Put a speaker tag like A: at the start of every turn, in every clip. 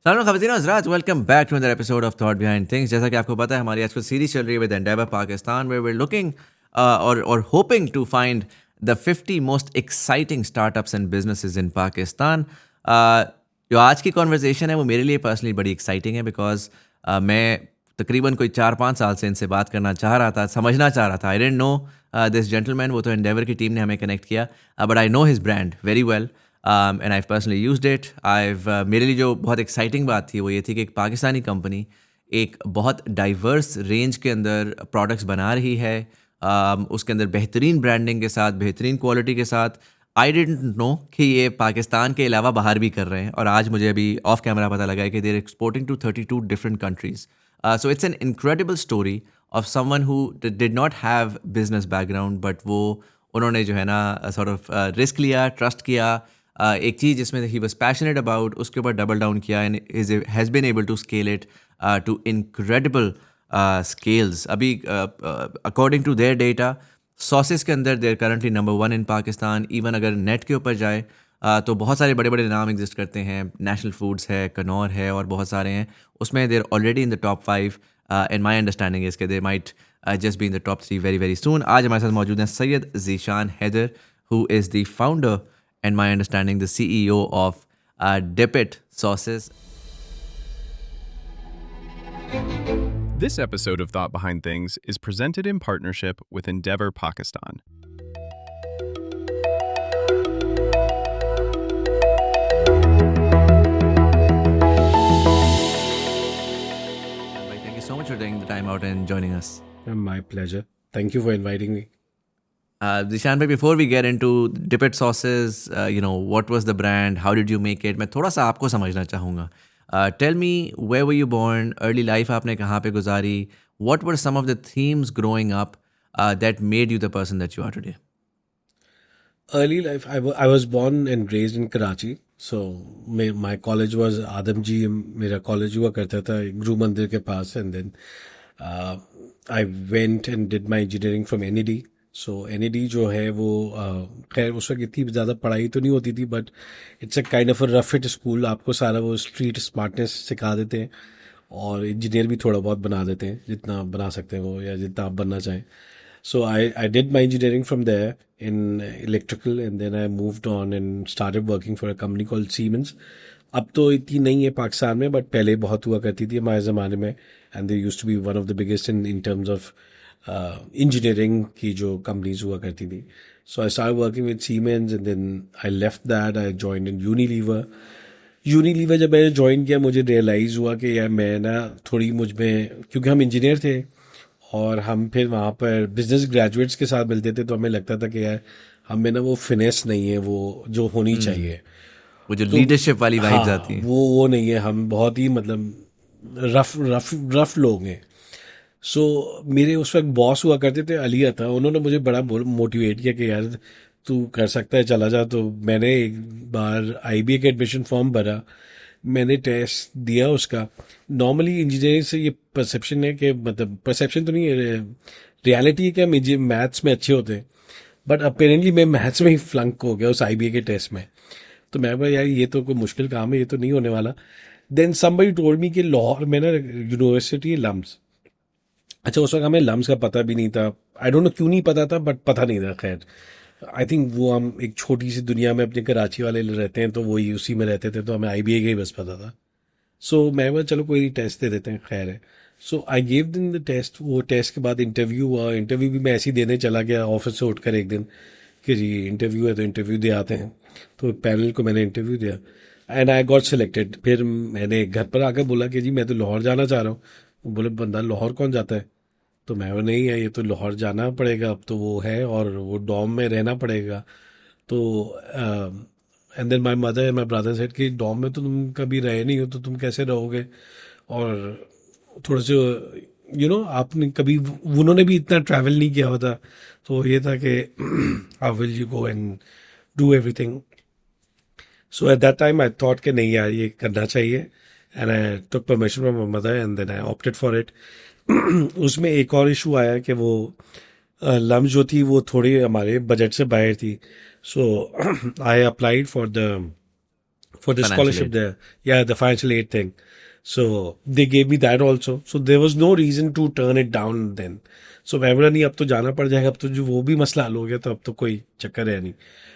A: सलाम ख़वातीन और हज़रात, welcome back to another episode of thought behind things. जैसा कि आपको पता है, हमारी आजकल सीरीज चल रही है with endeavour Pakistan, where we are looking और hoping to find the 50 most exciting startups and businesses in Pakistan. जो आज की कॉन्वर्जेसन है वो मेरे लिए पर्सनली बड़ी एक्साइटिंग है, बिकॉज मैं तकरीबन कोई 4-5 साल से इनसे बात करना चाह रहा था, समझना चाह रहा था। आई डेंट नो दिस जेंटलमैन, वो तो एंडेवर की टीम ने हमें कनेक्ट किया, but I know his brand very well and I personally used it. मेरे लिए जो बहुत एक्साइटिंग बात थी वो ये थी कि एक पाकिस्तानी कंपनी एक बहुत डाइवर्स रेंज के अंदर प्रोडक्ट्स बना रही है, उसके अंदर बेहतरीन ब्रांडिंग के साथ, बेहतरीन क्वालिटी के साथ। आई डिडंट नो कि ये पाकिस्तान के अलावा बाहर भी कर रहे हैं, और आज मुझे अभी ऑफ कैमरा पता लगा है कि they are exporting to 32 different countries. So it's an incredible story of someone who did not have business background, but वो उन्होंने जो है ना सॉर्ट ऑफ रिस्क लिया, ट्रस्ट किया, एक चीज़ जिसमें ही वॉज पैशनेट अबाउट, उसके ऊपर डबल डाउन किया and has been able to scale it to incredible scales. अभी अकॉर्डिंग टू देयर डेटा, सॉसेस के अंदर they're currently number 1 in Pakistan. Even अगर नेट के ऊपर जाए तो बहुत सारे बड़े बड़े नाम एग्जिस्ट करते हैं। नेशनल फूड्स है, कनौर है, और बहुत सारे हैं उसमें। They're already in the top 5 and my understanding is के they might just be in the top 3 very very soon. आज हमारे साथ मौजूद हैं Syed Zeeshan Haider, who is the founder and my understanding the CEO of Dip It Sauces.
B: This episode of Thought Behind Things is presented in partnership with Endeavor Pakistan.
A: Thank you so much for taking the time out and joining us.
C: My pleasure. Thank you for inviting me.
A: Zishan, before we get into Dip It Sauces, what was the brand? How did you make it? मैं थोड़ा सा आपको समझना चाहूँगा. Tell me, where were you born? Early life आपने कहाँ पे गुजारी? What were some of the themes growing up that made you the person that you are today?
C: Early life, I was born and raised in Karachi. So my college was Adamji. मेरा college हुआ करता था गुरु मंदिर के पास, and then I went and did my engineering from NED. So NED जो है वो खैर उस वक्त इतनी ज़्यादा पढ़ाई तो नहीं होती थी, but it's a kind of a rough it school. आपको सारा वो स्ट्रीट स्मार्टनेस सिखा देते हैं और इंजीनियर भी थोड़ा बहुत बना देते हैं, जितना बना सकते हैं वो, या जितना आप बनना चाहें। So I did my engineering from there in electrical, and then I moved on and started working for a company called Siemens. अब तो इतनी नहीं है पाकिस्तान में, बट पहले बहुत हुआ करती थी हमारे ज़माने में, and they used to be one of the biggest in terms of engineering की जो कंपनीज हुआ करती थी। So I start working with Siemens, and then I left that, I joined in Unilever. जब मैंने ज्वाइन किया, मुझे रियलाइज़ हुआ कि यार मैं ना थोड़ी मुझ में, क्योंकि हम इंजीनियर थे और हम फिर वहाँ पर बिजनेस ग्रेजुएट्स के साथ मिलते थे, तो हमें लगता था कि यार हम में ना वो फिनेस नहीं है, वो जो होनी चाहिए,
A: वो जो लीडरशिप वाली वाइब्स आती है,
C: वो नहीं है। हम बहुत ही मतलब रफ लोग हैं। सो मेरे उस वक्त बॉस हुआ करते थे, अलिया था। उन्होंने मुझे बड़ा मोटिवेट किया कि यार तू कर सकता है, चला जा। तो मैंने एक बार IBA के एडमिशन फॉर्म भरा, मैंने टेस्ट दिया उसका। नॉर्मली इंजीनियरिंग से ये परसेप्शन है कि, मतलब परसेप्शन तो नहीं है, रियलिटी है कि हम मैथ्स में अच्छे होते हैं, बट अपेरेंटली मैं मैथ्स में ही फ्लंक हो गया उस IBA के टेस्ट में। तो मैं बोला यार ये तो कोई मुश्किल काम है, ये तो नहीं होने वाला। देन समबडी टोल्ड मी कि लाहौर में ना यूनिवर्सिटी लम्स, अच्छा उस वक्त हमें लम्स का पता भी नहीं था। आई डोंट नो क्यों नहीं पता था, बट पता नहीं था। खैर आई थिंक वो हम एक छोटी सी दुनिया में अपने कराची वाले रहते हैं, तो वही उसी में रहते थे, तो हमें IBA का ही बस पता था। सो मैं बोला चलो कोई नहीं, टेस्ट दे देते हैं, खैर है। सो आई गेव दिन द टेस्ट। वो टेस्ट के बाद इंटरव्यू हुआ। इंटरव्यू भी मैं ऐसे ही देने चला गया ऑफिस से उठकर एक दिन कि जी इंटरव्यू है, तो इंटरव्यू दे आते हैं। तो पैनल को मैंने इंटरव्यू दिया एंड आई गॉट सिलेक्टेड। फिर मैंने घर पर आकर बोला कि जी मैं तो लाहौर जाना चाह रहा हूँ। बोले बंदा लाहौर कौन जाता है? तो मैं वो नहीं है, ये तो लाहौर जाना पड़ेगा, अब तो वो है और वो डॉम में रहना पड़ेगा। तो and then my mother and my brother said कि डॉम में तो तुम कभी रहे नहीं हो, तो तुम कैसे रहोगे? और थोड़े से आपने कभी, उन्होंने भी इतना ट्रैवल नहीं किया हुआ था, तो ये था कि how will you go and do everything. So at that time I thought कि नहीं यार ये करना चाहिए, and I took permission from my mother and then I opted for it. उसमें एक और इशू आया कि वो लम्स जो थी वो थोड़ी हमारे बजट से बाहर थी। So I applied for the for the
A: Financial
C: scholarship
A: aid.
C: there. Yeah, the financial aid thing. So they gave me that also. So there was no reason to turn it down then. So मैं बोला नहीं अब तो जाना पड़ जाएगा, अब तो जो वो भी मसला हल हो गया, तो अब तो कोई चक्कर है नहीं.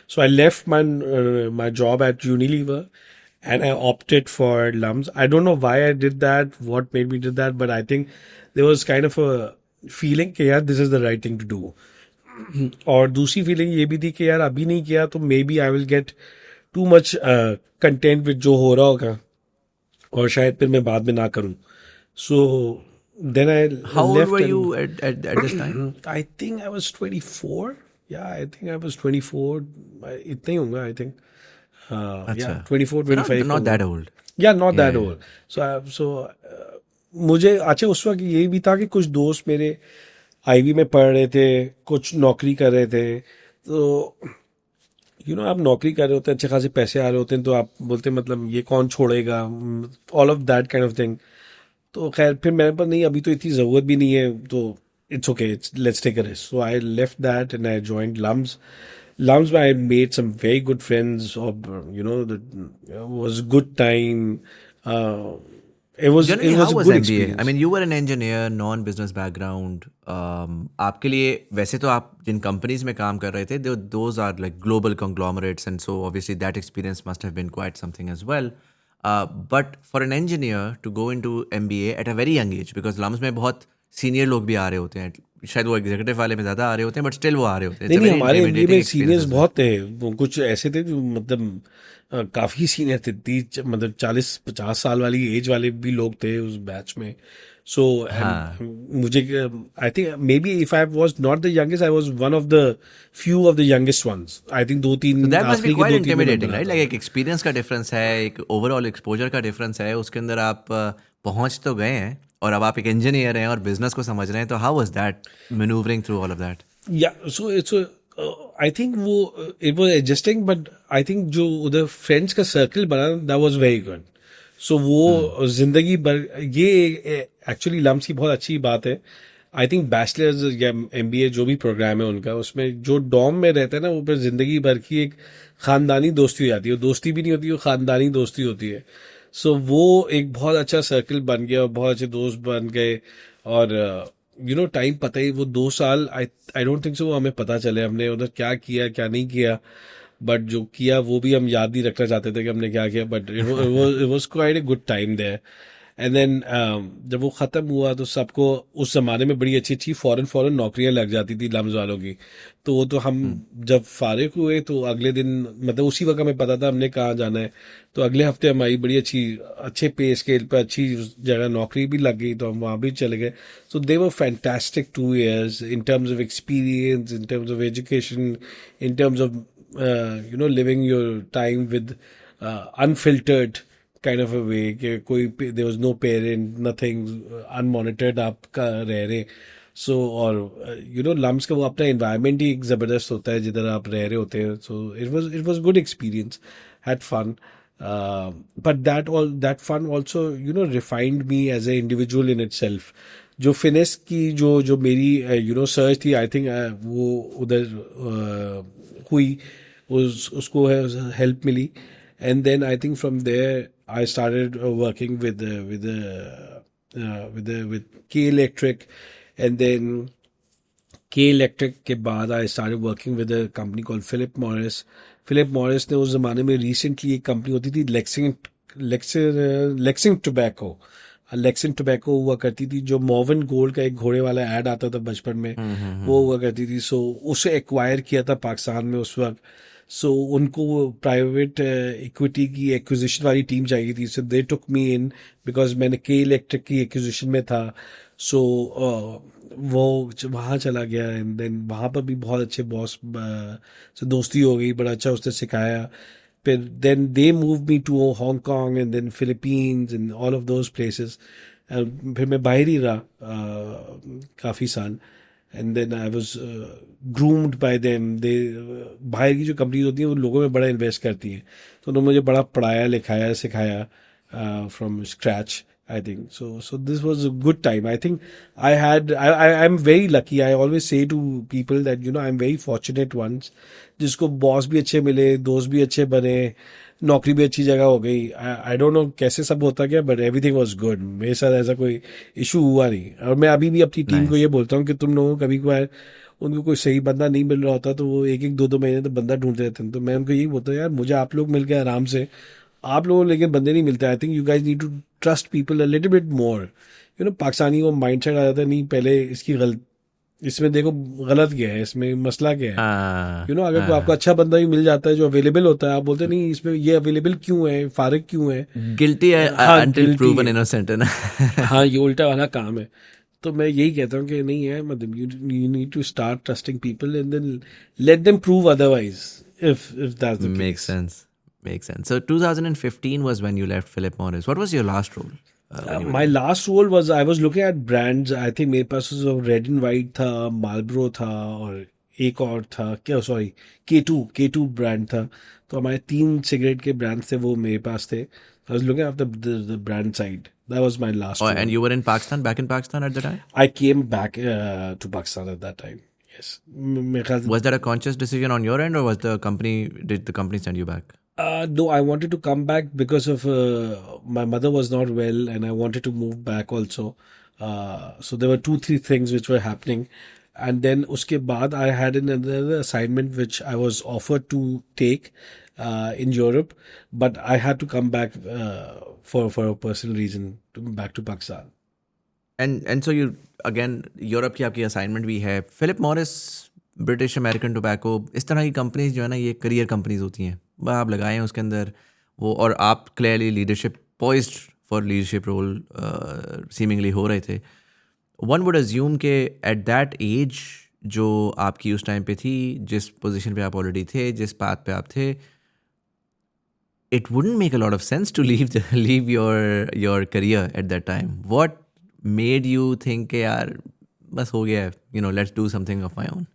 C: So I left my job at Unilever and I opted for Lums. I don't know why I did that, what made me do that, but I think there was kind of a feeling कि यार this is the right thing to do. और दूसरी feeling ये भी थी कि यार अभी नहीं किया तो maybe I will get too much content with जो हो रहा होगा, और शायद फिर मैं बाद में ना करूं. So then I
A: How old
C: left
A: were
C: and
A: you at this time?
C: I think I was 24. या आई थिंक आई वाज 24. इतना ही होगा आई थिंक. या 24
A: So not
C: 25.
A: not that old.
C: या नॉट दैट
A: Yeah.
C: ओल्ड. सो मुझे अच्छा उस वक्त ये भी था कि कुछ दोस्त मेरे आईवी में पढ़ रहे थे, कुछ नौकरी कर रहे थे. तो आप नौकरी कर रहे होते हैं, अच्छे खासे पैसे आ रहे होते हैं, तो आप बोलते हैं मतलब ये कौन छोड़ेगा, all of that kind of thing. तो खैर फिर मेरे पास नहीं, अभी तो इतनी ज़रूरत भी नहीं है, तो it's okay, let's take a risk. So I left that and I joined LUMS. Lums, I made some very good friends. It was good time.
A: Generally,
C: It
A: how
C: was a
A: was
C: good
A: MBA?
C: experience.
A: I mean, you were an engineer, non-business background. आपके लिए वैसे तो आप जिन companies में काम कर रहे थे, those are like global conglomerates, and so obviously that experience must have been quite something as well. But for an engineer to go into MBA at a very young age, because Lums में बहुत senior लोग भी आ रहे होते हैं, शायद वो executive वाले में ज़्यादा आ रहे होते हैं, बट स्टिल वो आ रहे होते हैं.
C: नहीं
A: It's a
C: नहीं,
A: very
C: हमारे एमबीए
A: intimidating
C: में
A: experience
C: सीनियर्स
A: as well.
C: बहुत थे. वो कुछ ऐसे थे जो मतलब काफी सीनियर थे, 30 मतलब 40-50 साल वाली एज वाले भी लोग थे उस बैच में. सो
A: हाँ.
C: मुझे I think maybe if I was not the youngest, I was one of the few of the youngest ones. I think
A: So
C: 2-3
A: that must be
C: आखिरी के
A: quite
C: 2-3 में
A: intimidating,
C: नंबर
A: right?
C: आता
A: Like
C: था.
A: एक experience का difference है, एक overall exposure का difference है, उसके अंदर आप पहुंच तो गए हैं और अब आप एक engineer हैं और business को समझ रहे हैं, तो how was that maneuvering through all of that?
C: Yeah, so it's I think वो it was adjusting, but I think जो उधर फ्रेंड्स का सर्कल बना that was very good. So वो जिंदगी भर ये एक्चुअली लम्स की बहुत अच्छी बात है. आई थिंक बैचलर्स या एमबीए जो भी प्रोग्राम है उनका, उसमें जो डॉम में रहता है ना, वो फिर जिंदगी भर की एक खानदानी दोस्ती हो जाती है. दोस्ती भी नहीं होती, वो खानदानी दोस्ती होती है. सो वो एक बहुत अच्छा सर्कल बन गया और बहुत अच्छे दोस्त बन गए. और टाइम पता ही, वो 2 साल आई डोंट थिंक सो वो हमें पता चले हमने उधर क्या किया क्या नहीं किया. बट जो किया वो भी हम याद नहीं रखना चाहते थे कि हमने क्या किया. But it was quite a good time there. And then जब वो ख़त्म हुआ तो सबको उस ज़माने में बड़ी अच्छी अच्छी फ़ौरन नौकरियां लग जाती थी लम्स वालों की. तो वो तो हम जब फारिग हुए तो अगले दिन मतलब उसी वक्त हमें पता था हमने कहाँ जाना है. तो अगले हफ्ते हमारी बड़ी अच्छे पे स्केल पर अच्छी जगह नौकरी भी लग गई, तो हम वहाँ भी चले गए. सो दे वर fantastic 2 years in terms of experience, in terms of education, in terms of living your time with unfiltered kind of a way कि कोई there was no parent, nothing, unmonitored आप का रह रहे. सो और लम्स का वो अपना environment ही एक ज़बरदस्त होता है जिधर आप रह रहे होते हैं. सो it was good experience, had fun. But that fun also refined me as an individual in itself. जो फिनेस की जो मेरी सर्च थी, आई थिंक वो उधर हुई, उसको हेल्प मिली. And then I think from there I started working with K Electric, and then K Electric के बाद I started working with a company called Philip Morris. Philip Morris ने उस ज़माने में recently एक कंपनी होती थी Lexington Tobacco. लेक्सिन टोबैको हुआ करती थी, जो मोवन गोल्ड का एक घोड़े वाला ऐड आता था बचपन में, वो हुआ करती थी. सो उसे एक्वायर किया था पाकिस्तान में उस वक्त. सो उनको प्राइवेट इक्विटी की एक्विजिशन वाली टीम चाहिए थी. सो दे टुक मी इन बिकॉज मैंने के इलेक्ट्रिक की एक्विजिशन में था. सो वो वहाँ चला गया. एंड देन वहाँ पर भी बहुत अच्छे बॉस से दोस्ती हो गई, बड़ा अच्छा उसने सिखाया. फिर then they moved me to Hong Kong and then Philippines and all of those places. फिर मैं बाहर ही रहा काफ़ी साल. And then I was groomed by them. बाहर की जो कंपनीज होती हैं वो लोगों में बड़ा इन्वेस्ट करती हैं, तो उन्होंने मुझे बड़ा पढ़ाया लिखाया सिखाया from scratch. I think so this was a good time. I think I'm very lucky. I always say to people that I'm very fortunate ones जिसको बॉस भी अच्छे मिले, दोस्त भी अच्छे बने, नौकरी भी अच्छी जगह हो गई. आई डोंट नो कैसे सब होता क्या, बट एवरीथिंग वाज गुड. मेरे साथ ऐसा कोई इशू हुआ नहीं. और मैं अभी भी अपनी टीम को
A: Nice.
C: ये बोलता हूँ कि तुम लोगों को कभी कभार उनको कोई सही बंदा नहीं मिल रहा होता तो वो एक एक दो दो महीने तो बंदा ढूंढते रहते हैं. तो मैं उनको यही बोलता हूँ, यार मुझे आप लोग मिल गए आराम से, आप लोगों को लेकिन बंदे नहीं मिलते. I think you guys need to trust people a little bit more. Pakistani को माइंड सेट आ जाता है, नहीं पहले इसमें देखो गलत क्या है, इसमें मसला क्या है. अगर कोई आपको अच्छा बंदा भी मिल जाता है जो अवेलेबल होता है, आप बोलते हैं नहीं इसमें ये अवेलेबल क्यों है, फारिग क्यों है.
A: Guilty
C: हाँ
A: until
C: गिल्टी
A: proven
C: है.
A: innocent है ना.
C: हाँ ये उल्टा वाला काम है. तो मैं यही कहता हूँ कि नहीं है, मतलब you need to start trusting people and then let them prove otherwise if that's the
A: Makes
C: case.
A: sense. Makes sense. So 2015 was when you left Philip Morris. What was your last role? When you were
C: My
A: there?
C: last role was I was looking at brands. I think मेरे पास red and white था, Marlboro था और एक और था क्या, sorry K2 brand था. तो हमारे 3 सिगरेट के ब्रांड्स थे, वो मेरे पास थे. I was looking at the brand side. That was my last
A: Oh,
C: role.
A: and you were in Pakistan, back in Pakistan at the time?
C: I came back to Pakistan at that time. Yes. मेरे ख्याल से
A: Was that a conscious decision on your end, or did the company send you back?
C: No, I wanted to come back because of my mother was not well, and I wanted to move back also. So there were 2-3 things which were happening, and then uske baad I had another assignment which I was offered to take in Europe, but I had to come back for a personal reason back to Pakistan.
A: And so you again Europe की आपकी assignment भी है. Philip Morris, British American tobacco, इस तरह की companies जो है ना, ये करियर कंपनीज होती हैं. बस आप लगाए हैं उसके अंदर वो, और आप clearly leadership poised for leadership role seemingly हो रहे थे. वन वुड अज्यूम कि एट दैट एज जो आपकी उस टाइम पे थी, जिस पोजीशन पे आप ऑलरेडी थे, जिस पाथ पे आप थे, it wouldn't make a lot of sense to leave your career at that time. What made you think कि यार बस हो गया है, let's do something of my own?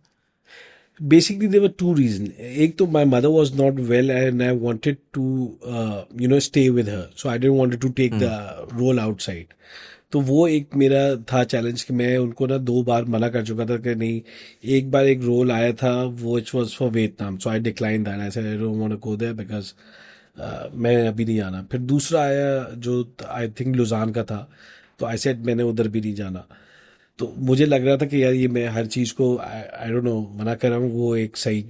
C: Basically, there were 2 reasons. एक तो my mother was not well and I wanted to stay with her. So I didn't want to take the role outside. तो वो एक मेरा था challenge कि मैं उनको ना 2 बार मना कर चुका था कि नहीं. एक बार एक रोल आया था which was for Vietnam. So I declined that. I said I don't want to go there because मैं अभी नहीं आना. फिर दूसरा आया जो आई थिंक लुजान का था, तो आई सेड मैंने उधर भी नहीं जाना. तो मुझे लग रहा था कि यार ये मैं हर चीज़ को आई डोंट नो मना कर रहा हूँ, वो एक सही,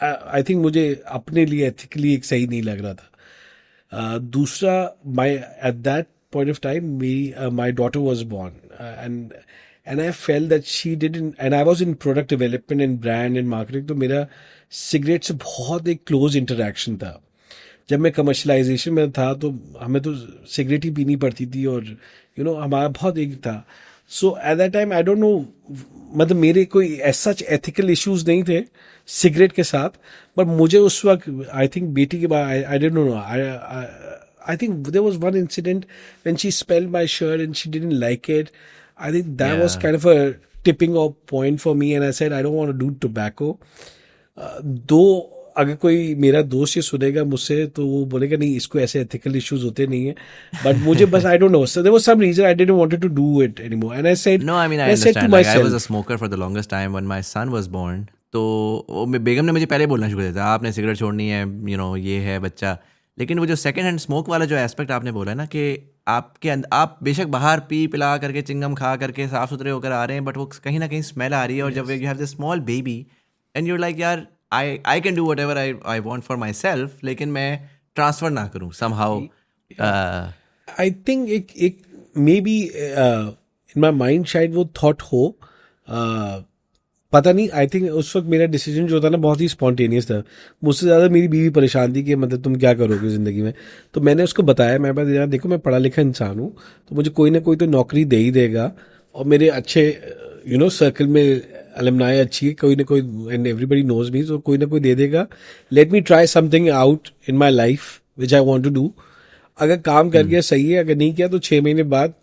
C: आई थिंक मुझे अपने लिए एथिकली एक सही नहीं लग रहा था. दूसरा my at that point of time my daughter was born and I felt that she didn't, and I was in product development and brand and marketing. तो मेरा सिगरेट से बहुत एक क्लोज इंटरेक्शन था. जब मैं कमर्शलाइजेशन में था तो हमें तो सिगरेट ही पीनी पड़ती थी और हमारा बहुत एक था. So at that time I don't know, मतलब मेरे कोई सच एथिकल इश्यूज नहीं थे सिगरेट के साथ, बट मुझे उस वक्त आई थिंक बेटी के बाद I don't know, I think there was one incident when she smelled my shirt and she didn't like it. I think that was kind of a tipping of point for me and I said I don't want to do tobacco. Though अगर कोई मेरा दोस्त ये सुनेगा मुझसे तो वो बोलेगा नहीं इसको ऐसे एथिकल इश्यूज होते नहीं है, बट मुझे बस आई don't no, so there was some reason I didn't wanted to do it anymore and I said
A: No, I mean, I
C: said to
A: understand. Like, I was a
C: myself,
A: smoker for the longest time when my son was born. तो बेगम ने मुझे पहले बोलना शुरू कर दिया था, आपने सिगरेट छोड़नी है, ये है बच्चा. लेकिन वो जो सेकंड हैंड स्मोक वाला जो एस्पेक्ट आपने बोला है ना, कि आप बेशक बाहर पी पिला करके चिंगम खा करके साफ सुथरे होकर आ रहे हैं, बट वो कहीं ना कहीं स्मेल आ रही है. और जब you have this small baby and you're like यार I can do whatever I want for myself, लेकिन मैं ट्रांसफर ना करूँ somehow.
C: I think एक may be in my mind शायद वो थॉट हो, पता नहीं. आई थिंक उस वक्त मेरा डिसीजन जो था ना बहुत ही स्पॉन्टेनियस था. मुझसे ज़्यादा मेरी बीवी परेशान थी कि मतलब तुम क्या करोगे ज़िंदगी में. तो मैंने उसको बताया, मैं बस यार देखो मैं पढ़ा लिखा इंसान हूँ, तो मुझे कोई ना कोई तो नौकरी दे ही देगा, और मेरे अच्छे सर्कल में अलमनाई अच्छी है, कोई ना कोई, एंड एवरीबडी नोज मी, तो कोई ना कोई दे देगा. Let me try something out in my life which I want to do. अगर काम कर गया सही है, अगर नहीं किया तो 6 महीने बाद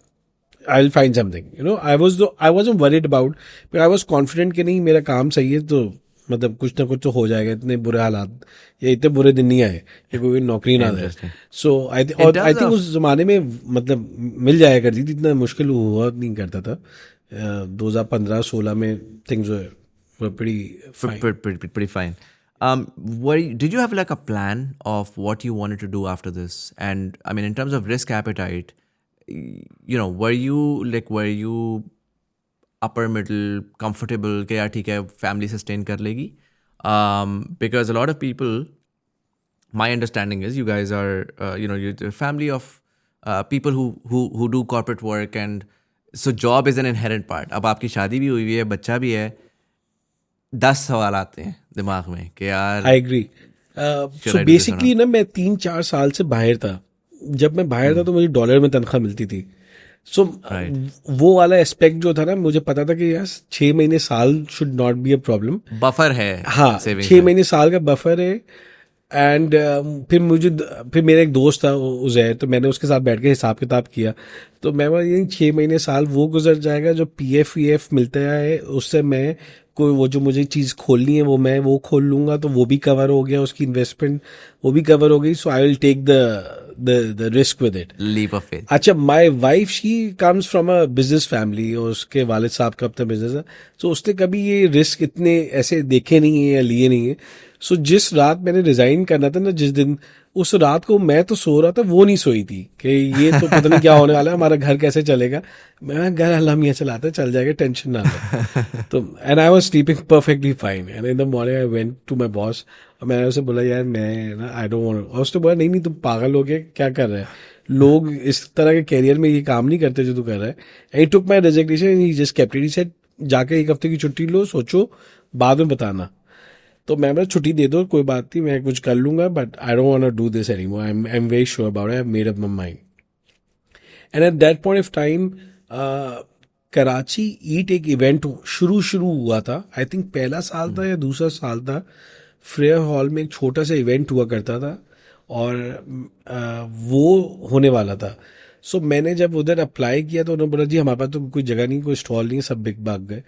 C: I will find something. I was worried about, but I was confident कि नहीं मेरा काम सही है तो मतलब कुछ ना कुछ तो हो जाएगा. इतने बुरे हालात या इतने बुरे दिन नहीं आए कि कोई नौकरी ना दे. सो आई थिंक उस जमाने में मतलब मिल जाया करती थी, इतना मुश्किल हुआ नहीं करता था. 2015-16 में things were pretty fine.
A: Pretty fine. Did you have like a plan of what you wanted to do after this? And I mean, in terms of risk appetite, were you upper middle, comfortable? कि यार ठीक है, family sustain कर लेगी? Because a lot of people, my understanding is you guys are, you're a family of people who do corporate work, and so job is an inherent part. अब आपकी शादी भी हुई है, बच्चा भी है, 10 सवाल आते हैं दिमाग में कि यार
C: I agree.
A: Should I
C: so
A: do this or
C: basically ना मैं 3-4 साल से बाहर था. जब मैं बाहर था तो मुझे डॉलर में तनख्वाह मिलती थी. सो वो वाला एस्पेक्ट जो था ना, मुझे पता था कि यार 6 महीने साल should not be a problem.
A: Buffer है.
C: हाँ,
A: savings
C: 6
A: में.
C: महीने साल का बफर है. एंड फिर मेरा एक दोस्त था उजैर, तो मैंने उसके साथ बैठ के हिसाब किताब किया. तो मैं बोला ये 6 महीने साल वो गुजर जाएगा, जो PF VF मिलता है उससे मैं कोई वो जो मुझे चीज़ खोलनी है वो खोल लूंगा, तो वो भी कवर हो गया, उसकी इन्वेस्टमेंट वो भी कवर हो गई. So I will take the risk with it.
A: Leap of faith.
C: अच्छा, my wife she comes from a business family, और उसके वालिद साहब का अपना बिजनेस है. सो उसने कभी ये रिस्क इतने ऐसे देखे नहीं है या लिए नहीं है. सो जिस रात मैंने रिजाइन करना था ना, जिस दिन, उस रात को मैं तो सो रहा था, वो नहीं सोई थी कि ये तो पता नहीं क्या होने वाला है, हमारा घर कैसे चलेगा. मैं घर अल्लाह मियां चलाता है, चल जाएगा, टेंशन ना लो. तो and I was sleeping perfectly fine. And in the morning I went to my boss, और मैंने उसे बोला यार मैं ना आई डोंट वांट. और उसने बोला नहीं तुम पागल हो गए, क्या कर रहे हैं, लोग इस तरह के कैरियर में ये काम नहीं करते जो तू कर रहा है. And he took my resignation and he just kept it. He said जाके 1 हफ्ते की छुट्टी लो, सोचो, बाद में बताना. तो मैं छुट्टी दे दो, कोई बात नहीं, मैं कुछ कर लूंगा, but I don't want to do this anymore. I am very sure about it. I have made up my mind. And at that point of time Karachi eat एक इवेंट शुरू हुआ था. आई थिंक पहला साल था या दूसरा साल था. फ्रेयर हॉल में एक छोटा सा इवेंट हुआ करता था, और वो होने वाला था. सो मैंने जब उधर अप्लाई किया तो उन्होंने बोला जी हमारे पास तो कोई जगह नहीं, कोई स्टॉल नहीं है, सब बिक भाग गए.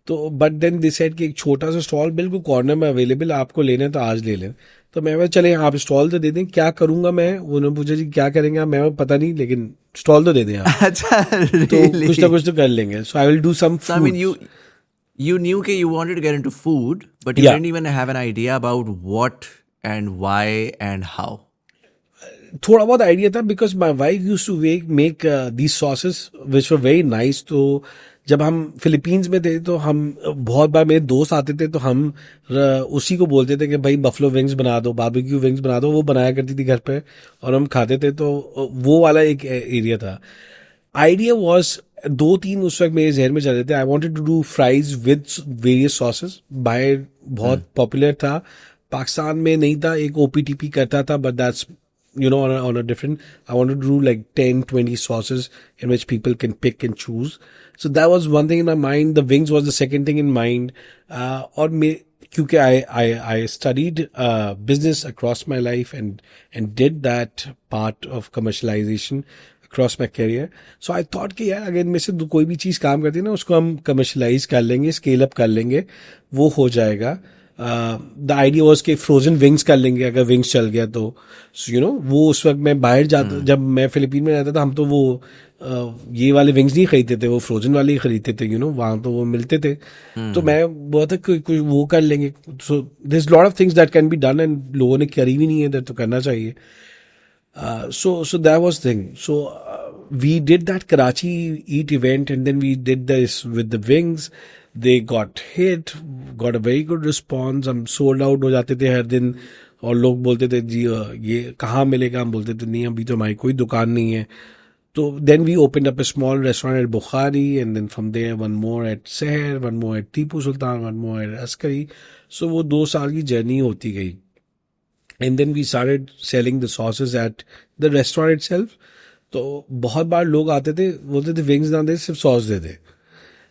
C: तो बट देन दे सेड कि एक छोटा सा स्टॉल बिल्कुल कॉर्नर में अवेलेबल, आपको लेना है तो आज ले लें. तो मैं बोला चले आप स्टॉल तो दे दें. क्या करूंगा मैं, उन्होंने पूछा जी क्या करेंगे आप. मैं पता नहीं, लेकिन स्टॉल तो दे दें आप.
A: अच्छा,
C: तो कुछ ना कुछ तो कर लेंगे. So I will do some
A: So I mean, you knew that you wanted to get into food, but you
C: Yeah.
A: didn't even have an idea about what and why and how.
C: थोड़ा बहुत idea था, because my wife use to make these sauces which were very nice. तो जब हम Philippines में थे तो हम बहुत बार, मेरे दोस्त आते थे तो हम उसी को बोलते थे कि भाई बफलो विंग्स बना दो, बारबेक्यू विंग्स बना दो. वो बनाया करती थी घर पे और हम खाते थे. तो वो वाला एक एरिया था. आइडिया वॉज 2-3 उस वक्त मेरे जहन में चल रहे थे. I wanted to do fries with various sauces. बाहर बहुत पॉपुलर था, पाकिस्तान में नहीं था. एक OPTP करता था, but that's on a different, I wanted to do like 10-20 sauces in which people can pick and choose. So that was one thing in my mind. The wings was the second thing in mind. और क्योंकि I studied business across my life and did that part of commercialization across my career. So I thought कि यार अगर इनमें से कोई भी चीज़ काम करती है ना, उसको हम commercialize कर लेंगे, scale up कर लेंगे, वो हो जाएगा. द आइडिया वॉज कि फ्रोजन विंग्स कर लेंगे अगर विंग्स चल गया तो. वो उस वक्त मैं बाहर जाता, जब मैं फिलीपीन में रहता था, हम तो वो ये वाले विंग्स नहीं खरीदते थे, वो फ्रोजन वाले ही खरीदते थे. वहाँ तो वो मिलते थे. तो मैं बोला था कुछ वो कर लेंगे. So there is lot of things that can be done, and लोगों ने करी भी नहीं है, तो करना चाहिए. So that was the thing. So we did that Karachi Eat event, and then we did this with the wings. They got hit, got a very good response. हम sold out हो जाते थे हर दिन, और लोग बोलते थे जी ये कहाँ मिलेगा. हम बोलते थे नहीं, अभी तो हमारी कोई दुकान नहीं है. So then we opened up a small restaurant at Bukhari, and then from there one more at Seher, one more at Tipu Sultan, one more at Askari. So वो 2 साल की जर्नी होती गई. And then we started selling the sauces at the restaurant itself. तो बहुत बार लोग आते थे, बोलते थे विंग्स ना दे, सिर्फ सॉस दे दे.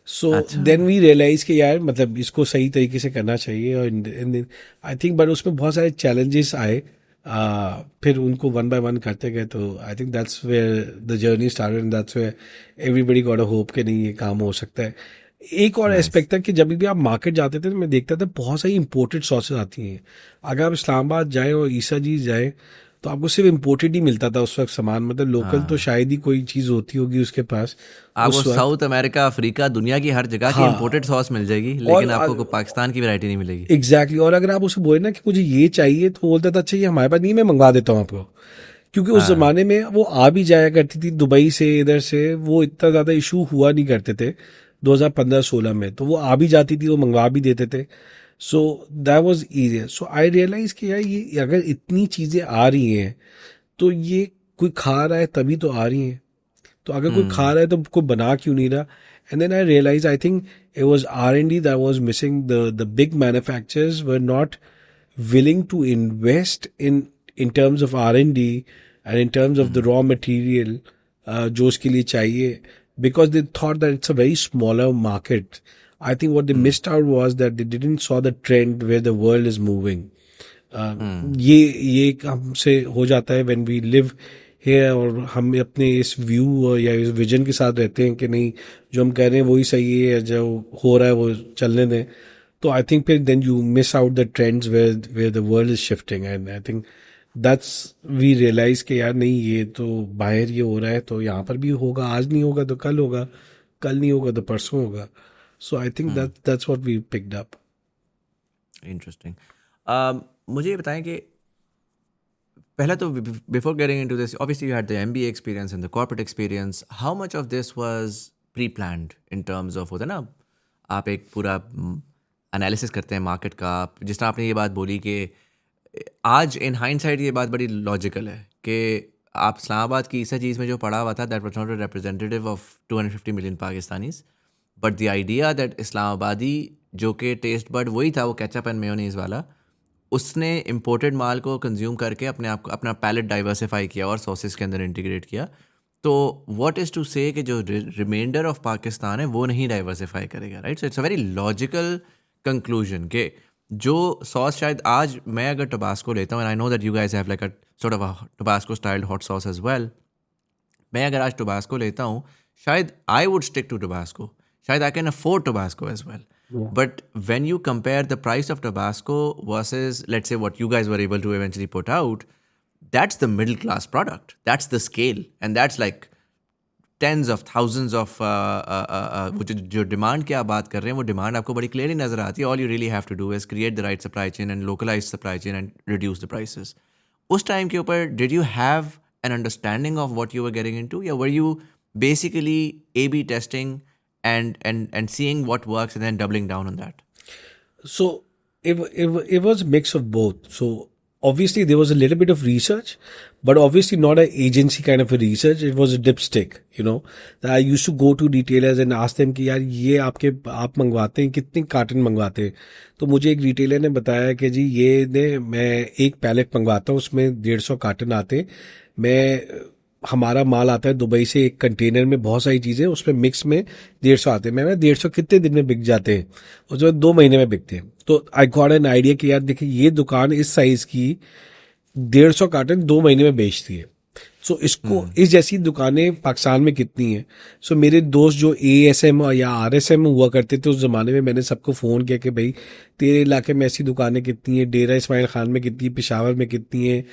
C: सो देन वी रियलाइज कि यार मतलब इसको सही तरीके से करना चाहिए. और आई थिंक बट उसमें बहुत सारे चैलेंजेस आए. फिर उनको 1 by 1 करते गए. तो I think that's where the journey started, and that's where everybody got a hope कि नहीं ये काम हो सकता है. एक और एस्पेक्ट था कि जब भी आप मार्केट जाते थे तो मैं देखता था बहुत सारी इंपोर्टेड सॉसेस आती हैं. अगर आप इस्लामाबाद जाएं और ईसा जी जाएं, तो आपको सिर्फ इम्पोर्टेड ही मिलता था उस वक्त सामान, मतलब लोकल तो शायद ही कोई चीज़ होती होगी उसके पास
A: आपको
C: उस वक्त।
A: साउथ अमेरिका, अफ्रीका, दुनिया की हर जगह की
C: हाँ,
A: इंपोर्टेड सॉस मिल जाएगी,
C: और
A: लेकिन आपको पाकिस्तान की वैरायटी नहीं मिलेगी।
C: एग्जैक्टली और अगर आप उसे बोले ना कि मुझे ये चाहिए तो वो बोलता था अच्छा ये हमारे पास नहीं है, मैं मंगवा देता हूँ आपको। क्योंकि उस
A: हाँ।
C: जमाने में वो आ भी जाया करती थी दुबई से, इधर से, वो इतना ज़्यादा इशू हुआ नहीं करते थे 2015-16 में, तो वो आ भी जाती थी, वो मंगवा भी देते थे। So that was easier. So I realize कि यार ये अगर इतनी चीज़ें आ रही हैं तो ये कोई खा रहा है तभी तो आ रही हैं। तो अगर कोई खा रहा है तो कोई बना क्यों नहीं रहा? And then I realize I think it was R&D that was missing. The big manufacturers were not willing to invest in terms of R&D and in terms of the raw material जो उसके लिए चाहिए, because they thought that it's a very smaller market. I think what they missed out was that they didn't saw the trend where the world is moving. ये हमसे हो जाता है when we live here, और हम अपने इस view या इस विजन के साथ रहते हैं कि नहीं जो हम कह रहे हैं वही सही है, जो हो रहा है वो चलने दें। तो आई थिंक फिर then you miss out the trends where the world is shifting, and I think that's we realize कि यार नहीं ये तो बाहर ये हो रहा है तो यहाँ पर भी होगा, आज नहीं होगा तो कल होगा, कल नहीं होगा तो परसों होगा। So I think that's what we picked up.
A: Interesting. मुझे ये बताएं कि पहला तो before getting into this, obviously you had the MBA experience and the corporate experience, how much of this was pre planned in terms of, होता है ना आप एक पूरा एनालिसिस करते हैं मार्केट का, जिस तरह आपने ये बात बोली कि आज इन हाइंडसाइट ये बात बड़ी लॉजिकल है कि आप इस्लामाबाद की इस चीज़ में जो पढ़ा हुआ था, that was not a representative of 250 million Pakistanis, but the idea that Islamabadi जो कि टेस्ट बड वही था, वो केचप एंड मेयोनीज वाला, उसने इम्पोर्टेड माल को कंज्यूम करके अपने आप को अपना पैलेट डाइवर्सिफाई किया और सॉसेस के अंदर इंटीग्रेट किया। तो व्हाट इज़ टू से कि जो रिमाइंडर ऑफ पाकिस्तान है वो नहीं डाइवर्सिफाई करेगा, right? So it's a very logical conclusion कि जो सॉस शायद आज मैं अगर टबास्को लेता हूँ, and I know that you guys have like a sort of a Tabasco styled hot sauce as well, मैं अगर आज टबास्को लेता हूँ शायद I would stick to Tabasco, शायद I can afford Tabasco as well. But when you compare the price of Tabasco versus, let's say, what you guys were able to eventually put out, that's the middle class product. That's the scale. And that's like tens of thousands of वो जो demand की आप बात कर रहे हैं, वो demand आपको बड़ी clearly नज़र आती है. All you really have to do is create the right supply chain and localize supply chain and reduce the prices. उस time के ऊपर, did you have an understanding of what you were getting into? या were you basically A/B testing and seeing what works and then doubling down on that?
C: So it was a mix of both. So obviously there was a little bit of research, but obviously not an agency kind of a research. It was a dipstick, you know. That I used to go to retailers and ask them कि यार ये आप मंगवाते हैं, कितने carton मंगवाते हैं? तो मुझे एक रिटेलर ने बताया कि जी ये मैं एक पैलेट मंगवाता हूँ, उसमें 150 कार्टन आते हैं। हमारा माल आता है दुबई से एक कंटेनर में, बहुत सारी चीज़ें उसमें मिक्स में 150 आते हैं। मैंने 150 कितने दिन में बिक जाते हैं? उसमें 2 महीने में बिकते हैं। तो आई गॉट एन आइडिया कि यार देखिए ये दुकान इस साइज़ की 150 कार्टन 2 महीने में बेचती है। सो इसको इस जैसी दुकानें पाकिस्तान में कितनी हैं? सो मेरे दोस्त जो ASM या RSM हुआ करते थे उस ज़माने में, मैंने सबको फ़ोन किया कि भाई तेरे इलाके में ऐसी दुकानें कितनी हैं, डेरा इस्माइल खान में कितनी है, पेशावर में कितनी है,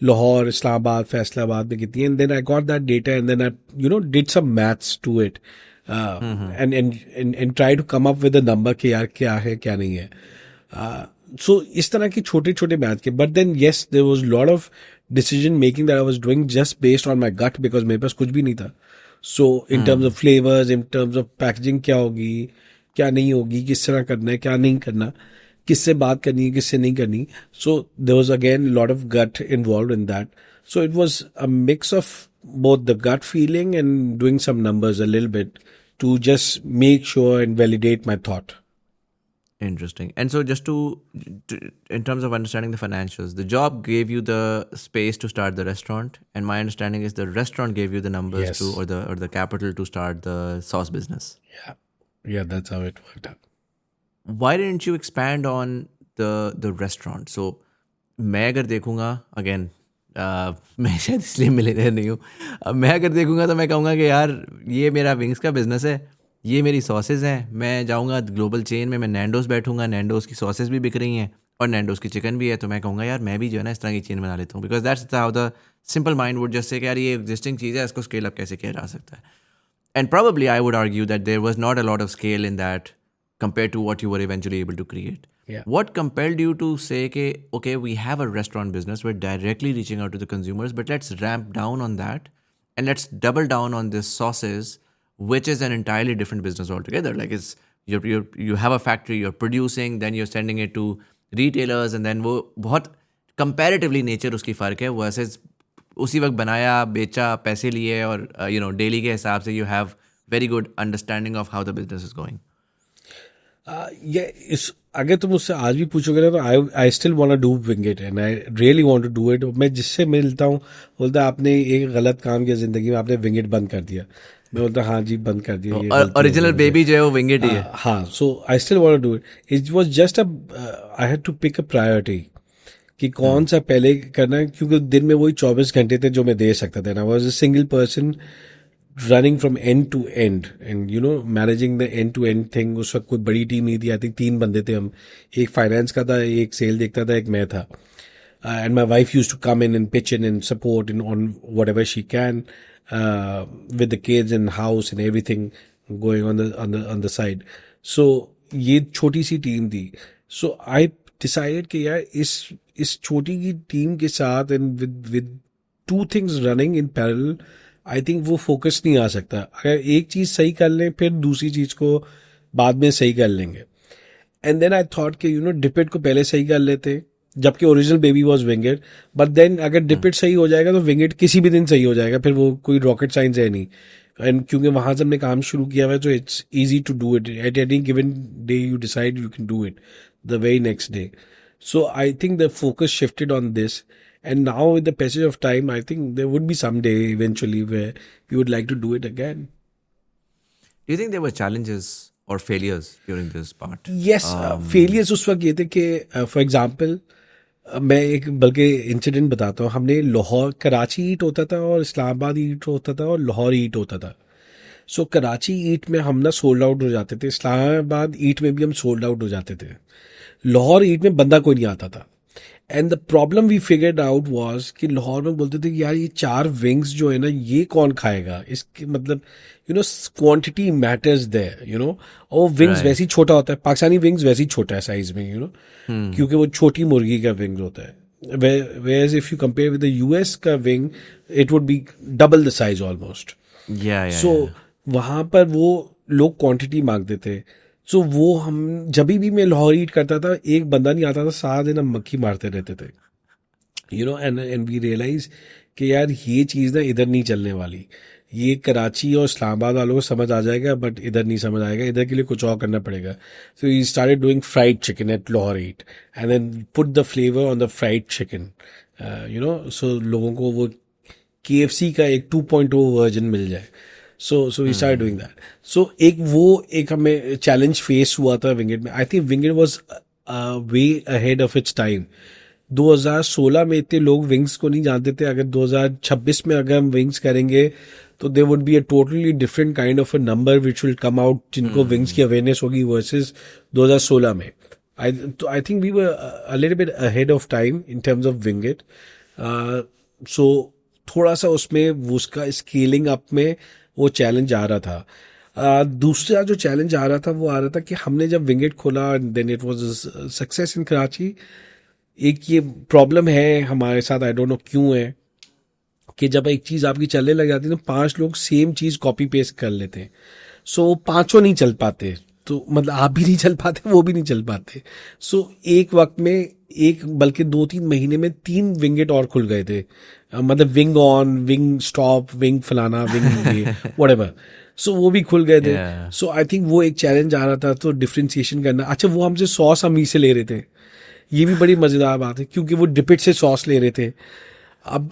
C: लाहौर, इस्लामाबाद, फैसलाबाद में कितनी है। And then I got that data and then I did some maths to it and try to come up with a number कि यार क्या है क्या नहीं है। सो इस तरह की छोटे छोटे मैथ के, but then yes there was lot of decision making that I was doing just based on my gut, because मेरे पास कुछ भी नहीं था। So in terms of flavours, in terms of packaging क्या होगी क्या नहीं होगी, किस तरह करना है क्या नहीं करना, किससे बात करनी है किससे नहीं करनी. So there was again lot of gut involved in that. So it was a mix of both the gut feeling and doing some numbers a little bit to just make sure and validate my thought.
A: Interesting. And so just to in terms of understanding the financials, the job gave you the space to start the restaurant, and my understanding is the restaurant gave you the numbers
C: Yes.
A: to or the capital to start the sauce business.
C: Yeah, that's how it worked out.
A: Why didn't you expand on the restaurant? So मैं अगर देखूंगा again, मैं शायद इसलिए millionaire नहीं हूँ, मैं अगर देखूंगा तो मैं कहूँगा कि यार ये मेरा विंग्स का बिजनेस है, ये मेरी सॉसेज हैं, मैं जाऊँगा ग्लोबल चेन में, मैं नैंडोज बैठूंगा, नैंडोज की सॉसेज भी बिक रही हैं और नैंडोज की चिकन भी है, तो मैं कहूँगा यार मैं भी जो है ना इस तरह की चेन बना लेता हूँ, because that's how the simple mind would just say कि यार ये एग्जिस्टिंग चीज़ है, इसको स्केल अप कैसे किया जा सकता है. And probably I would argue that there was not a lot of scale in that compared to what you were eventually able to create.
C: Yeah.
A: What compelled you to say, okay, we have a restaurant business, we're directly reaching out to the consumers, but let's ramp down on that and let's double down on this sauces, which is an entirely different business altogether. Like it's you have a factory, you're producing, then you're sending it to retailers, and then वो बहुत comparatively nature उसकी फ़र्क है versus उसी वक्त बनाया, बेचा, पैसे लिए और डेली के हिसाब से you have very good understanding of how the business is going.
C: ये इस अगर तुम मुझसे आज भी पूछोगे ना तो I still want to do wing it and I really want to do it. मैं जिससे मिलता हूँ बोलता है आपने एक गलत काम किया जिंदगी में, आपने विंग इट बंद कर दिया. मैं बोलता हाँ जी बंद कर दिया. ये
A: ओरिजिनल बेबी जो है वो विंग इट ही है.
C: हाँ, so I still want to do it. It was just I had to pick a priority कि कौन सा पहले करना है, क्योंकि दिन में वही 24 घंटे थे जो मैं दे सकता था. I was a single person running from end to end and managing the end to end thing. उस वक्त कोई बड़ी टीम नहीं थी. आई थिंक 3 बंदे थे हम. एक फाइनेंस का था, एक सेल देखता था, एक मैं था. And my wife use to come in and pitch in and support in on whatever she can with the kids and house and everything going on the side. So ये छोटी सी team थी. So I decided कि यार इस छोटी की team के साथ and with 2 things running in parallel, I think वो फोकस नहीं आ सकता. अगर एक चीज सही कर लें फिर दूसरी चीज को बाद में सही कर लेंगे. एंड देन आई थॉट कि डिपिट को पहले सही कर लेते, जबकि original baby was Wingit. But then अगर डिपिट सही हो जाएगा तो विंगेड किसी भी दिन सही हो जाएगा. फिर वो कोई रॉकेट साइंस है नहीं. एंड क्योंकि वहां से हमने काम शुरू किया हुआ है तो it's easy to do it. At any given day you decide you can do it the very next day. So I think the focus shifted on this, and now with the passage of time, I think there would be some day eventually where you would like to do it again.
A: Do you think there were challenges or failures during this part?
C: Yes, failures उस वक्त ये थे कि for example मैं एक बल्कि incident बताता हूँ. हमने लाहौर कराची ईट होता था और इस्लामाबाद ईट होता था और लाहौर ईट होता था. सो कराची ईट में हम ना सोल्ड आउट हो जाते थे, इस्लामाबाद ईट में भी हम सोल्ड आउट हो जाते थे. लाहौर ईट में बंदा कोई नहीं आता था. And the problem we figured out was कि लाहौर में बोलते थे कि यार ये 4 विंग्स जो है ना ये कौन खाएगा. इसके मतलब क्वांटिटी मैटर्स देयर. और विंग्स
A: Right.
C: वैसे ही छोटा होता है. पाकिस्तानी विंग्स वैसे ही छोटा है साइज में, क्योंकि वो छोटी मुर्गी का विंग्स होता है. whereas if you compare with the US का wing, it would be double the size almost.
A: Yeah.
C: So वहाँ पर वो लोग क्वांटिटी मांगते थे. सो वो हम जब भी मैं लाहौर ईट करता था एक बंदा नहीं आता था, सारा दिन हम मक्खी मारते रहते थे. एंड वी रियलाइज कि यार ये चीज़ ना इधर नहीं चलने वाली. ये कराची और इस्लामाबाद वालों को समझ आ जाएगा बट इधर नहीं समझ आएगा. इधर के लिए कुछ और करना पड़ेगा. So we started doing fried chicken at Lahore eat and then put the flavour on the fried chicken. So लोगों को वो KFC का एक 2.0 वर्जन मिल जाए. So we started doing that. So एक हमें चैलेंज फेस हुआ था विंगेट में. I think Wingit was way ahead of its time. 2016 में इतने लोग विंग्स को नहीं जानते थे. अगर 2026 में अगर हम विंग्स करेंगे तो there would be a totally different kind of a number which will come out जिनको विंग्स की अवेयरनेस होगी वर्सेस 2016 में. I think we were a little bit ahead of time in terms of विंगेट. So थोड़ा सा उसमें उसका scaling up में वो चैलेंज आ रहा था. दूसरा जो चैलेंज आ रहा था वो आ रहा था कि हमने जब विंगेट खोला then it was success in Karachi. एक ये प्रॉब्लम है हमारे साथ, आई डोंट नो क्यों है, कि जब एक चीज़ आपकी चलने लग जाती है तो 5 लोग सेम चीज़ कॉपी पेस्ट कर लेते हैं. सो 5 नहीं चल पाते. तो मतलब आप भी नहीं चल पाते, वो भी नहीं चल पाते. सो एक वक्त में बल्कि 2-3 महीने में 3 विंगेट और खुल गए थे. मतलब wing on, wing stop, wing फलाना, विंग व्हाटएवर. सो वो भी खुल गए थे. सो आई थिंक वो एक चैलेंज आ रहा था तो डिफ्रेंशिएशन करना. अच्छा, वो हमसे सॉस हम ही से ले रहे थे. ये भी बड़ी मजेदार बात है क्योंकि वो डिपिट से सॉस ले रहे थे. अब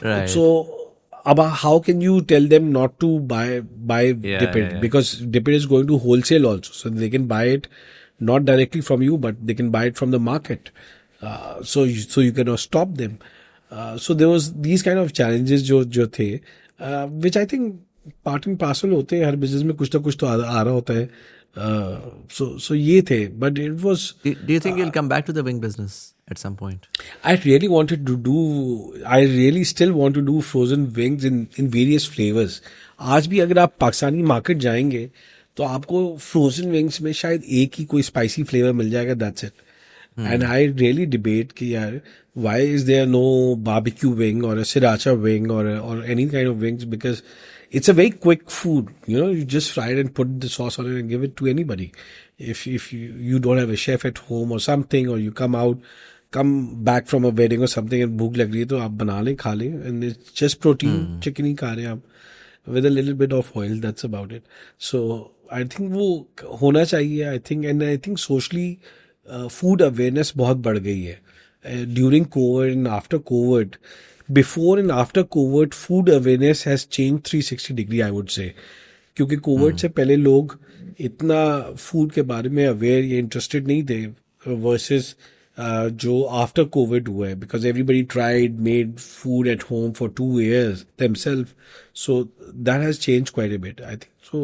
C: अब how can you tell them not to buy Dipit? Because Dipit is going to wholesale also, so they can buy it not directly from you, but they can buy it from the market. So you cannot stop them. So there was these kind of challenges जो थे, which I think part and parcel होते हैं. हर business में कुछ ना कुछ तो आ रहा होता है. सो ये थे, but it was
A: Do you think you'll come back to the wing business at some point?
C: I really wanted to do, I really still want to do frozen wings in various flavors. आज भी अगर आप Pakistani market जाएंगे तो आपको frozen wings में शायद एक ही कोई स्पाइसी फ्लेवर मिल जाएगा, that's it. And I really debate कि यार why is there no barbecue wing और sriracha wing or any kind of wings, because it's a very quick food. You just fry it and put the sauce on it and give it to anybody. If you don't have a chef at home or something, or you come back from a wedding or something and भूख लग रही है तो आप बना लें, खा लें, and it's just protein. Chicken ही खा रहे हैं आप with a little bit of oil, that's about it. So I think वो होना चाहिए, I think, and I think socially food awareness बहुत बढ़ गई है during COVID and after COVID. Before and after COVID, food awareness has changed 360 degree, I would say. क्योंकि Covid से पहले लोग इतना फूड के बारे में अवेयर या इंटरेस्टेड नहीं थे वर्सेस जो आफ्टर कोविड हुआ है, because everybody tried made food at home for 2 years themselves. So that has changed quite a bit, I think. So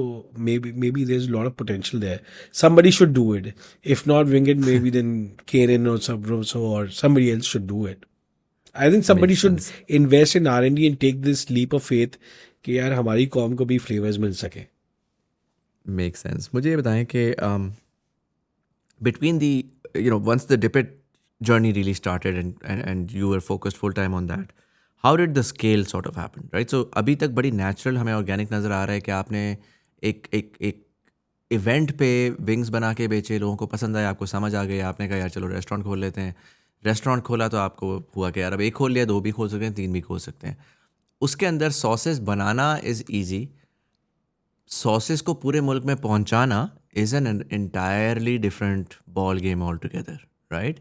C: maybe there's a lot of potential there. Somebody should do it. If not Wingit, maybe then Karen or somebody else should do it. I think somebody
A: Makes
C: should
A: sense.
C: invest in R&D and take this leap of faith कि यार हमारी com को भी flavours मिल सके.
A: Makes sense. मुझे ये बताएं कि between the, once the Dip It journey really started and you were focused full time on that, how did the scale sort of happen, right? So अभी तक बड़ी natural हमें organic नज़र आ रहा है कि आपने एक इवेंट पे विंग्स बना के बेचे, लोगों को पसंद आया, आपको समझ आ गई, आपने कहा यार चलो रेस्टोरेंट खोल लेते हैं. रेस्टोरेंट खोला तो आपको हुआ कि यार अब एक खोल लिया, 2 भी खोल सकते हैं, 3 भी खोल सकते हैं. उसके अंदर सॉसेस बनाना इज़ ईजी, सॉसेस को पूरे मुल्क में पहुंचाना is an entirely different ball game all together, right?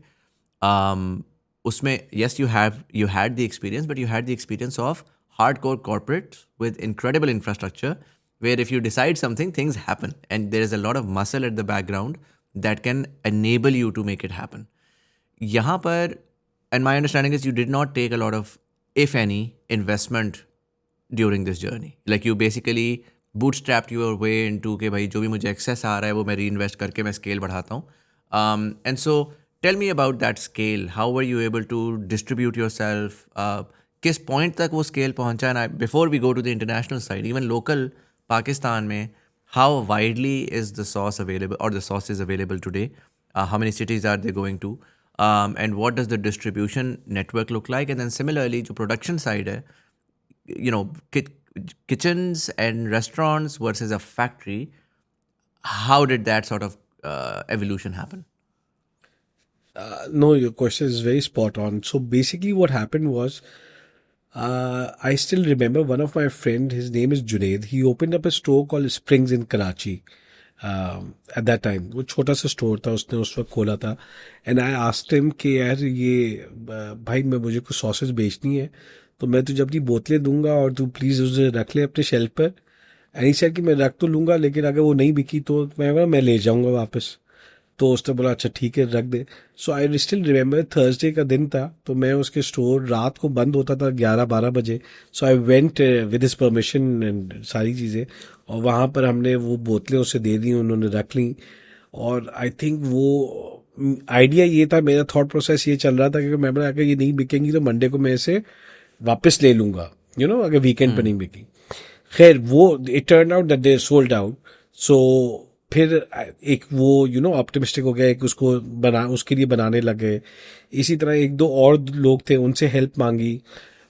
A: उसमें yes you had the experience, but you had the experience of hardcore corporate with incredible infrastructure, where if you decide something, things happen, and there is a lot of muscle at the background that can enable you to make it happen. यहाँ पर, and my understanding is you did not take a lot of, if any, investment during this journey. Like you basically bootstrapped your way into कि भाई जो भी मुझे access आ रहा है वो मैं reinvest करके मैं scale बढ़ाता हूँ. And so tell me about that scale. How were you able to distribute yourself? किस point तक वो scale पहुँचा? And before we go to the international side, even local Pakistan में, how widely is the sauce available, or the sauce is available today? How many cities are they going to? And what does the distribution network look like? And then similarly, जो production side है, kitchens and restaurants versus a factory, how did that sort of evolution happen?
C: No, your question is very spot on. So basically what happened was, I still remember one of my friend, his name is Junaid. He opened up a store called Springs in Karachi. At that time, वो छोटा सा store था, उसने उस वक्त खोला था. And I asked him कि यार ये भाई मुझे कुछ सॉसेज बेचनी है, तो मैं तुझे अपनी बोतलें दूंगा और तू प्लीज़ उसे रख ले अपने शेल्फ पर. एंड ही सेड कि मैं रख तो लूँगा, लेकिन अगर वो नहीं बिकी तो मैं ले जाऊँगा वापस. तो उसने बोला अच्छा ठीक है रख दे. सो आई स्टिल रिमेंबर थर्सडे का दिन था, तो मैं उसके स्टोर रात को बंद होता था 11-12 बजे. So I went with his permission and सारी चीज़ें, और वहाँ पर हमने वो बोतलें उसे दे दी, उन्होंने रख ली. और आई थिंक वो आइडिया ये था, मेरा थॉट प्रोसेस ये चल रहा था कि मैं बोला अगर ये नहीं बिकेंगी तो मंडे को मैं इसे वापस ले लूँगा, अगर वीकेंड पर नहीं बिकी. खैर वो it turn out that they sold out. So फिर एक वो ऑप्टिमिस्टिक हो गया, एक उसके लिए बनाने लगे. इसी तरह 1-2 और लोग थे, उनसे हेल्प मांगी.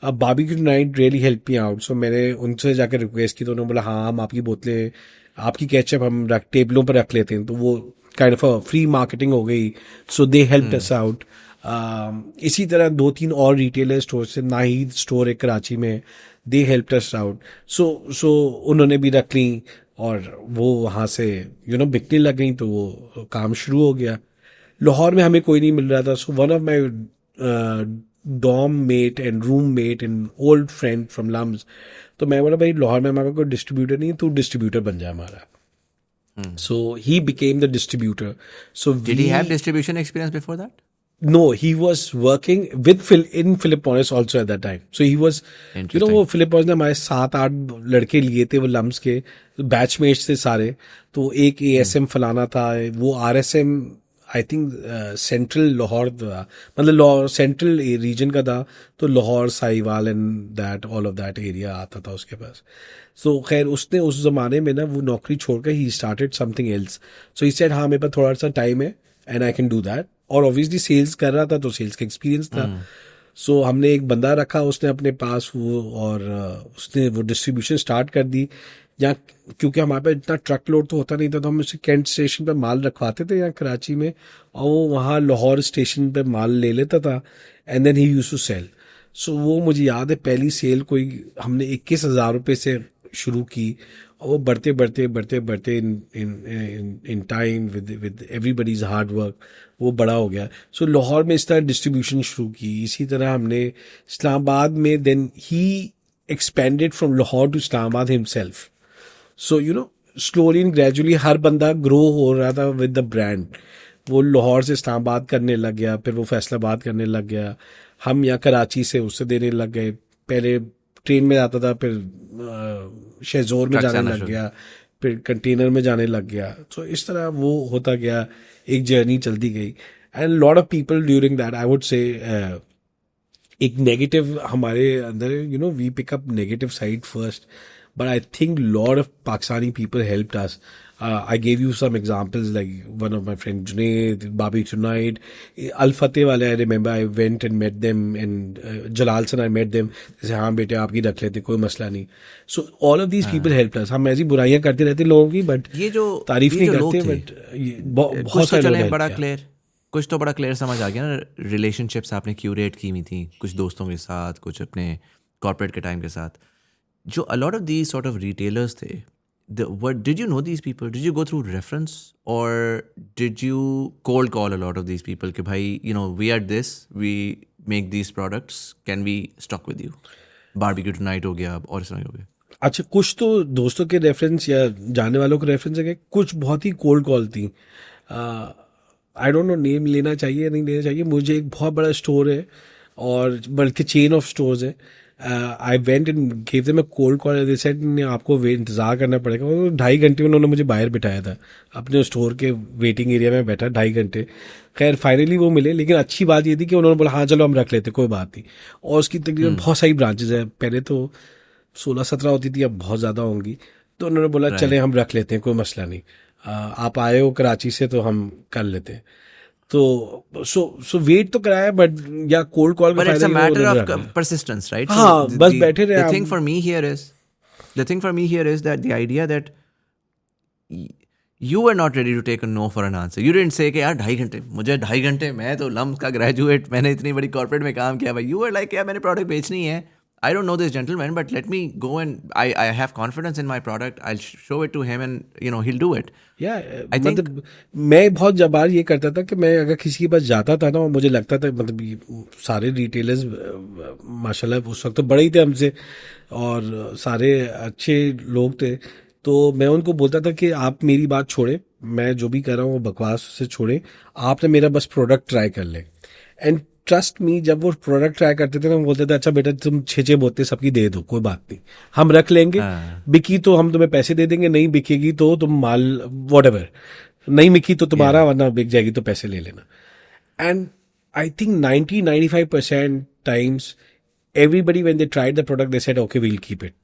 C: अब barbecue night really help me out. So मैंने उनसे जाकर रिक्वेस्ट की, तो उन्होंने बोला हाँ हम आपकी बोतलें, आपकी केचप हम टेबलों पर रख लेते हैं. तो वो काइंड ऑफ फ्री मार्केटिंग हो गई. सो दे हेल्प्ड अस आउट. इसी तरह 2-3 और रिटेलर स्टोर से, नाहिद स्टोर है कराची में, दे हेल्प्ड अस आउट. सो उन्होंने भी रख ली और वो वहाँ से बिकने लग गई, तो वो काम शुरू हो गया. लाहौर में हमें कोई नहीं मिल रहा था. So one of my dorm mate and room mate and old friend from LUMS, तो मैं बोला भाई लाहौर में हमारे कोई डिस्ट्रीब्यूटर नहीं है, तू डिस्ट्रीब्यूटर बन जाए हमारा. So he became the distributor. So
A: Did he have distribution experience before that?
C: No, he was working with in Philip Morris also at that time. So he was, वो Philip Morris ने हमारे 7-8 लड़के लिए थे, वो लम्स के batchmates थे सारे. तो एक ASM फलाना था, वो RSM I think central Lahore था, मतलब सेंट्रल रीजन का था, तो Lahore, Sahiwal and that all of that area आता था उसके पास. सो खैर उसने उस जमाने में ना वो नौकरी छोड़कर he started something else. So he said हाँ मेरे पास थोड़ा सा टाइम है and I can do that. और ऑब्वियसली सेल्स कर रहा था तो सेल्स का एक्सपीरियंस था. सो हमने एक बंदा रखा उसने अपने पास वो, और उसने वो डिस्ट्रीब्यूशन स्टार्ट कर दी. यहाँ क्योंकि हमारे पास इतना ट्रक लोड तो होता नहीं था, तो हम उसे कैंट स्टेशन पे माल रखवाते थे यहाँ कराची में, और वो वहाँ लाहौर स्टेशन पे माल ले लेता था and then he used to sell. So वो मुझे याद है पहली सेल कोई हमने 21,000 रुपये से शुरू की, और वो बढ़ते बढ़ते बढ़ते बढ़ते in time with everybody's hard work वो बड़ा हो गया. सो लाहौर में इस तरह डिस्ट्रीब्यूशन शुरू की. इसी तरह हमने इस्लामाबाद में, then he expanded from Lahore to Islamabad himself. So slowly and gradually हर बंदा ग्रो हो रहा था विद द ब्रांड. वो लाहौर से इस्लामाबाद करने लग गया, फिर वो फैसलाबाद करने लग गया, हम यहाँ कराची से उससे देने लग गए. पहले ट्रेन में जाता था, फिर शेजोर में जाने लग गया, फिर कंटेनर में जाने लग गया. तो इस तरह वो होता गया, एक जर्नी चलती गई. And lot of people during that I would say एक नेगेटिव हमारे अंदर, we pick up negative side first, but I think lot of Pakistani people helped us. I gave you some examples, like one of my friend Junaid, Babi Tonight, Al Fateh wale, I remember I went and met them, and Jalal San I met them. They said हाँ बेटे आपकी रख लेते, कोई मसला नहीं. So all of these people helped us. हम ऐसी बुराइयां करते रहते लोगों की, but
A: ये जो
C: तारीफ नहीं
A: जो
C: करते,
A: लोग
C: but बहुत
A: कुछ तो
C: सारे लोग
A: चले
C: help
A: बड़ा
C: किया.
A: क्लियर, कुछ तो बड़ा क्लियर समझ आ गया ना. रिलेशनशिप्स आपने क्यूरेट की हुई थी कुछ दोस्तों के साथ, कुछ अपने कॉर्पोरेट के टाइम के साथ. जो a lot of these sort of retailers थे, what did you know these people? Did you go through reference or did you cold call a lot of these people कि भाई we are this, we make these products, can we stock with you? Barbecue Tonight हो गया और इस तरह हो गया.
C: अच्छा, कुछ तो दोस्तों के रेफरेंस या जाने वालों के रेफरेंस है, कुछ बहुत ही कोल्ड कॉल थी. आई डोंट नो नेम लेना चाहिए या नहीं लेना चाहिए. मुझे एक बहुत बड़ा स्टोर है, और बल्कि चेन ऑफ स्टोर्स है. I went and give them a cold call. They said आपको इंतजार करना पड़ेगा. 2.5 घंटे उन्होंने मुझे बाहर बिठाया था, अपने स्टोर के वेटिंग एरिया में बैठा 2.5 घंटे. खैर फाइनली वो मिले, लेकिन अच्छी बात ये थी कि उन्होंने बोला हाँ चलो हम रख लेते, कोई बात नहीं. और उसकी तकरीबन बहुत सारी ब्रांचेज है. पहले तो 16-17 होती थी, अब बहुत ज़्यादा होंगी. तो उन्होंने बोला चले हम रख लेते हैं, कोई मसला नहीं, आप आए हो कराची से तो हम कर लेते हैं. तो सो वेट तो कराया, बट या कोल्ड कॉल का
A: But it's a
C: फायदा
A: matter
C: ये
A: of persistence, right?
C: हाँ,
A: So
C: बस बैठे रहे
A: the
C: हम.
A: thing for me here is that the idea that you were not ready to take a no for an answer. You didn't say कि यार 2.5 घंटे, मुझे 2.5 घंटे, मैं तो लम्स का ग्रेजुएट, मैंने इतनी बड़ी कॉर्पोरेट में काम किया भाई. You were like यार मैंने प्रोडक्ट बेचनी है, I don't know this gentleman, but let me go and I have confidence in my product. I'll show it to him and he'll do it. I think
C: मतलब मैं बहुत बार ये करता था कि मैं अगर किसी के पास जाता था ना, और मुझे लगता था मतलब ये सारे रिटेलर्स माशाल्लाह उस वक्त तो बड़े ही थे हमसे, और सारे अच्छे लोग थे. तो मैं उनको बोलता था कि आप मेरी बात छोड़े, मैं जो भी कर रहा हूँ वो बकवास से छोड़े, आपने मेरा बस प्रोडक्ट ट्राई कर ले. एंड ट्रस्ट मी, जब वो प्रोडक्ट ट्राई करते थे ना, बोलते थे अच्छा बेटा तुम 6 बोतलें सबकी दे दो, कोई बात नहीं, हम रख लेंगे. बिकी तो हम तुम्हें पैसे दे देंगे, नहीं बिकेगी तो तुम माल व्हाटएवर, नहीं बिकी तो तुम्हारा, वरना बिक जाएगी तो पैसे ले लेना. And I think 90-95% times everybody when they tried the product they said okay we will keep it.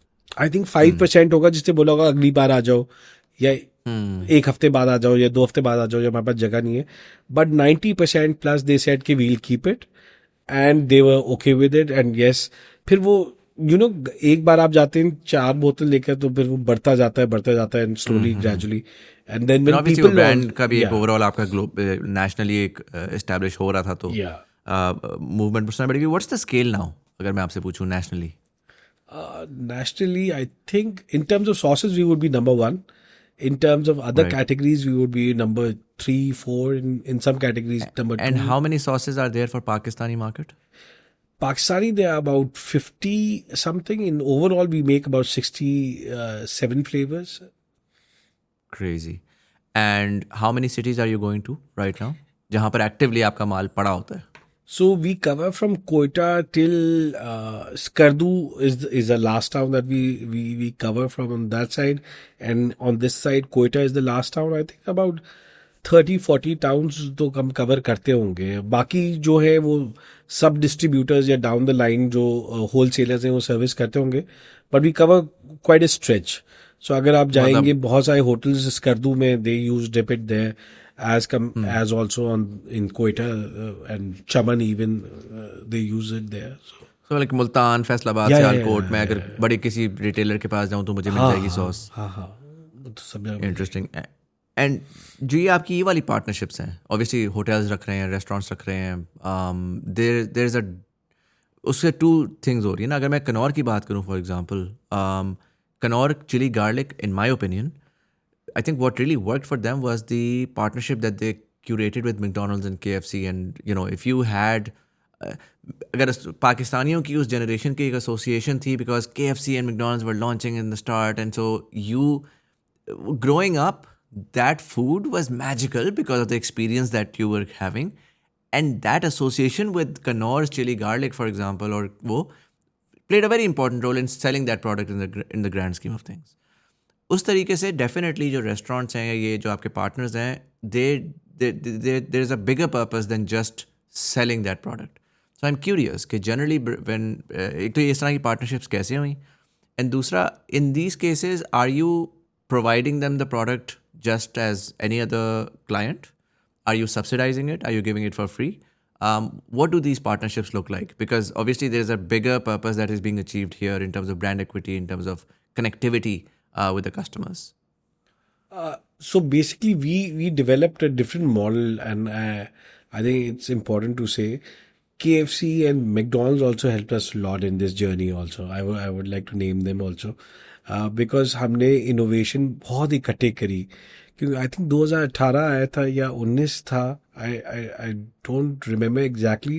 C: I think 5% होगा जिससे बोला होगा अगली बार आ जाओ, या एक हफ्ते बाद आ जाओ, या 2 हफ्ते बाद आ जाओ, या हमारे पास जगह नहीं है. बट 90% प्लस दे सेड कि we will keep it, and they were okay with it. And yes, फिर वो एक बार आप जाते हैं 4 बोतल लेकर, तो फिर वो बढ़ता जाता है and slowly gradually. And then when
A: obviously
C: people
A: brand का भी एक ओवरऑल आपका नेशनली एक एस्टैब्लिश हो रहा था, तो मूवमेंट उसमें बढ़ेगी. व्हाट्स द स्केल नाउ, अगर मैं आपसे पूछूं nationally?
C: nationally, I think in terms of sauces, we would be number 1. In terms of other categories, we would be number 3, 4. In some categories, number 2.
A: And how many sauces are there for Pakistani market?
C: Pakistani, there are about 50 something. In overall, we make about 67 flavors.
A: Crazy. And how many cities are you going to right now? जहाँ पर actively आपका माल पड़ा होता है?
C: So we cover from Quetta till Skardu is the last town that we cover from on that side, and on this side Quetta is the last town. I think about 30-40 towns तो हम cover करते होंगे. बाकी जो है वो सब distributors या down the line जो wholesalers हैं वो service करते होंगे. But we cover quite a stretch. So अगर आप जाएंगे बहुत सारे hotels स्कर्दू में they use dip it there. As also in Quetta and Chaman even they use it there.
A: So like Multan, Faisalabad, Sialkot में अगर बड़े किसी रिटेलर के पास जाऊँ तो मुझे मिल जाएगी सॉस.
C: हाँ तो सब जगह.
A: इंटरेस्टिंग. एंड जो ये आपकी ये वाली पार्टनरशिप्स हैं, ऑब्वियसली होटल्स रख रहे हैं, रेस्टोरेंट्स रख रहे हैं, देयर इज अ उससे टू थिंग्स हो रही है ना. अगर मैं कनौर की बात करूँ फॉर एग्जांपल, कनौर chilli garlic in my opinion, I think what really worked for them was the partnership that they curated with McDonald's and KFC. And, you know, if you had, अगर पाकिस्तानियों की उस generation की एक association थी, because KFC and McDonald's were launching in the start, and so you, growing up, that food was magical because of the experience that you were having. And that association with Kannor's chili garlic, for example, or wo, played a very important role in selling that product in the grand scheme of things. उस तरीके से definitely जो restaurants हैं, ये जो आपके partners हैं, there is a bigger purpose than just selling that product. So I am curious कि जनरली व्हेन एक तो इस तरह की पार्टनरशिप्स कैसे हुई, एंड दूसरा in these cases are you providing them the product just as any other client? Are you subsidising it? Are you giving it for free? What do these partnerships look like? Because obviously there is a bigger purpose that is being achieved here in terms of brand equity, in terms of connectivity with the customers.
C: So basically we developed a different model, and I think it's important to say KFC and McDonald's also helped us a lot in this journey also. I would like to name them also because हमने innovation बहुत इकट्ठे करी. क्योंकि I think 2018 आया था या 19 था, I don't remember exactly,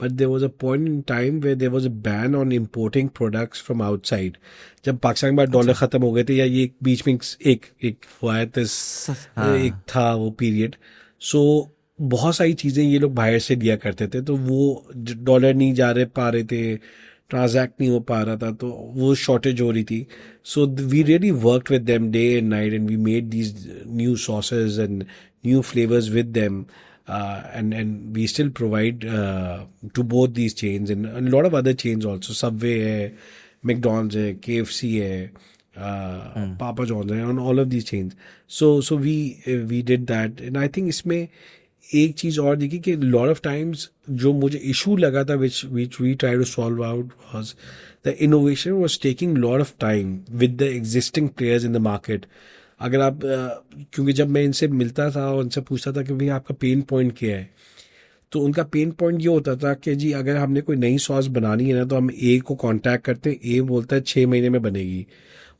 C: but there was a point in time where there was a ban on importing products from outside. जब पाकिस्तान के बाद डॉलर खत्म हो गए थे, या ये बीच में एक हुआ था, एक था वो पीरियड. सो बहुत सारी चीज़ें ये लोग बाहर से दिया करते थे, तो वो डॉलर नहीं पा रहे थे, ट्रांजैक्ट नहीं हो पा रहा था, तो वो शॉर्टेज हो रही थी. So we really worked with them day and night, and we made these new sauces and new flavours with them. And we still provide to both these chains and a lot of other chains also. Subway hai, McDonald's hai, KFC hai, Papa John's hai, on all of these chains. So we did that, and I think इसमें एक चीज और देखी कि lot of times जो मुझे issue लगा था which we try to solve out was the innovation was taking a lot of time with the existing players in the market. अगर आप क्योंकि जब मैं इनसे मिलता था और उनसे पूछता था कि भाई आपका पेन पॉइंट क्या है, तो उनका पेन पॉइंट ये होता था कि जी अगर हमने कोई नई सॉस बनानी है ना, तो हम ए को कांटेक्ट करते हैं, ए बोलता है 6 महीने में बनेगी,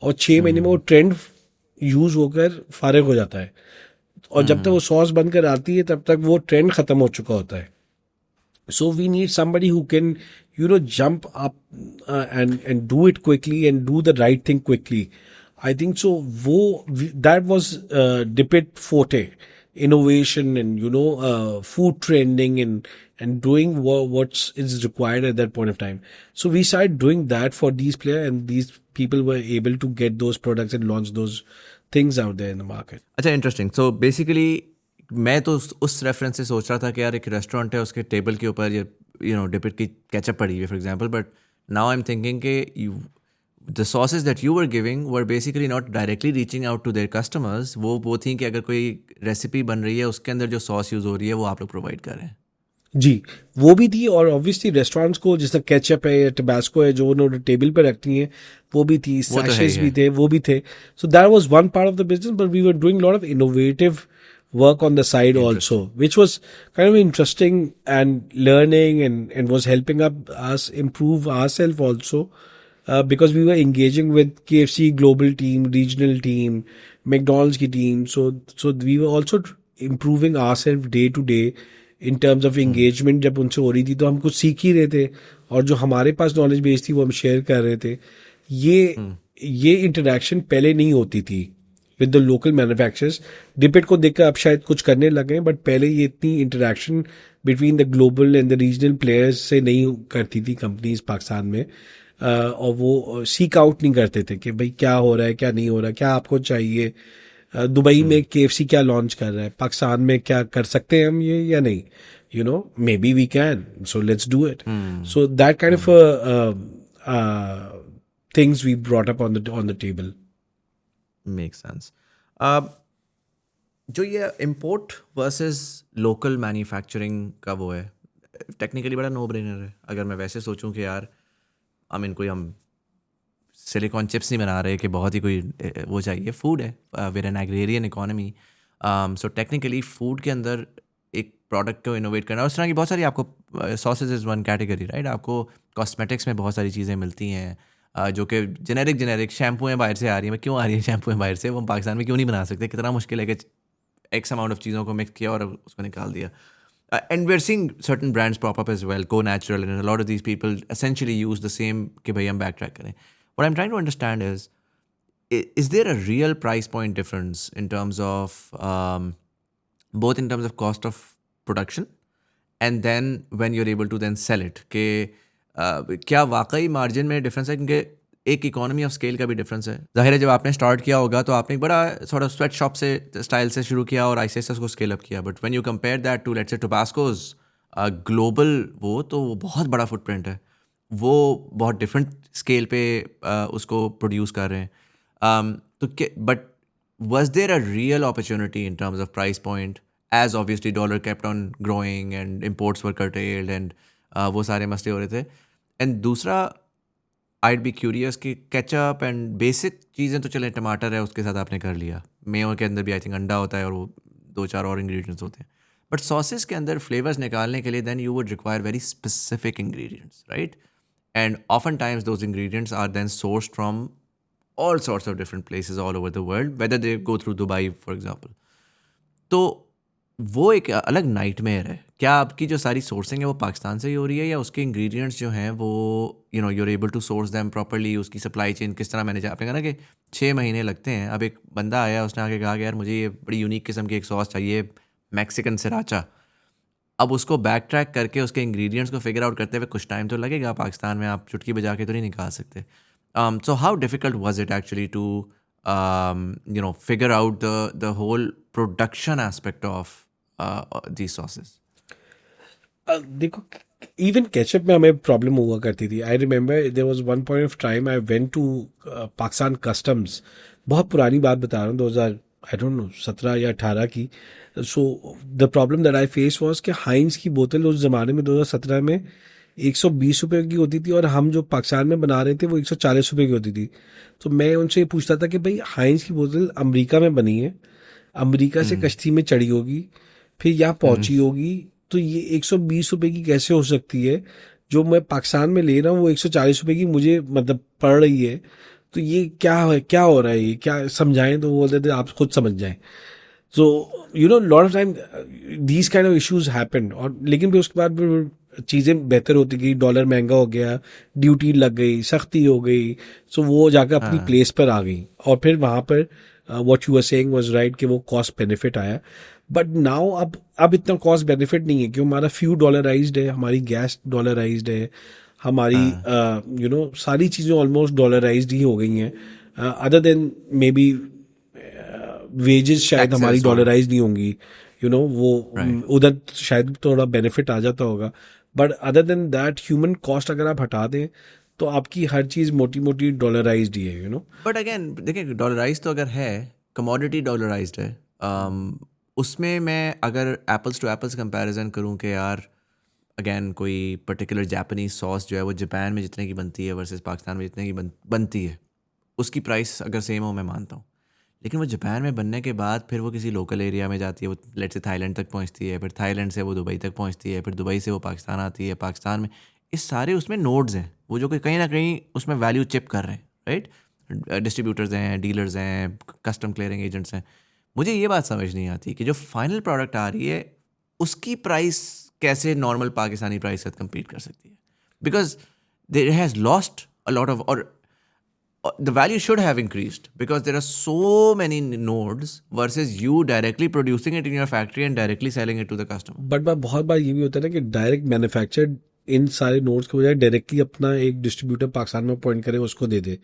C: और 6 महीने में वो ट्रेंड यूज होकर फारिग हो जाता है, और जब तक वो सॉस बनकर आती है तब तक वो ट्रेंड खत्म हो चुका होता है. So we need somebody who can, jump up and do it quickly and do the right thing quickly. I think so. That was Dipit forte, innovation and food trending and doing what is required at that point of time. So we started doing that for these players, and these people were able to get those products and launch those things out there in the market.
A: अच्छा, interesting. So basically मैं तो उस reference से सोच रहा था कि यार एक रेस्टोरेंट है, उसके टेबल के ऊपर ये डिपिट की केचप पड़ी है for example, but now I am thinking कि the sauces that you were giving were basically not directly reaching out to their customers. वो थी कि अगर कोई रेसिपी बन रही है उसके अंदर जो सॉस यूज हो रही है वो आप लोग प्रोवाइड कर रहे हैं.
C: जी, वो भी थी, और ऑब्वियसली रेस्टोरेंट्स को जैसे केचप है या टबास्को है जो उन्होंने टेबल पे रखती हैं, वो भी थी, सैशेस भी थे, वो भी थे. So that was one part of the business, but we were doing lot of innovative work on the side also, which was kind of interesting and learning and was helping us improve ourselves also, because we were engaging with KFC global team, regional team, McDonald's ki team. So we were also improving ourselves day to day in terms of engagement. जब उनसे हो रही थी तो हम कुछ सीख ही रहे थे, और जो हमारे पास नॉलेज बेस थी वो हम शेयर कर रहे थे. ये इंटरेक्शन पहले नहीं होती थी विद द लोकल मैन्युफैक्चरर्स. डिपिट को देखकर अब शायद कुछ करने लगे हैं, बट पहले ये इतनी interaction between the global and the regional players से नहीं करती थी कंपनीज पाकिस्तान में. और वो सीक आउट नहीं करते थे कि भाई क्या हो रहा है, क्या नहीं हो रहा है, क्या आपको चाहिए. दुबई में KFC क्या लॉन्च कर रहा है, पाकिस्तान में क्या कर सकते हैं हम ये या नहीं. Maybe we can, so let's do it. So that kind of things we brought up on the table.
A: Make sense. जो ये इम्पोर्ट वर्सेस लोकल मैन्युफैक्चरिंग का वो है, टेक्निकली बड़ा नो ब्रेनर है. अगर मैं वैसे सोचूं कि यार कोई हम सिलिकॉन चिप्स नहीं बना रहे कि बहुत ही कोई वो चाहिए. फूड है, where an agrarian economy. So technically food के अंदर एक प्रोडक्ट को इनोवेट करना, उस तरह की बहुत सारी आपको sausage is one category, right. आपको कॉस्मेटिक्स में बहुत सारी चीज़ें मिलती हैं जो कि जेनेरिक शैम्पूएँ बाहर से आ रही हैं. क्यों आ रही है शैम्पूएँ बाहर से, वो हम पाकिस्तान में क्यों नहीं बना सकते. कितना मुश्किल है कि एक्स अमाउंट ऑफ चीज़ों को मिक्स किया और उसको निकाल दिया. And we're seeing certain brands pop up as well, Go Natural, and a lot of these people essentially use the same कि भाई हम backtrack करें. What I'm trying to understand is there a real price point difference in terms of both in terms of cost of production and then when you're able to then sell it कि क्या वाकई margin में difference है. क्योंकि एक economy of scale का भी difference है. जाहिर है जब आपने स्टार्ट किया होगा तो आपने एक बड़ा सॉर्ट ऑफ स्वेट शॉप से स्टाइल से शुरू किया और ऐसे उसको स्केल अप किया. But when you compare that to let's say Tabasco's global, वो बहुत बड़ा फुटप्रिंट है. वो बहुत डिफरेंट स्केल पे उसको प्रोड्यूस कर रहे हैं. तो but was there a real opportunity in terms of price point as obviously dollar kept on growing and imports were curtailed and वो सारे मसले हो रहे थे. एंड दूसरा I'd be curious कि केचप एंड बेसिक चीज़ें तो चलें, टमाटर है उसके साथ आपने कर लिया, मेयो के अंदर भी आई थिंक अंडा होता है और वो 2-4 और इंग्रेडिएंट्स होते हैं. बट सॉसेस के अंदर फ्लेवर्स निकालने के लिए then you would require very specific ingredients, right. And often times those ingredients are then sourced from all sorts of different places all over the world, whether they go through Dubai, for example. तो वो एक अलग nightmare है. क्या आपकी जो सारी sourcing है वो पाकिस्तान से ही हो रही है या उसके इंग्रेडिएंट्स जो हैं वो you're able to source them properly, उसकी सप्लाई चेन किस तरह मैनेज. आपने कहा ना कि 6 महीने लगते हैं. अब एक बंदा आया, उसने आके कहा कि यार मुझे ये बड़ी यूनिक किस्म की एक सॉस चाहिए, मैक्सिकन सिराचा. अब उसको बैक ट्रैक करके उसके इंग्रेडिएंट्स को फिगर आउट करते हुए कुछ टाइम तो लगेगा. पाकिस्तान में आप चुटकी बजा के तो नहीं निकाल सकते. So how difficult was it actually to figure out the whole production aspect of these sauces?
C: देखो, इवन केचप में हमें प्रॉब्लम हुआ करती थी. I remember there was one point of time I went to Pakistan customs. बहुत पुरानी बात बता रहा हूँ, 2000 आई डोंट नो 17 या 18 की. So the problem that I face was कि हाइंस की बोतल उस जमाने में 2017 में 120 रुपए की होती थी और हम जो पाकिस्तान में बना रहे थे वो 140 रुपए की होती थी. तो मैं उनसे ये पूछता था कि भाई हाइंस की बोतल अमेरिका में बनी है, अमेरिका से कश्ती में चढ़ी होगी, फिर यहाँ पहुंची होगी, तो ये 120 रुपए की कैसे हो सकती है. जो मैं पाकिस्तान में ले रहा हूँ वो 140 रुपए की मुझे मतलब पड़ रही है. तो ये क्या है, क्या हो रहा है, ये क्या समझाएं. तो वो बोलते थे आप खुद समझ जाएं. So lot of time these kind of issues happened. और लेकिन फिर उसके बाद फिर चीज़ें बेहतर होती गई, डॉलर महंगा हो गया, ड्यूटी लग गई, सख्ती हो गई. सो वो जाकर अपनी प्लेस पर आ गई और फिर वहाँ पर what you are saying was right कि वो कॉस्ट बेनिफिट आया. बट नाउ अब इतना कॉस्ट बेनिफिट नहीं है क्योंकि हमारा फ्यू डॉलराइज्ड है, हमारी गैस डॉलराइज्ड है, हमारी सारी चीज़ें ऑलमोस्ट डॉलराइज्ड ही हो गई हैं. Other than may be wages शायद हमारी डॉलराइज नहीं होंगी. वो उधर शायद थोड़ा बेनिफिट आ जाता होगा. But other than that human cost अगर आप हटा दें तो आपकी हर चीज़ मोटी मोटी डॉलराइज्ड ही है.
A: बट अगेन देखिए, डॉलराइज तो अगर है, कमोडिटी डॉलराइज्ड है. उसमें मैं अगर एप्पल्स टू एप्पल्स कंपैरिजन करूं कि यार अगेन कोई पर्टिकुलर जापानीज सॉस जो है वो जापान में जितने की बनती है वर्सेस पाकिस्तान में जितने की बनती है, उसकी प्राइस अगर सेम हो मैं मानता हूँ. लेकिन वो जापान में बनने के बाद फिर वो किसी लोकल एरिया में जाती है, वो लेट से थाईलैंड तक पहुंचती है, फिर थाईलैंड से वो दुबई तक पहुंचती है, फिर दुबई से वो पाकिस्तान आती है, पाकिस्तान में इस सारे उसमें नोड्स हैं वो जो कि कहीं ना कहीं उसमें वैल्यू चिप कर रहे हैं, राइट. डिस्ट्रीब्यूटर्स हैं, डीलर्स हैं, कस्टम क्लियरिंग एजेंट्स हैं. मुझे ये बात समझ नहीं आती कि जो फाइनल प्रोडक्ट आ रही है उसकी प्राइस कैसे नॉर्मल पाकिस्तानी प्राइस से कम्पीट कर सकती है. Because there has lost a lot of, और the value should have increased because there are so many nodes versus you directly producing it in your factory and directly selling it to the customer.
C: But बहुत बार ये भी होता है ना कि direct manufactured in सारे nodes के बजाय डायरेक्टली अपना एक डिस्ट्रीब्यूटर पाकिस्तान में अपॉइंट करे, उसको दे दे,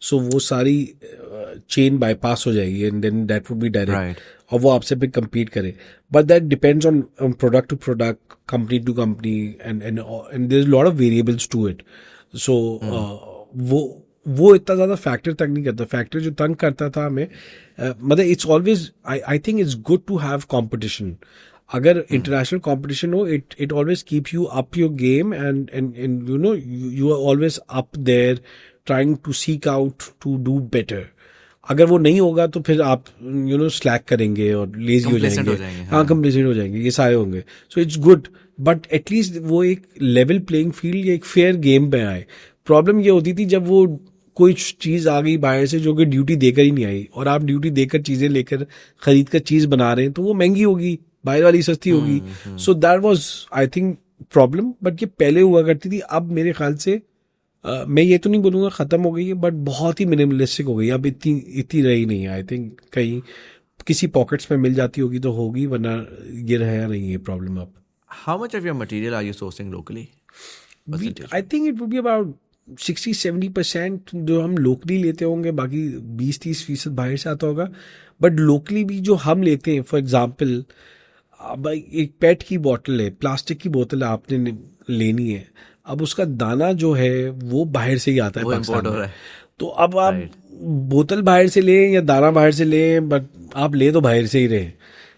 C: सो वो सारी चेन बाईपास हो जाएगी and then that would be direct, और वो आपसे फिर compete करे. But that depends on product to product, company to company, and there is lot of variables to it. So वो इतना ज़्यादा फैक्टर तक नहीं करता. फैक्टर जो तंग करता था हमें, मतलब it's always, I think it's good to have competition. अगर इंटरनेशनल कॉम्पिटिशन हो, it always keep you up your game, and you know you are always up there trying to seek out to do better. अगर वो नहीं होगा तो फिर आप you know slack करेंगे और लेजी हो जाएंगे. हाँ, कंप्लेसेंट हो जाएंगे, ये सारे होंगे. सो इट्स गुड, बट एटलीस्ट वो एक लेवल प्लेइंग फील्ड या एक फेयर गेम पे आए. प्रॉब्लम ये होती थी जब वो कोई चीज़ आ गई बाहर से जो कि ड्यूटी देकर ही नहीं आई, और आप ड्यूटी देकर चीज़ें लेकर खरीद कर चीज़ बना रहे हैं, तो वो महंगी होगी, बाहर वाली सस्ती होगी. सो that was I think problem. But ये पहले हुआ करती थी. अब मेरे ख्याल से मैं ये तो नहीं बोलूँगा ख़त्म हो गई है, बट बहुत ही मिनिमलिस्टिक हो गई. अब इतनी रही नहीं है. आई थिंक कहीं किसी पॉकेट्स में मिल जाती होगी तो होगी, वरना ये रहा नहीं है प्रॉब्लम अब.
A: How much of your material are you sourcing locally?
C: I think it would be about 60-70% जो हम लोकली लेते होंगे, बाकी 20-30% बाहर से आता होगा. बट लोकली भी जो हम लेते हैं, फॉर एग्जांपल अब एक पेट की बोतल है, प्लास्टिक की बोतल आपने लेनी है, अब उसका दाना जो है वो बाहर से ही आता है, पाकिस्तान में. तो अब आप बोतल बाहर से लें या दाना बाहर से लें, बट आप ले तो बाहर से ही रहे,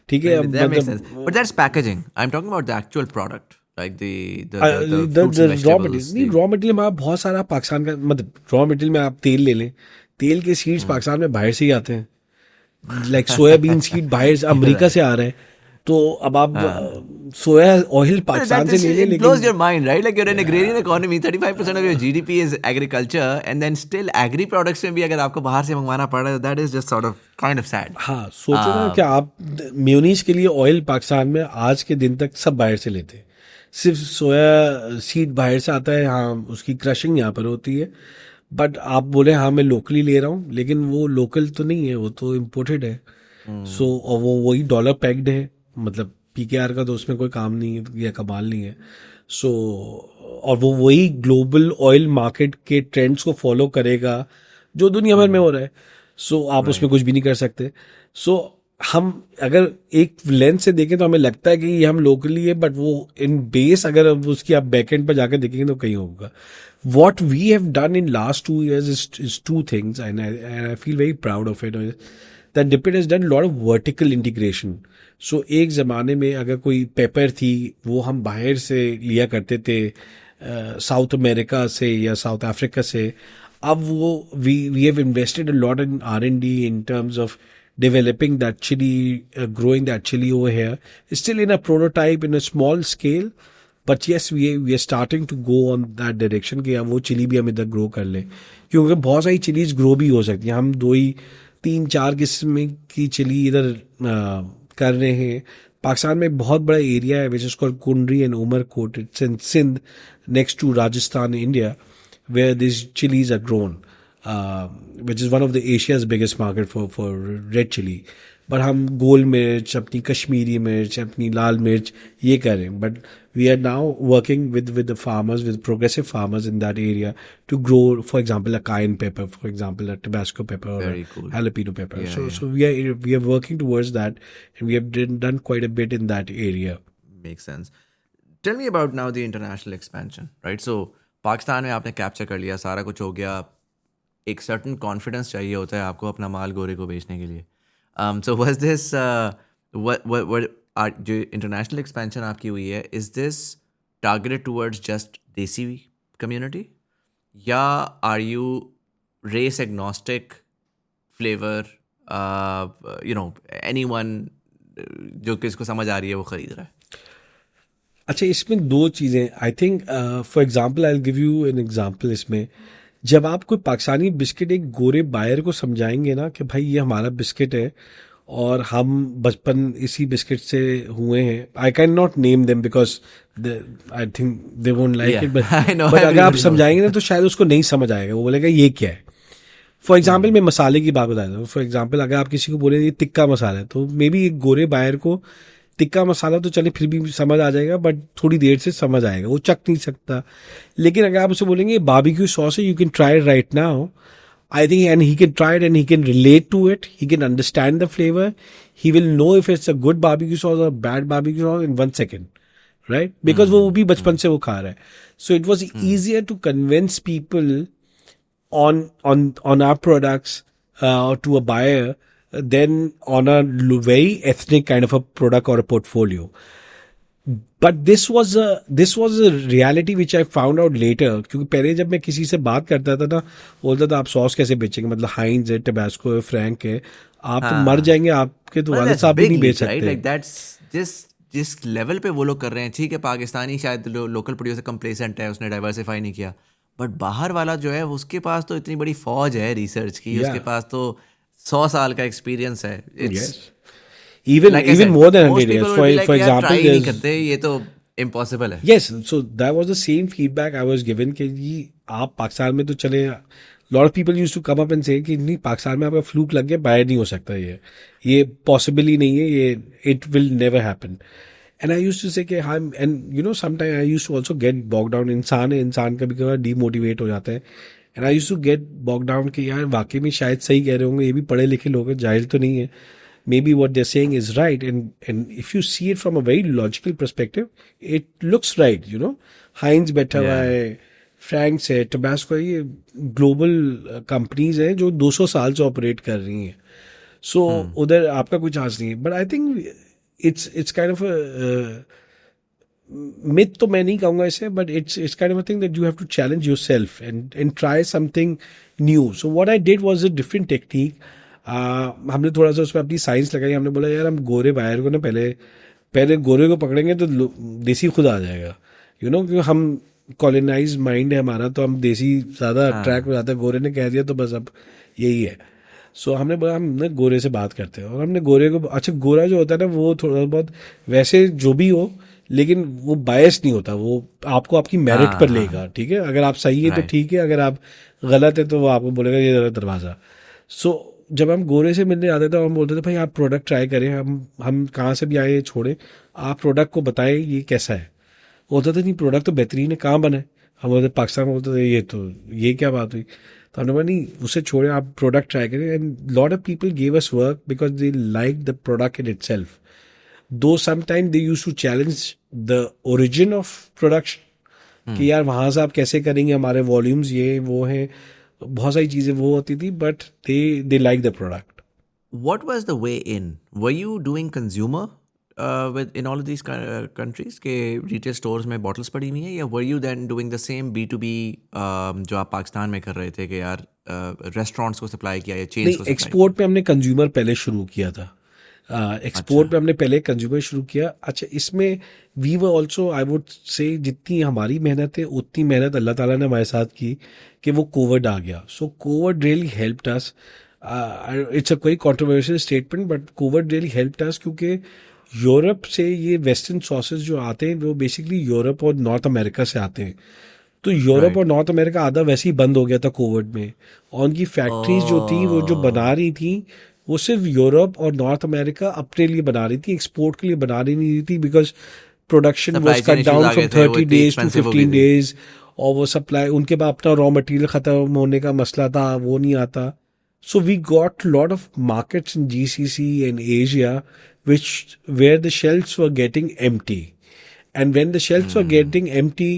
C: ठीक है.
A: But that's packaging. I'm talking about the actual product. Like the
C: raw material. Raw material में आप बहुत सारा पाकिस्तान का, मतलब रॉ मटेरियल में आप तेल ले लें, तेल के सीड्स पाकिस्तान में बाहर से ही आते हैं. लाइक सोयाबीन सीड बाहर से अमेरिका से आ रहे हैं. तो अब आप सोया ऑयल पाकिस्तान से ले लें, लेकिन
A: blows your mind, right? Like you're an agrarian economy, 35% of your GDP is agriculture, and then still agri products में भी अगर आपको बाहर से मंगवाना पड़ रहा है, that is just sort of kind of sad.
C: हाँ, सोचो ना कि आप मेयोनीज के लिए ऑयल पाकिस्तान में आज के दिन तक सब बाहर से लेते हैं. सिर्फ सोया सीड बाहर से आता है, हाँ उसकी क्रशिंग यहाँ पर होती है. बट आप बोले हाँ मैं लोकली ले रहा हूँ, लेकिन वो लोकल तो नहीं है, वो तो इम्पोर्टेड है. सो और वो वही डॉलर पैक्ड है, मतलब PKR का तो उसमें कोई काम नहीं है या कमाल नहीं है. सो और वो वही ग्लोबल ऑयल मार्केट के ट्रेंड्स को फॉलो करेगा जो दुनिया भर में हो रहा है. सो आप उसमें कुछ भी नहीं कर सकते. सो हम अगर एक लेंस से देखें तो हमें लगता है कि ये हम लोकली है, बट वो इन बेस अगर उसकी आप बैक एंड पर जाकर देखेंगे तो कहीं होगा. What we have done in last 2 years is two things, and I feel very proud of it. That Dipit has done a lot of vertical integration. So एक ज़माने में अगर कोई पेपर थी वो हम बाहर से लिया करते थे, साउथ अमेरिका से या साउथ अफ्रीका से. अब वो we have invested a lot in R&D in terms of developing that chili, growing that chili over here. It's still in a prototype, in a small scale. But yes we are starting to go on that direction कि वो chilli भी हम इधर grow कर लें, क्योंकि बहुत सारी चिलीज ग्रो भी हो सकती हैं. हम 2-3-4 किस्म की चिली इधर कर रहे हैं. पाकिस्तान में बहुत बड़ा एरिया है which is called Kunri and Umerkot. It's in Sindh next to Rajasthan, India, where this chillies are grown, which is one of the Asia's biggest market for red chilli. But हम गोल मिर्च, अपनी कश्मीरी मिर्च, अपनी लाल मिर्च ये करें. But we are now working with the farmers, with progressive farmers in that area to grow, for example, a cayenne pepper, for example, a Tabasco pepper, or
A: Very cool.
C: jalapeno pepper.
A: Yeah,
C: So we are working towards that, and we have done quite a bit in that area.
A: Makes sense. Tell me about now the international expansion, right? So Pakistan में आपने capture कर लिया, सारा कुछ हो गया. एक certain confidence चाहिए होता है आपको अपना माल गोरे को बेचने के लिए. So was this what जो इंटरनेशनल एक्सपेंशन आपकी हुई है, is this targeted towards just देसी community, या are you race agnostic, flavor, you know, anyone जो किसको समझ आ रही है वो खरीद रहा है?
C: अच्छा, इसमें दो चीज़ें. I think for example I will give you an example. इसमें जब आप कोई पाकिस्तानी बिस्किट एक गोरे बायर को समझाएंगे ना कि भाई ये हमारा बिस्किट है और हम बचपन इसी बिस्किट से हुए हैं. I can not name them because I think they won't like it, but अगर आप समझाएंगे ना तो शायद उसको नहीं समझ आएगा. वो बोलेगा ये क्या है. फॉर एग्जाम्पल मैं मसाले की बात बताता हूँ. फॉर एग्जाम्पल अगर आप किसी को बोले ये टिक्का मसाला है, तो मे बी एक गोरे बायर को टिक्का मसाला तो चले फिर भी समझ आ जाएगा, बट थोड़ी देर से समझ आएगा, वो चख नहीं सकता. लेकिन अगर आप उसे बोलेंगे बारबेक्यू सॉस है, you can try it right now, I think, and he can try it and he can relate to it. He can understand the flavor. He will know if it's a good barbecue sauce or bad barbecue sauce in 1 second, right? Because वो भी बचपन से वो खा रहा है. So it was easier to convince people on our products to a buyer than on a very ethnic kind of a product or a portfolio. But this was a reality which I found out later. क्योंकि पहले जब मैं किसी से बात करता था ना, बोलता था आप सॉस कैसे बेचेंगे, मतलब हाइंज है, टबास्को है, फ्रैंक है, आप तो मर जाएंगे, आपके तो वाले साहब भी नहीं बेच सकते.
A: लाइक दैट्स जिस लेवल पे वो लोग कर रहे हैं. ठीक है, पाकिस्तानी शायद लोकल प्रोड्यूसर कंप्लेसेंट है, उसने डाइवर्सिफाई नहीं किया, बट बाहर वाला जो है उसके पास तो इतनी बड़ी फौज है रिसर्च की, उसके पास तो 100 साल का एक्सपीरियंस है.
C: Yes. Even more than 100 years. For example,
A: नहीं करते, ये तो impossible है.
C: Yes, so that was the same feedback I was given कि जी आप पाकिस्तान में तो चले. lot of people used to come up and say कि नहीं, पाकिस्तान में आपका फ्लूक लग गया, बाहर नहीं हो सकता, ये पॉसिबल ही नहीं है, ये it will never happen. And I used to say कि हाँ, and you know sometimes I used to also get bogged down. इंसान कभी कभार demotivate हो जाता है. And I used to get bogged down कि यार वाकई में शायद सही कह रहे होंगे, ये भी पढ़े लिखे लोग हैं, जाहिल तो नहीं है. Maybe what they're saying is right, and if you see it from a very logical perspective, it looks right, you know. Heinz बैठा हुआ है, Frank's है, Tabasco है, ये global companies हैं जो 200 साल से operate कर रही हैं. So उधर आपका कोई चांस नहीं है. But I think it's kind of a myth तो मैं नहीं कहूँगा इसे, but it's kind of a thing that you have to challenge yourself and try something new. So what I did was a different technique. हमने थोड़ा सा उसमें अपनी साइंस लगाई. हमने बोला यार हम गोरे बायर को ना पहले गोरे को पकड़ेंगे तो देसी खुद आ जाएगा, यू नो, क्योंकि हम कॉलोनाइज माइंड है हमारा, तो हम देसी ज़्यादा अट्रैक्ट हो जाता है. गोरे ने कह दिया तो बस अब यही है. सो हमने बोला हम ना गोरे से बात करते हैं, और हमने गोरे को, अच्छा गोरा जो होता है ना वो थोड़ा बहुत वैसे जो भी हो, लेकिन वो बायस नहीं होता, वो आपको आपकी मेरिट पर लेगा. ठीक है, अगर आप सही है तो ठीक है, अगर आप गलत है तो वो आपको बोलेगा ये दरवाज़ा. सो जब हम गोरे से मिलने आते थे, हम बोलते थे भाई आप प्रोडक्ट ट्राई करें, हम कहाँ से भी आए छोड़े, आप प्रोडक्ट को बताएं ये कैसा है. होता था नहीं, प्रोडक्ट तो बेहतरीन है, कहाँ बना है. हम बोलते पाकिस्तान में, बोलते थे ये क्या बात हुई. तो हमने बोला नहीं, उसे छोड़े, आप प्रोडक्ट ट्राई करें. And lot of people gave us work because they like the product in itself, though sometime they used to challenge the origin of production कि यार वहाँ से आप कैसे करेंगे, हमारे वॉल्यूम्स ये वो हैं, बहुत सारी चीज़ें वो होती थी, but they like the product.
A: What was the way in? Were you doing consumer in all of these countries के retail stores में bottles पड़ी हुई हैं, या were you then doing the same B2B जो आप पाकिस्तान में कर रहे थे कि यार restaurants को supply किया या chains को supply?
C: एक्सपोर्ट पे हमने कंज्यूमर पहले शुरू किया था. एक्सपोर्ट पे हमने पहले कंज्यूमर शुरू किया. अच्छा, इसमें we were also, I would say, जितनी हमारी मेहनत है उतनी मेहनत अल्लाह ताला ने हमारे साथ की कि वो कोविड आ गया. So covid really helped us. It's a very controversial statement, but covid really helped us, क्योंकि यूरोप से ये वेस्टर्न सॉसेस जो आते हैं वो बेसिकली यूरोप और नॉर्थ अमेरिका से आते हैं. तो यूरोप और नॉर्थ अमेरिका आधा वैसे ही बंद हो गया था कोविड में, और उनकी फैक्ट्रीज जो थी वो जो बना रही थी वो सिर्फ यूरोप और नॉर्थ अमेरिका अपने लिए बना रही थी, एक्सपोर्ट के लिए बना रही नहीं थी, because production was cut down from 30 days to 15 days. और वो सप्लाई, उनके पास अपना रॉ मटेरियल खत्म होने का मसला था, वो नहीं आता. So we got lot of markets in GCC and Asia which where the shelves were getting empty, and when the shelves were getting empty,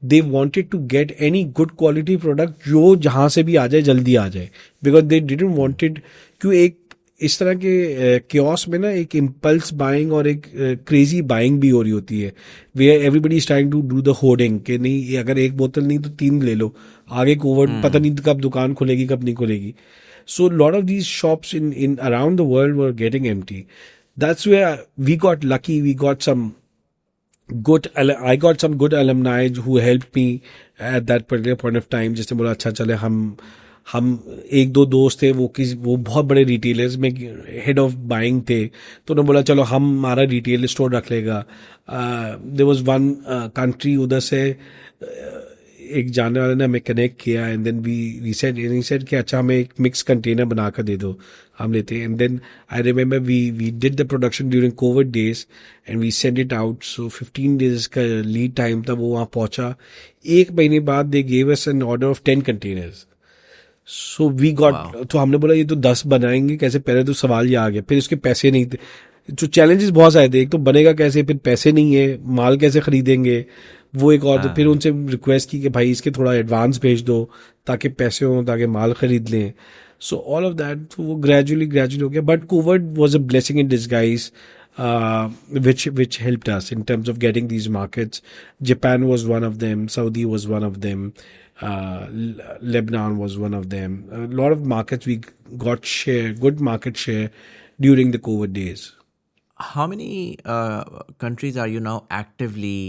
C: they wanted to get any good quality product जो जहाँ से भी आ जाए जल्दी आ जाए, because they didn't wanted, क्यों एक इस तरह के chaos में ना एक impulse buying और एक crazy buying भी हो रही होती है, where everybody is trying to do the hoarding कि नहीं, अगर एक बोतल नहीं तो 3 ले लो, आगे कोविड पता नहीं कब दुकान खुलेगी कब नहीं खुलेगी. So a lot of these shops in around the world were getting empty. That's where we got lucky. We got I got some good alumni who helped me at that particular point of time. जिसने बोला अच्छा चले, हम एक दो दोस्त थे, वो बहुत बड़े रिटेलर्स में हेड ऑफ बाइंग थे, तो उन्होंने बोला चलो हम हमारा रिटेल स्टोर रख लेगा. देयर वाज वन कंट्री उधर से एक जानने वाले ने हमें कनेक्ट किया एंड देन वी सेड कि अच्छा हमें एक मिक्स कंटेनर बना कर दे दो, हम लेते हैं. And then I remember we did the production during Covid days and we send it out. So 15 days का लीड टाइम था. वो वहाँ पहुँचा, एक महीने बाद they gave us an order of 10 containers. So we got, तो हमने बोला ये तो 10 बनाएंगे कैसे, पहले तो सवाल ये आ गया. फिर उसके पैसे नहीं थे, जो चैलेंजेस बहुत सारे थे. एक तो बनेगा कैसे, फिर पैसे नहीं है, माल कैसे खरीदेंगे, वो एक और. फिर उनसे रिक्वेस्ट की कि भाई इसके थोड़ा एडवांस भेज दो ताकि पैसे हों, ताकि माल खरीद लें. सो ऑल ऑफ दैट, तो वो ग्रेजुअली हो गया. But Covid was a blessing in disguise, which helped us in terms of getting these markets. Japan was one of them, Saudi was one of them, Lebanon was one of them. A lot of markets we got good market share during the COVID days.
A: How many countries are you now actively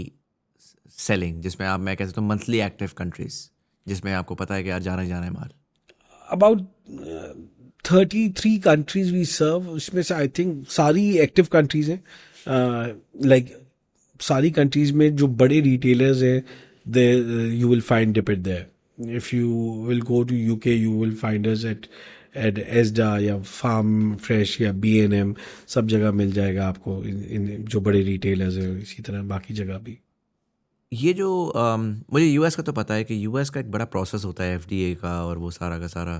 A: selling, जिसमें आप, मैं कह सकता हूँ monthly active countries, जिसमें आपको पता है कि यार जाना ही जाना है माल?
C: About 33 countries we serve. उसमें से आई थिंक सारी एक्टिव कंट्रीज हैं. लाइक सारी कंट्रीज में जो बड़े रिटेलर्स हैं, they you will find Dipitt there. If you will go to UK you will find us at Asda या फार्म फ्रेश या B&M, सब जगह मिल जाएगा आपको इन जो बड़े रिटेलर्स हैं. इसी तरह बाकी जगह भी.
A: ये जो मुझे यूएस का तो पता है कि यूएस का एक बड़ा प्रोसेस होता है FDA का, और वो सारा का सारा.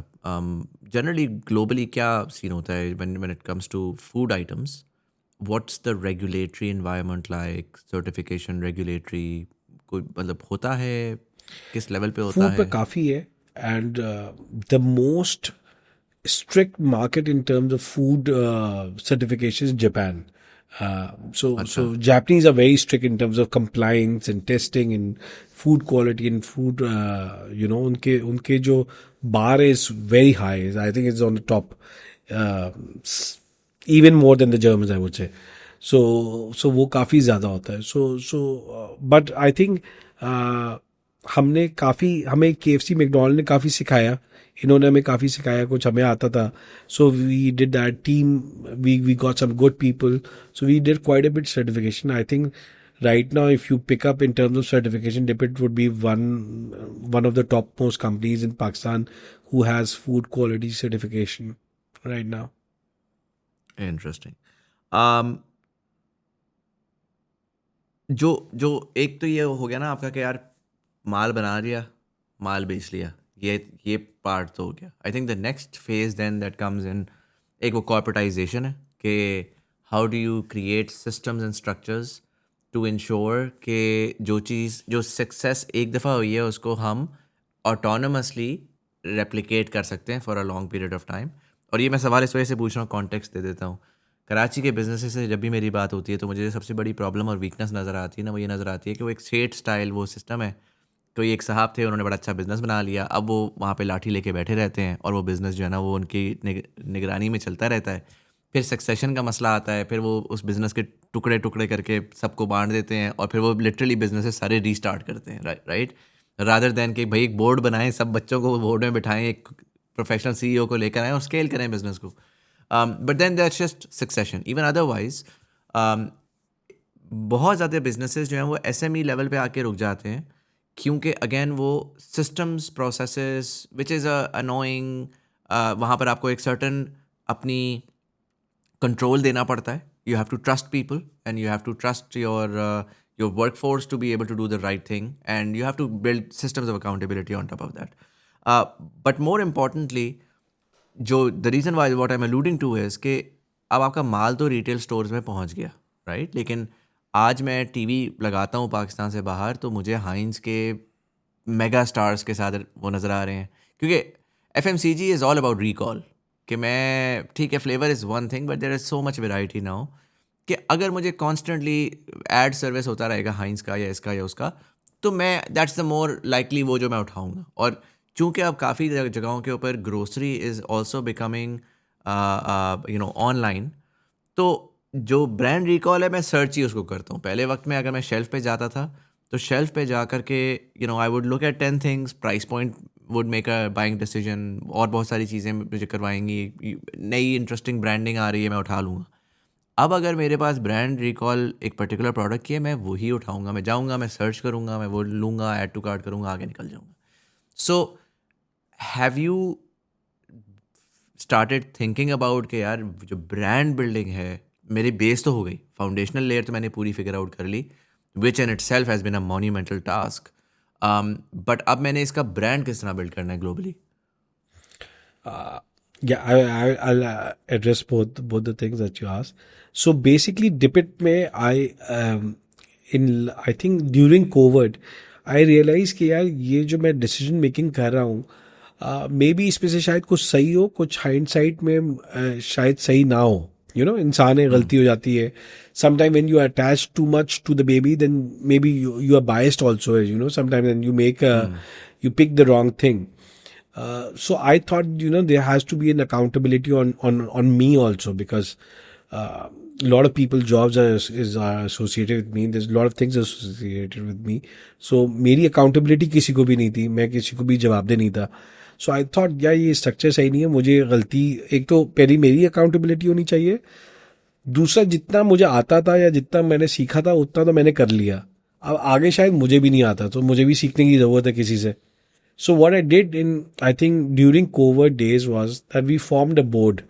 A: जनरली ग्लोबली क्या सीन होता है when it comes to food items? What's the regulatory environment like? Certification, regulatory कोई मतलब होता है? किस लेवल पे होता
C: फूड पे
A: है?
C: काफ़ी है. And the most strict market in terms of food certification is Japan. So Japanese are very strict in terms of compliance and testing and food quality and food. उनके जो bar is very high. I think it's on the top, even more than the Germans, I would say. So वो काफ़ी ज़्यादा होता है. But I think हमें KFC McDonald ने काफ़ी सिखाया. इन्होंने हमें काफ़ी सिखाया, कुछ हमें आता था. So we did that team, we got some good people, so we did quite a bit certification. I think right now if you pick up in terms of certification, Dipit would be one of the topmost companies in Pakistan who has food quality certification right now.
A: Interesting. जो एक तो ये हो गया ना आपका कि यार माल बना लिया, माल बेच लिया, ये पार्ट तो हो गया. I think the next phase then that comes in, एक वो कॉर्पोरेटाइजेशन है कि how do you create systems and structures to ensure कि जो सक्सेस एक दफ़ा हुई है उसको हम ऑटोनमसली रेप्लिकेट कर सकते हैं for a long period of time. और ये मैं सवाल इस वजह से पूछ रहा हूँ, कॉन्टेक्स्ट दे देता हूँ. कराची के बिजनेस से जब भी मेरी बात होती है तो मुझे सबसे बड़ी प्रॉब्लम और वीकनेस नज़र आती है ना, वो ये नज़र आती है कि वो एक सेठ स्टाइल वो सिस्टम है. तो ये एक साहब थे, उन्होंने बड़ा अच्छा बिज़नेस बना लिया, अब वो वहाँ पे लाठी लेके बैठे रहते हैं और वो बिज़नेस जो है ना वो उनकी निगरानी में चलता रहता है. फिर सक्सेशन का मसला आता है, फिर वो उस बिज़नेस के टुकड़े टुकड़े करके सबको बांट देते हैं और फिर वो लिटरली बिजनेसेस सारे रीस्टार्ट करते हैं. राइट, रादर दैन कि भाई एक बोर्ड बनाएं, सब बच्चों को बोर्ड में बिठाएं, एक प्रोफेशनल CEO को लेकर आएँ और स्केल करें बिजनेस को. But then that's just succession. Even otherwise बहुत ज़्यादा बिजनेसेस जो हैं वो SME लेवल पे आके रुक जाते हैं, क्योंकि अगेन वो systems processes which is annoying, वहाँ पर आपको एक सर्टन अपनी कंट्रोल देना पड़ता है. You have to trust people and you have to trust your work force to be able to do the right thing, and you have to build systems of accountability on top of that. But more importantly, जो the reason why what I am alluding to is कि अब आपका माल तो retail stores में पहुंच गया, right, लेकिन आज मैं टीवी लगाता हूँ पाकिस्तान से बाहर तो मुझे हाइंस के मेगा स्टार्स के साथ वो नज़र आ रहे हैं, क्योंकि FMCG is all about recall. कि मैं ठीक है, flavour is one thing but there is so much variety now कि अगर मुझे कॉन्स्टेंटली एड सर्विस होता रहेगा हाइंस का या इसका या उसका, तो मैं दैट्स द मोर लाइकली वो जो मैं उठाऊँगा. और चूँकि अब काफ़ी जगहों के ऊपर grocery is also becoming online, तो जो ब्रांड रिकॉल है मैं सर्च ही उसको करता हूँ. पहले वक्त में अगर मैं शेल्फ पे जाता था तो शेल्फ पे जा कर के I would look at 10 things, price point would make a buying decision, और बहुत सारी चीज़ें मुझे करवाएंगी, नई इंटरेस्टिंग ब्रांडिंग आ रही है मैं उठा लूँगा. अब अगर मेरे पास ब्रांड रिकॉल एक पर्टिकुलर प्रोडक्ट की है, मैं वही उठाऊंगा, मैं जाऊंगा, मैं सर्च करूंगा, मैं वो लूंगा, ऐड टू कार्ट करूंगा, आगे निकल जाऊंगा. So have you started thinking about कि यार जो ब्रांड बिल्डिंग है, मेरी बेस तो हो गई, फाउंडेशनल लेयर तो मैंने पूरी फिगर आउट कर ली, which in itself has been a monumental task, but अब मैंने इसका ब्रांड किस तरह बिल्ड करना है globally.
C: Yeah, I'll address both the things that you asked. So basically, Dipit में I think during COVID, I realized कि यार ये जो मैं decision making कर रहा हूँ, मे बी इसमें से शायद कुछ सही हो, कुछ hindsight में शायद सही ना हो. You know, इंसान है, गलती हो जाती है. Sometimes when you are attached too much to the baby, then maybe you are biased also. You know, sometimes then you pick the wrong thing. So I thought, there has to be an accountability on me also, because a lot of people jobs are associated with me. There's a lot of things associated with me. So मेरी accountability किसी को भी नहीं थी, मैं किसी को भी जवाबदेह नहीं था. So I thought यार ये स्ट्रक्चर सही नहीं है, मुझे गलती, एक तो पहली मेरी accountability होनी चाहिए, दूसरा जितना मुझे आता था या जितना मैंने सीखा था उतना तो मैंने कर लिया, अब आगे शायद मुझे भी नहीं आता, तो मुझे भी सीखने की ज़रूरत है किसी से. So what I did I think during COVID days was that we formed a board.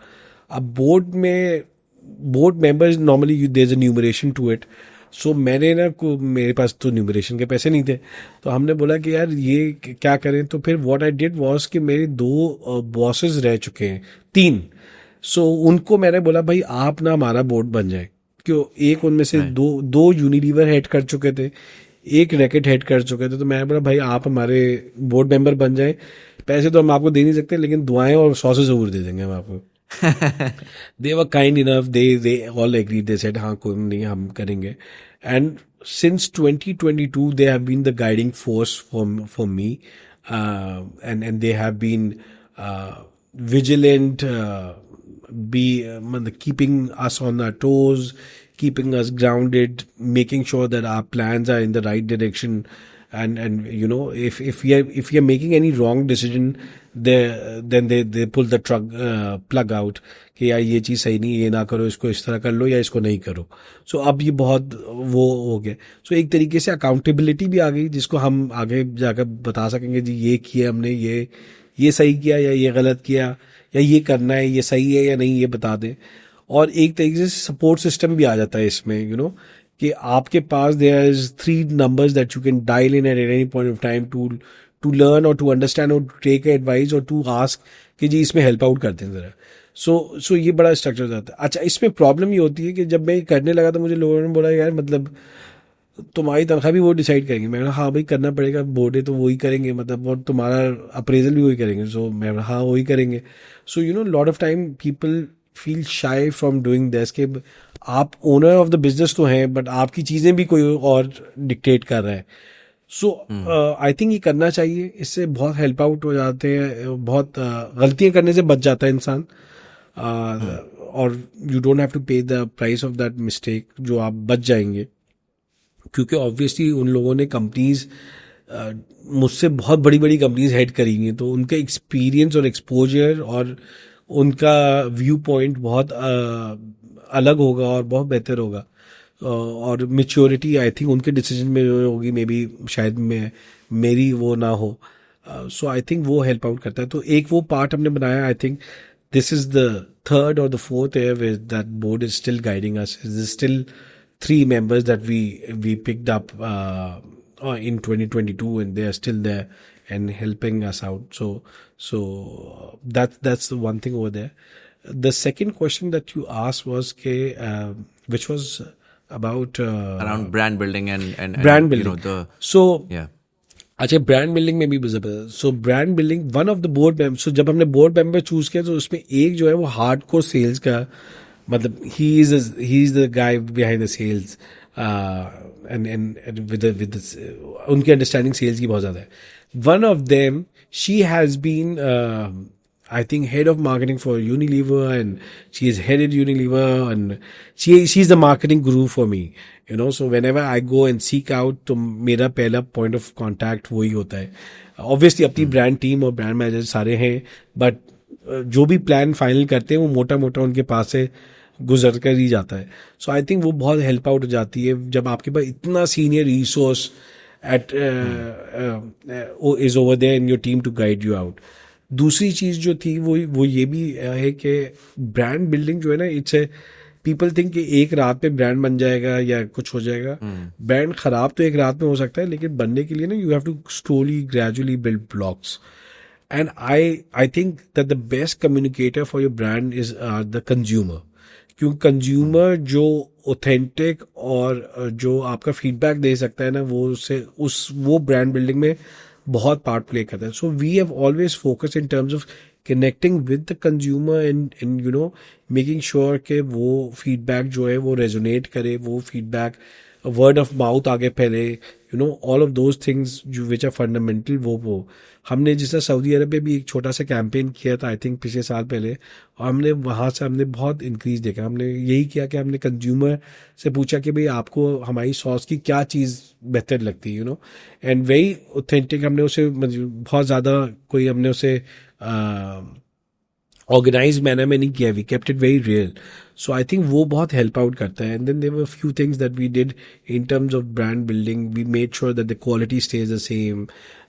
C: अब board में board members normally there's a numeration to it. So मेरे पास तो numeration के पैसे नहीं थे, तो हमने बोला कि यार ये क्या करें. तो फिर what I did was कि मेरे 2 bosses रह चुके हैं, 3. So उनको मैंने बोला भाई आप ना हमारा board बन जाए, क्यों, एक उनमें से दो यूनिलीवर हेड कर चुके थे, एक रैकेट हेड कर चुके थे. तो मैं बोला भाई आप हमारे बोर्ड मेंबर बन जाए, पैसे तो हम आपको दे नहीं सकते, लेकिन दुआएं और सॉसेस जरूर दे देंगे हम आपको. They were kind enough, they all agree, they said हाँ कोई नहीं, हम करेंगे. And since 2022 they have been the guiding force for me, and they have been vigilant, keeping us on our toes, keeping us grounded, making sure that our plans are in the right direction, and if we are making any wrong decision, then they pull the plug out कि यार ये चीज़ सही नहीं, ये ना करो, इसको इस तरह कर लो या इसको नहीं करो. सो अब ये बहुत वो हो गया. सो एक तरीके से अकाउंटेबिलिटी भी आ गई, जिसको हम आगे जाकर बता सकेंगे जी ये किया हमने, ये सही किया या ये गलत किया, या ये करना है, ये सही है या नहीं, ये बता दें. और एक तरीके से सपोर्ट सिस्टम भी आ जाता है इसमें, कि आपके पास there is 3 numbers that you can dial in at any point of time to learn और टू अंडरस्टैंड और टू टेक एडवाइस और टू आस्क कि जी इसमें हेल्प आउट करते हैं ज़रा. सो ये बड़ा स्ट्रक्चर जाता है. अच्छा, इसमें प्रॉब्लम ये होती है कि जब मैं करने लगा तो मुझे लोगों ने बोला यार मतलब तुम्हारी तनख्वाह भी वो डिसाइड करेंगे. मैं हाँ भाई करना पड़ेगा, बोर्ड है तो वही करेंगे, मतलब, और तुम्हारा अप्रेजल भी वही करेंगे. सो मैं हाँ वही करेंगे. So lot of time people feel शाई फ्रॉम डूइंग दिस, कि आप ओनर ऑफ द बिजनेस तो हैं, बट आपकी चीज़ें भी कोई और डिक्टेट कर रहा है. सो आई थिंक ये करना चाहिए, इससे बहुत हेल्प आउट हो जाते हैं, बहुत गलतियां करने से बच जाता है इंसान, और यू डोंट हैव टू पे the price of that mistake, जो आप बच जाएंगे. क्योंकि ऑब्वियसली उन लोगों ने कंपनीज मुझसे बहुत बड़ी बड़ी कंपनीज हेड करी हैं, तो उनका एक्सपीरियंस और एक्सपोजर और उनका व्यू पॉइंट बहुत अलग होगा और बहुत बेहतर होगा. और मेच्योरिटी आई थिंक उनके डिसीजन में होगी, मे बी शायद मेरी वो ना हो. सो आई थिंक वो हेल्प आउट करता है. तो एक वो पार्ट हमने बनाया. I think this is the 3rd or the 4th year where that board is still guiding us. There's still 3 members that we picked up in 2022, and they are still there and helping us out. So that's the one thing over there. The second question that you asked was which was about
A: around brand building and
C: brand building. So
A: yeah.
C: अच्छा, brand building में भी so brand building, one of the board member, so जब हमने board member choose किया तो उसमें एक जो है वो हार्डकोर सेल्स का, मतलब ही is the guy behind the sales, and with उनकी अंडरस्टैंडिंग सेल्स की बहुत ज़्यादा है. One of them, she has been I think head of marketing for Unilever, and she has headed Unilever, and she's the marketing guru for me. So whenever I go and seek out, तो मेरा पहला point of contact वही होता है. Obviously अपनी brand team और brand manager सारे हैं, but जो भी plan final करते हैं वो मोटा मोटा उनके पास से गुजर कर ही जाता है. सो आई थिंक वो बहुत हेल्प आउट हो जाती है जब आपके पास इतना senior resource at is over there in your team to guide you out. दूसरी चीज़ जो थी वो ये भी है कि ब्रांड बिल्डिंग जो है ना, इट्स ए पीपल थिंक कि एक रात में ब्रांड बन जाएगा या कुछ हो जाएगा. ब्रांड खराब तो एक रात में हो सकता है, लेकिन बनने के लिए ना you have to slowly gradually build blocks. And I think that the best communicator for your brand is the consumer. क्योंकि कंज्यूमर जो ऑथेंटिक और जो आपका फीडबैक दे सकता है ना, वो ब्रांड बिल्डिंग में बहुत पार्ट प्ले करता है. So we have always focus in terms of connecting with the consumer and you know making sure कि वो फीडबैक जो है वो रेजोनेट करे, वो फीडबैक वर्ड ऑफ माउथ आगे फैले, you know all of those things जो विच आर फंडामेंटल. वो हमने जिस तरह सऊदी अरब में भी एक छोटा सा कैंपेन किया था आई थिंक पिछले साल पहले, और हमने वहाँ से हमने बहुत इंक्रीज देखा. हमने यही किया कि हमने कंज्यूमर से पूछा कि भाई आपको हमारी सॉस की क्या चीज़ बेहतर लगती है, you know, and very authentic. हमने उसे बहुत ज़्यादा कोई हमने उसे ऑर्गेनाइज मैनर में नहीं किया. We kept it very real. So I think वो बहुत हेल्प आउट करता है. And then there were few things that we did in terms of brand building. We made sure that the quality stays the same,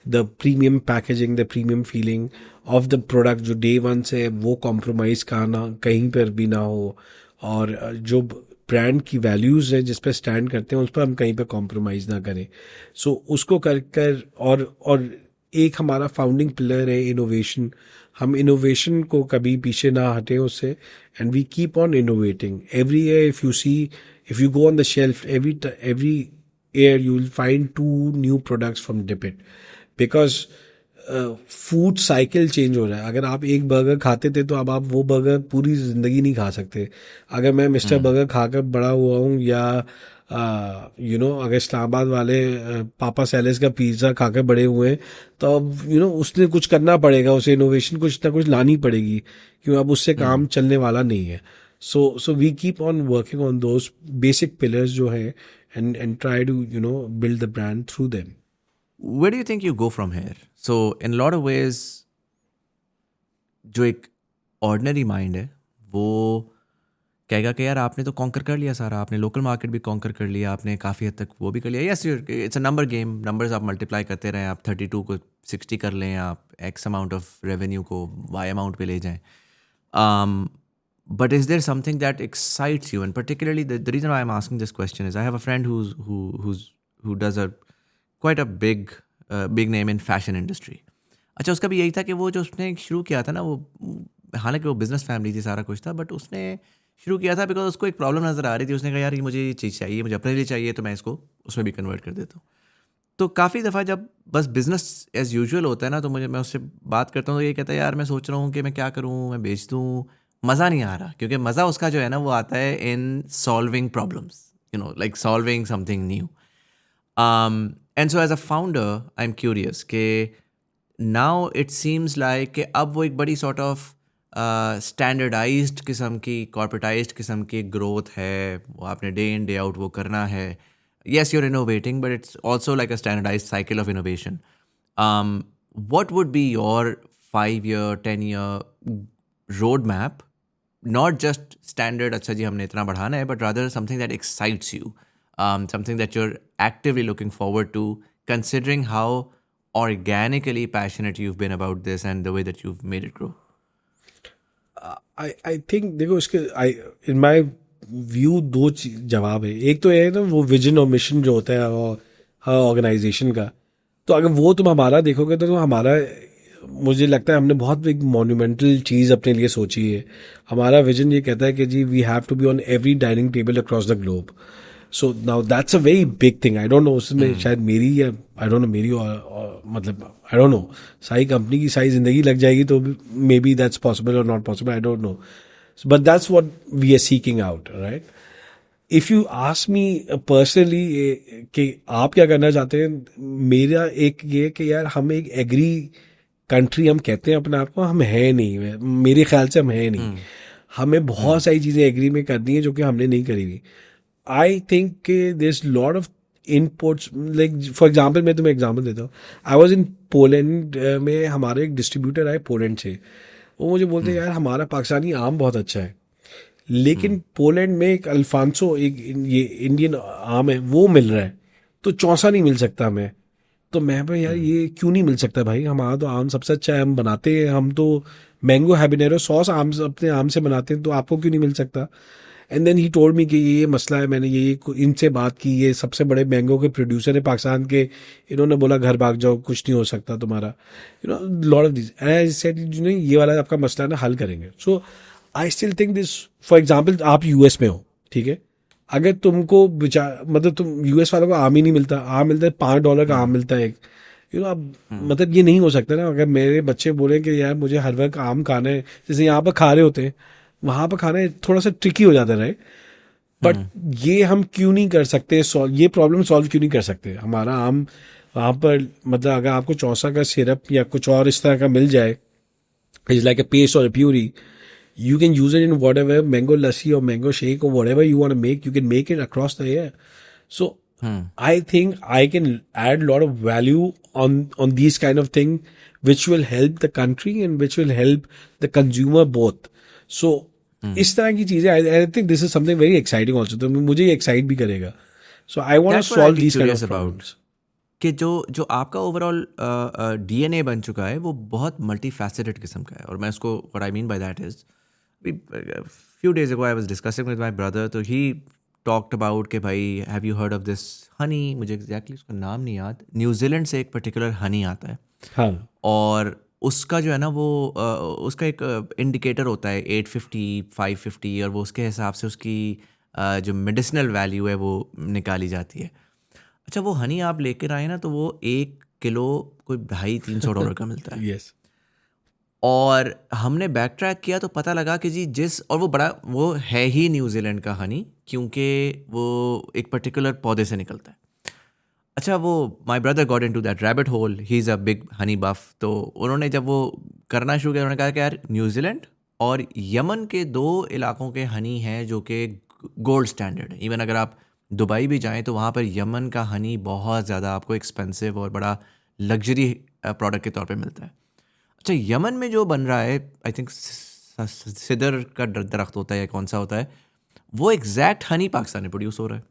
C: the premium packaging, the premium feeling of the product जो day one से वो compromise कहीं पर भी ना हो, और जो ब्रांड की वैल्यूज़ हैं जिस पर स्टैंड करते हैं उस पर हम कहीं पर कॉम्प्रोमाइज़ ना करें. सो उसको कर और एक हमारा फाउंडिंग पिलर है इनोवेशन. हम इनोवेशन को कभी पीछे ना हटें उससे, and we keep on innovating every year. If you go on the shelf every year you will find 2 new products from Dip It, because food cycle change हो रहा है. अगर आप एक बर्गर खाते थे तो अब आप वो बर्गर पूरी जिंदगी नहीं खा सकते. अगर मैं मिस्टर बर्गर खाकर बड़ा हुआ हूँ, या यू नो अगर इस्लामाबाद वाले पापा सैलेस का पिज़्ज़ा खाकर बड़े हुए हैं, तो अब यू नो उसने कुछ करना पड़ेगा, उसे इनोवेशन कुछ ना कुछ लानी पड़ेगी, क्यों अब उससे काम चलने वाला नहीं है. So we keep on working on those basic pillars जो है, and try to you know build the brand through them.
A: Where do you think you go from here? So, in a lot of ways, जो एक ordinary mind है वो कहेगा कि यार आपने तो कॉन्कर कर लिया सारा, आपने लोकल मार्केट भी कॉन्कर कर लिया, आपने काफ़ी हद तक वो भी कर लिया. Yes, it's a number game. Numbers आप मल्टीप्लाई करते रहें, आप 32 को 60 कर लें, आप एक्स अमाउंट ऑफ रेवेन्यू को वाई अमाउंट पे ले जाएं. But is there something that excites you? And particularly the reason why I'm asking this question is I have a friend who does quite a big name in fashion industry. अच्छा, उसका भी यही था कि वो जो उसने शुरू किया था ना, वो हालांकि वो बिजनेस फैमिली थी, सारा कुछ था, बट उसने शुरू किया था बिकॉज उसको एक प्रॉब्लम नज़र आ रही थी. उसने कहा यार ये मुझे ये चीज़ चाहिए, मुझे अपने लिए चाहिए, तो मैं इसको उसमें भी कन्वर्ट कर देता हूँ. तो काफ़ी दफ़ा जब बस बिजनेस एज़ यूजुअल होता है ना, तो मैं उससे बात करता हूँ तो ये कहता है यार मैं सोच रहा हूँ कि मैं क्या करूँ, मैं बेच दूँ, मज़ा नहीं आ रहा. क्योंकि मज़ा उसका जो है ना वो आता है in solving problems, you know, like solving something new. And so as a founder, I'm curious कि now it seems like कि अब वो एक बड़ी sort of standardized किस्म की, corporatized किस्म की growth है, वो आपने day in day out वो करना है. Yes, you're innovating, but it's also like a standardized cycle of innovation. What would be your 5-year, 10-year roadmap? Not just standard, अच्छा जी हमने इतना बढ़ाना है, but rather something that excites you. Something that you're actively looking forward to, considering how organically passionate you've been about this and the way that you've made it grow.
C: I think देखो इसके in my view 2 जवाब है. एक तो है ना वो vision और मिशन जो होता है हर ऑर्गेनाइजेशन का. तो अगर वो तुम हमारा देखोगे तो हमारा, मुझे लगता है हमने बहुत एक मोन्यूमेंटल चीज़ अपने लिए सोची है. हमारा विजन ये कहता है कि जी we have to be on every dining table across the globe. So now that's a very big thing. I don't know उसमें शायद मेरी या आई डोंट नो मेरी मतलब आई डोंट नो सारी कंपनी की सारी जिंदगी लग जाएगी तो मे बी दैट्स पॉसिबल और not possible, I don't know. But that's what we are seeking out, right. If you ask me personally कि आप क्या करना चाहते हैं, मेरा एक ये कि यार हम एक एग्री कंट्री हम कहते हैं अपने आप को, हम है नहीं, मेरे ख्याल से हम है नहीं. हमें बहुत सारी चीज़ें एग्री में करनी है जो कि हमने नहीं करी हुई. I think there's lot of inputs, like for example मैं तुम्हें एग्जाम्पल देता हूँ. I was in Poland में हमारे एक डिस्ट्रीब्यूटर आए पोलैंड से. वो मुझे बोलते हैं यार हमारा पाकिस्तानी आम बहुत अच्छा है, लेकिन पोलैंड में एक अल्फांसो, एक ये इंडियन आम है, वो मिल रहा है, तो चौसा नहीं मिल सकता हमें। तो मैं भाई यार ये क्यों नहीं मिल सकता भाई, हमारा तो आम सबसे अच्छा है, हम बनाते हैं, हम तो मैंगो हैबिनेरो सॉस आम अपने आम से बनाते हैं, तो आपको क्यों नहीं मिल सकता? And then he told me कि ये मसला है। मैंने ये इनसे बात की, ये सबसे बड़े मैंगो के प्रोड्यूसर है पाकिस्तान के, इन्होंने बोला घर भाग जाओ, कुछ नहीं हो सकता तुम्हारा, lot of this. And I said ये वाला आपका मसला ना हल करेंगे। So I still think this. For example आप यूएस में हो, ठीक है, अगर तुमको मतलब तुम यूएस वालों को आम ही नहीं मिलता, आम मिलता है $5 का आम मिलता है एक, अब मतलब ये नहीं हो सकता ना। अगर मेरे बच्चे बोले कि यार मुझे हर वक्त आम खाना है, जैसे यहाँ पर खा रहे होते हैं, वहां पर खाना थोड़ा सा ट्रिकी हो जाता है, राइट? बट ये हम क्यों नहीं कर सकते, ये प्रॉब्लम सॉल्व क्यों नहीं कर सकते? हमारा आम वहां पर, मतलब अगर आपको चौसा का सिरप या कुछ और इस तरह का मिल जाए, इज लाइक अ पेस्ट और puree, you can use it in whatever mango lassi or mango shake or whatever you want to make. You can make it across the year. So I think I can add a lot of value on these kind of thing, which will help the country and which will help the consumer both. So इस तरह की चीजें, I think this is something very exciting also. तो मुझे ये excite भी करेगा. So I want to
A: That's what I'd
C: solve
A: be
C: these kind
A: curious
C: of
A: about.
C: problems.
A: कि जो आपका ओवरऑल डीएनए बन चुका है वो बहुत मल्टी फैसेटेड किस्म का है। और मैं उसको, what I mean by that is, few days ago I was discussing with my brother, तो ही टॉक्ड अबाउट कि भाई have you heard of this Honey, मुझे एग्जैक्टली उसका नाम नहीं याद, न्यूजीलैंड से एक पर्टिकुलर हनी आता है,
C: हाँ,
A: और उसका जो है ना वो उसका एक इंडिकेटर होता है 850 550, और वो उसके हिसाब से उसकी जो मेडिसिनल वैल्यू है वो निकाली जाती है। अच्छा, वो हनी आप लेकर आए ना, तो वो 1 किलो कोई $250-300 का मिलता है।
C: yes,
A: और हमने बैक ट्रैक किया तो पता लगा कि जी और वो है ही न्यूजीलैंड का हनी, क्योंकि वो एक पर्टिकुलर पौधे से निकलता है। अच्छा, वो my brother got into that rabbit hole, he is a big honey buff. तो उन्होंने जब वो करना शुरू किया, उन्होंने कहा कि यार न्यूजीलैंड और यमन के 2 इलाकों के हनी हैं जो कि गोल्ड स्टैंडर्ड है। इवन अगर आप दुबई भी जाएं तो वहाँ पर यमन का हनी बहुत ज़्यादा आपको एक्सपेंसिव और बड़ा लग्जरी प्रोडक्ट के तौर पे मिलता है। अच्छा, यमन में जो बन रहा है, आई थिंक सिदर का दरख्त होता है या कौन सा होता है, वो एग्जैक्ट हनी पाकिस्तान में प्रोड्यूस हो रहा है।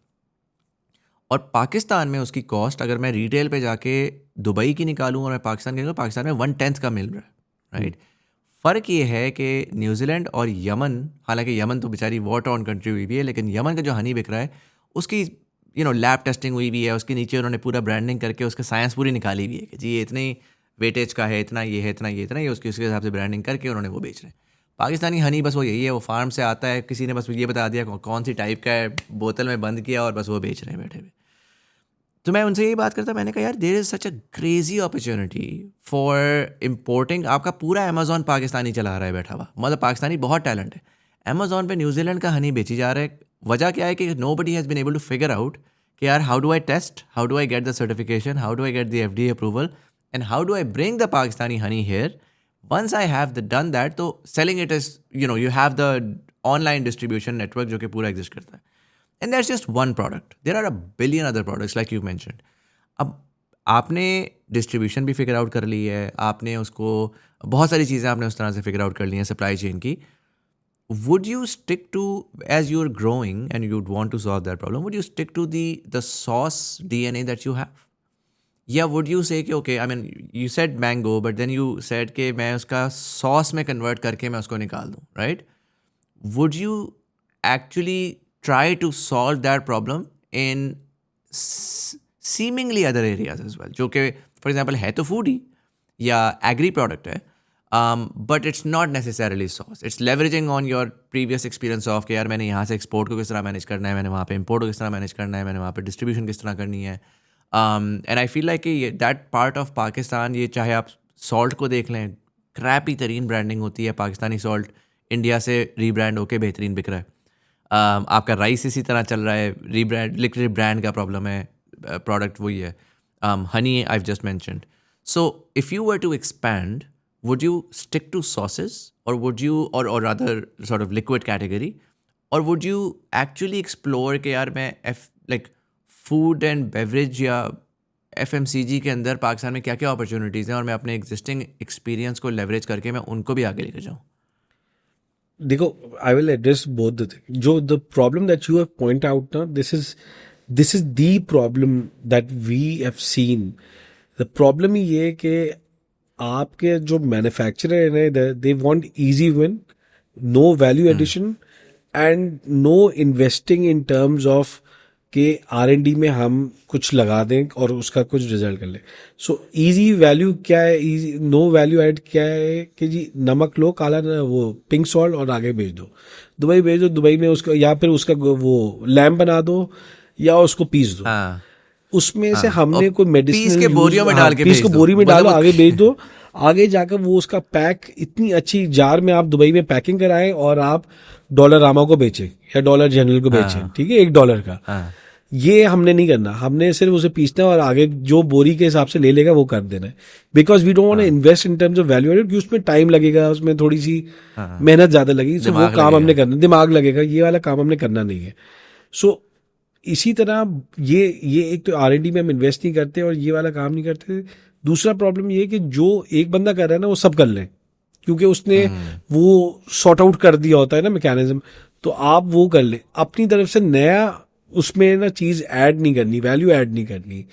A: और पाकिस्तान में उसकी कॉस्ट, अगर मैं रिटेल पे जाके दुबई की निकालूं और मैं पाकिस्तान की निकालूं, पाकिस्तान में 1/10 का मिल रहा है, राइट? फ़र्क ये है कि न्यूजीलैंड और यमन, हालांकि यमन तो बेचारी वॉर टॉर्न कंट्री हुई भी है, लेकिन यमन का जो हनी बिक रहा है उसकी लैब टेस्टिंग हुई भी है, उसके नीचे उन्होंने पूरा ब्रांडिंग करके उसका साइंस पूरी निकाली भी है कि जी ये इतनी वेटेज का है, इतना ये है, इतना ये, इतना ये, उसके हिसाब से ब्रांडिंग करके उन्होंने वो बेच रहे हैं। पाकिस्तानी हनी बस वो यही है, वो फार्म से आता है, किसी ने बस ये बता दिया कौन सी टाइप का है, बोतल में बंद किया और बस वो बेच रहे हैं बैठे हुए। तो मैं उनसे यही बात करता, मैंने कहा यार there is such a crazy opportunity for importing. आपका पूरा अमेजोन पाकिस्तानी चला रहा है बैठा हुआ, मतलब पाकिस्तानी बहुत टैलेंट है, अमेजोन पे न्यूजीलैंड का हनी बेची जा रहा है। वजह क्या है कि nobody has been able to figure out कि यार how do I test, how do I get the certification, how do I get the FDA approval, and how do I bring the Pakistani honey here. Once I have done that, तो selling it is you have the online distribution network जो कि पूरा exist करता है। And that's just one product. There are a billion other products like you mentioned. अब आपने distribution भी figure out कर ली है, आपने उसको बहुत सारी चीज़ें आपने उस तरह से फिगर आउट कर ली हैं सप्लाई चेन की। Would you stick to, as you're growing and you'd want to solve that problem, would you stick to the sauce DNA that you have? या would you say कि okay, I mean you said mango, but then you said कि मैं उसका sauce में convert करके मैं उसको निकाल दूँ, right? Would you actually try to solve that problem in seemingly other areas as well, जो कि फॉर एग्जाम्पल है तो फूड ही या एग्री प्रोडक्ट है, but it's not necessarily sauce, it's leveraging on your previous experience of कि यार मैंने यहाँ से एक्सपोर्ट को किस तरह मैनेज करना है, मैंने वहाँ पे इम्पोर्ट को किस तरह मैनेज करना है, मैंने वहाँ पे डिस्ट्रीब्यूशन किस तरह करनी है। एंड आई फील लाइक कि दैट पार्ट ऑफ पाकिस्तान, ये चाहे आप सॉल्ट को देख लें, क्रैपी तरीन ब्रांडिंग होती है, पाकिस्तानी सॉल्ट इंडिया से रीब्रांड होके बेहतरीन बिक रहा है। आपका राइस इसी तरह चल रहा है, लिक्विड ब्रांड का प्रॉब्लम है, प्रोडक्ट वही है। Honey I just mentioned. So if you were to expand, would you stick to sauces और वुड यू और other sort of liquid category, और वुड यू एक्चुअली एक्सप्लोर कि यार मैं लाइक फूड एंड बेवरेज या FMCG के अंदर पाकिस्तान में क्या क्या अपॉर्चुनिटीज़ हैं और मैं अपने एग्जिस्टिंग एक्सपीरियंस को लेवरेज करके मैं उनको भी आगे लेकर जाऊँ?
C: देखो, I will address both the thing. जो the problem that you have point out ना, this is the problem that we have seen. The problem ही ये है कि आपके जो मैन्युफैक्चरर है, they want easy win, no value addition and no investing in terms of कि R&D में हम कुछ लगा दें और उसका कुछ रिजल्ट कर लें. सो इजी वैल्यू क्या है, इजी नो वैल्यू ऐड क्या है कि जी नमक लो, काला वो पिंक सॉल्ट और आगे भेज दो, दुबई भेज दो, दुबई में उसका या फिर उसका वो लैम्प बना दो या उसको पीस दो.
A: हाँ
C: उसमें से
A: हाँ,
C: हमने
A: और
C: कोई
A: पीस
C: मेडिसिनल
A: के बोरियों में डाल के
C: पीस
A: भेज
C: को
A: दो,
C: बोरी में
A: मतलब
C: डालो,
A: वो
C: आगे भेज दो. आगे जाकर वो उसका पैक इतनी अच्छी जार में आप दुबई में पैकिंग कराएं और आप डॉलर रामा को बेचें या डॉलर जनरल को बेचें,
A: हाँ
C: ठीक है, $1 का.
A: हाँ
C: ये हमने नहीं करना. हमने सिर्फ उसे पीसना है और आगे जो बोरी के हिसाब से ले लेगा वो कर देना है. Because we don't want to invest in terms of value added, क्योंकि उसमें टाइम लगेगा, उसमें थोड़ी सी मेहनत ज्यादा लगेगी. सो वो
A: दिमाग
C: काम हमने
A: लगेगा।
C: करना, दिमाग लगेगा, ये वाला काम हमने करना नहीं है. सो इसी तरह ये एक तो R&D में हम इन्वेस्ट नहीं करते और ये वाला काम नहीं करते. दूसरा प्रॉब्लम ये है कि जो एक बंदा कर रहा है ना वो सब कर लें, क्योंकि उसने वो सॉर्ट आउट कर दिया होता है ना मैकेनिज्म. तो आप वो कर ले अपनी तरफ से, नया उसमें ना चीज ऐड नहीं करनी, वैल्यू ऐड नहीं करनी.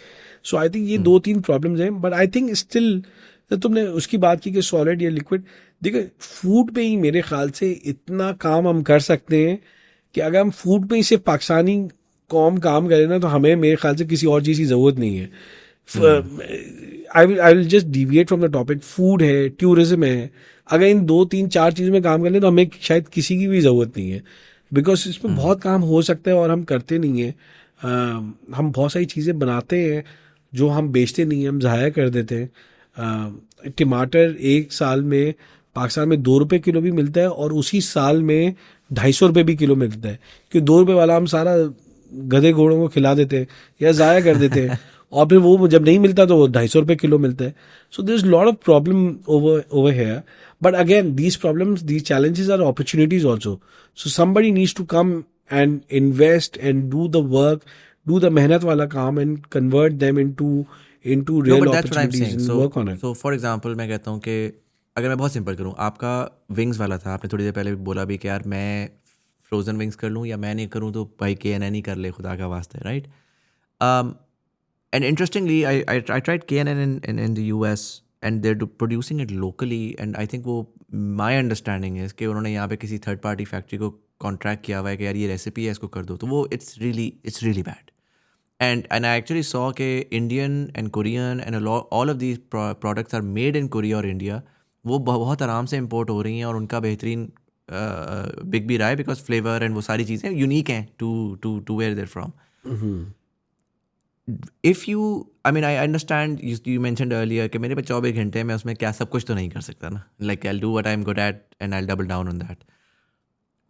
C: सो आई थिंक ये 2-3 प्रॉब्लम्स हैं. बट आई थिंक स्टिल तुमने उसकी बात की कि सॉलिड या लिक्विड, देखो फूड पे ही मेरे ख्याल से इतना काम हम कर सकते हैं कि अगर हम फूड पे ही सिर्फ पाकिस्तानी कौम काम करे ना, तो हमें मेरे ख्याल से किसी और चीज़ की ज़रूरत नहीं है. I will just deviate from the topic. Food है, टूरिज्म है, अगर इन 2-3-4 चीज़ों में काम कर लें तो हमें शायद किसी की भी ज़रूरत नहीं है. बिकॉज इसमें बहुत काम हो सकता है और हम करते नहीं हैं. हम बहुत सारी चीज़ें बनाते हैं जो हम बेचते नहीं हैं, हम ज़ाया कर देते हैं. टमाटर एक साल में पाकिस्तान में ₹2 किलो भी मिलता है और उसी साल में ₹250 भी किलो मिलता है, क्योंकि ₹2 वाला हम सारा गधे घोड़ों को खिला देते हैं या ज़ाया कर देते हैं और फिर वो जब नहीं मिलता तो वो ₹250 किलो मिलता है. So there is lot of problem over here. But again these problems, these challenges are opportunities also. So somebody needs to come and invest and do the work, do the मेहनत वाला काम and convert them into
A: no
C: real
A: but that's what I am
C: opportunities
A: saying.
C: and work on it.
A: सो फॉर एग्जांपल मैं कहता हूँ कि अगर मैं बहुत सिंपल करूँ, आपका विंग्स वाला था, आपने थोड़ी देर पहले भी बोला भी कि यार मैं फ्रोजन विंग्स कर लूँ या मैं नहीं करूँ तो भाई KNN ही कर ले, खुदा का वास्ते, right. And interestingly, I tried KNN in the US and they're producing it locally. And I think वो my understanding is कि उन्होंने यहाँ पे किसी थर्ड पार्टी फैक्ट्री को कॉन्ट्रैक्ट किया हुआ है कि यार ये रेसिपी है, इसको कर दो. तो वो it's really bad. And I actually saw कि Indian and Korean and all of these products are made in Korea और India. वो बहुत आराम से import हो रही हैं और उनका बेहतरीन बिक भी रहा है बिकॉज फ्लेवर एंड वो सारी चीज़ें यूनिक हैं to where they're from. If you, I mean, I understand you mentioned earlier कि मेरे पे 24 घंटे में उसमें क्या सब कुछ तो नहीं कर सकता ना. Like I'll do what I'm good at and I'll double down on that.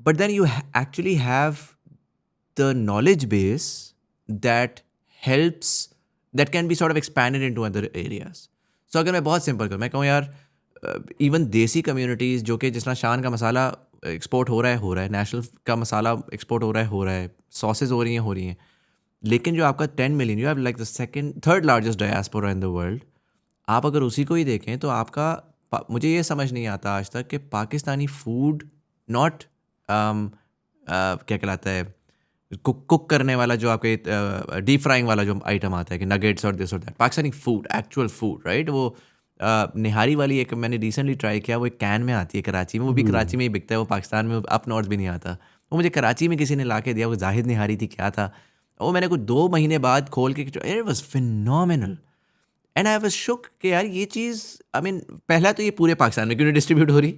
A: But then you actually have the knowledge base that helps, that can be sort of expanded into other areas. So अगर मैं बहुत simple करूँ, मैं कहूँ यार even देसी communities जो कि जिस तरह शान का मसाला एक्सपोर्ट हो रहा है, नेशनल का मसाला एक्सपोर्ट हो रहा है, सॉसेज हो रही हैं, लेकिन जो आपका 10 million, you have like the third largest diaspora in the world, आप अगर उसी को ही देखें तो आपका मुझे ये समझ नहीं आता आज तक कि पाकिस्तानी फूड नॉट क्या कहलाता है, कुक करने वाला जो आपके डीप फ्राइंग वाला जो आइटम आता है कि नगेट्स और दिस और that, Pakistani food, actual food, right. वो निहारी वाली एक मैंने रिसेंटली ट्राई किया, वो एक कैन में आती है कराची में, वो भी कराची में ही बिकता है, वो पाकिस्तान में अप नॉर्थ भी नहीं आता. वो मुझे कराची में किसी ने ला के दिया, वो जाहिद निहारी थी क्या था, वो मैंने कुछ 2 महीने बाद खोल के, it was phenomenal and I was shook कि यार ये चीज़, आई मीन पहला तो ये पूरे पाकिस्तान में क्यों नहीं डिस्ट्रीब्यूट हो रही,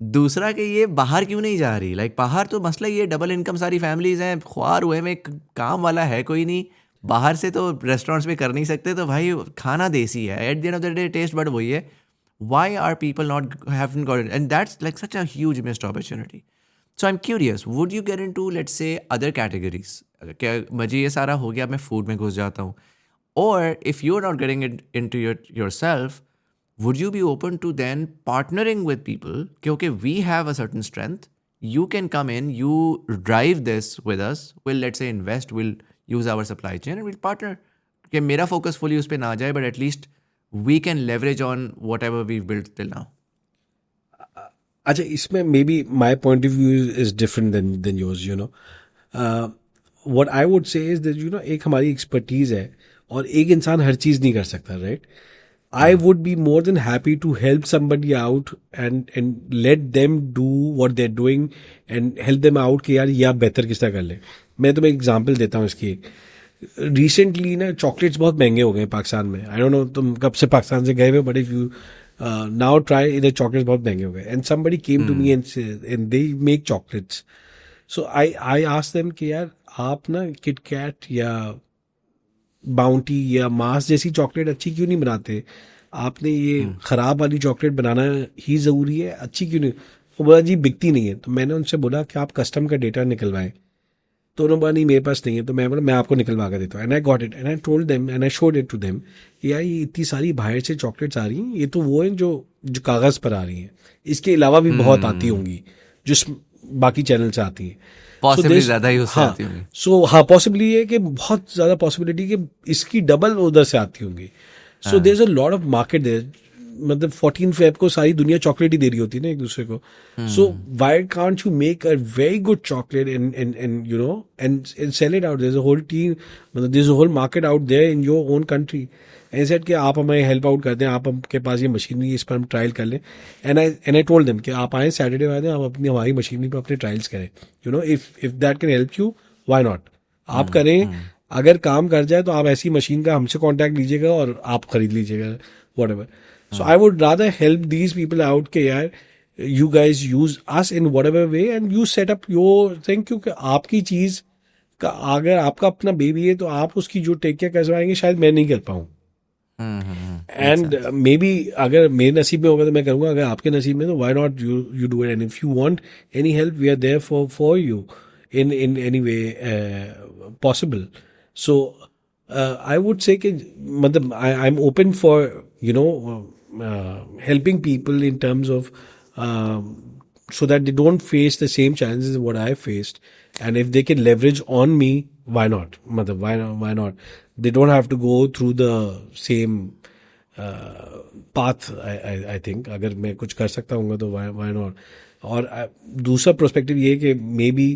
A: दूसरा कि ये बाहर क्यों नहीं जा रही. लाइक बाहर तो मसला ये डबल इनकम सारी फैमिलीज़ हैं, ख्वार हुए में काम वाला है कोई नहीं, बाहर से तो रेस्टोरेंट्स में कर नहीं सकते, तो भाई खाना देसी है, at the end of the day taste but वही है. Why are people not haven't got it, and that's like such a huge missed opportunity. So I am curious, would you get into let's say other categories, क्या मुझे ये सारा हो गया, मैं food में घुस जाता हूँ, और if you are not getting it into yourself, would you be open to then partnering with people कि okay, we have a certain strength, you can come in, you drive this with us, we'll let's say invest, we'll use our supply chain and we'll partner कि मेरा focus fully उस पे ना जाए, but at least we can leverage on whatever we've built till now.
C: अच्छा, इसमें maybe my point of view is different than yours, you know. What I would say is that, you know, एक हमारी expertise है और एक इंसान हर चीज नहीं कर सकता, right? I would be more than happy to help somebody out and let them do what they're doing and help them out कि यार या बेहतर किस तरह कर ले. मैं तुम्हें एग्जांपल देता हूँ इसकी. रिसेंटली ना चॉकलेट्स बहुत महंगे हो गए पाकिस्तान में. आई डोंट नो तुम कब से पाकिस्तान से गए हुए, but if you now try, इधर चॉकलेट्स बहुत महंगे हो गए. And somebody came to me and they make chocolates. So I asked them कि यार आप ना किटकैट या बाउंटी या मास जैसी चॉकलेट अच्छी क्यों नहीं बनाते? आपने ये खराब वाली चॉकलेट बनाना ही ज़रूरी है, अच्छी क्यों नहीं? वो बोला जी बिकती नहीं है. तो मैंने उनसे बोला कि आप कस्टम का डेटा निकलवाएं. तो उन्होंने बोला नहीं मेरे पास नहीं है. तो मैं बोला मैं आपको निकलवा कर देता हूँ. And I got it and I told them and I showed it to them. यार ये इतनी सारी बाहर से चॉकलेट्स आ रही हैं, ये तो वो हैं जो जो कागज़ पर आ रही हैं. इसके अलावा भी बहुत आती होंगी जो बाकी चैनल से आती हैं.
A: पॉसिबली ज़्यादा ही उससे
C: हाँ,
A: आती होंगी.
C: सो हाँ, पॉसिबली है कि बहुत ज़्यादा पॉसिबिलिटी कि इसकी डबल उधर से आती होंगी. So there is a lot of market there. मतलब 14 फेब को सारी दुनिया चॉकलेट ही दे रही होती है ना एक दूसरे को. So why can't you make a very good chocolate and you know and sell it out. There is a whole team, मतलब there is a whole market out there in your own country. And said कि आप हमें help out कर दें, आप हमके पास ये machinery, इस पर हम ट्रायल कर लें. एंड आई टोल्ड देम कि आप आए सैटरडे वाले, आप अपनी हमारी मशीनरी पर अपने ट्रायल्स करें. You know, if that can help you, why not. आप करें, अगर काम कर जाए तो आप ऐसी मशीन का हमसे कांटेक्ट लीजिएगा और आप खरीद लीजिएगा, whatever. So I would rather help these people out के यार you guys use us in whatever way and you set up your thing. क्योंकि आपकी चीज का अगर आपका अपना बेबी है तो आप उसकी जो टेक केयर करवाएंगे शायद मैं नहीं कर पाऊँ. एंड मे बी अगर मेरे नसीब में होगा तो मैं करूँगा, अगर आपके नसीब में तो why not you do it. And if you want any help we are there for you in any way possible. So I would say कि मतलब I'm open for you know helping people in terms of so that they don't face the same challenges what I faced, and if they can leverage on me, why not? मतलब why not? They don't have to go through the same path. I think अगर मैं कुछ कर सकता हूँ तो why not? और दूसरा पर्सपेक्टिव ये है कि मे बी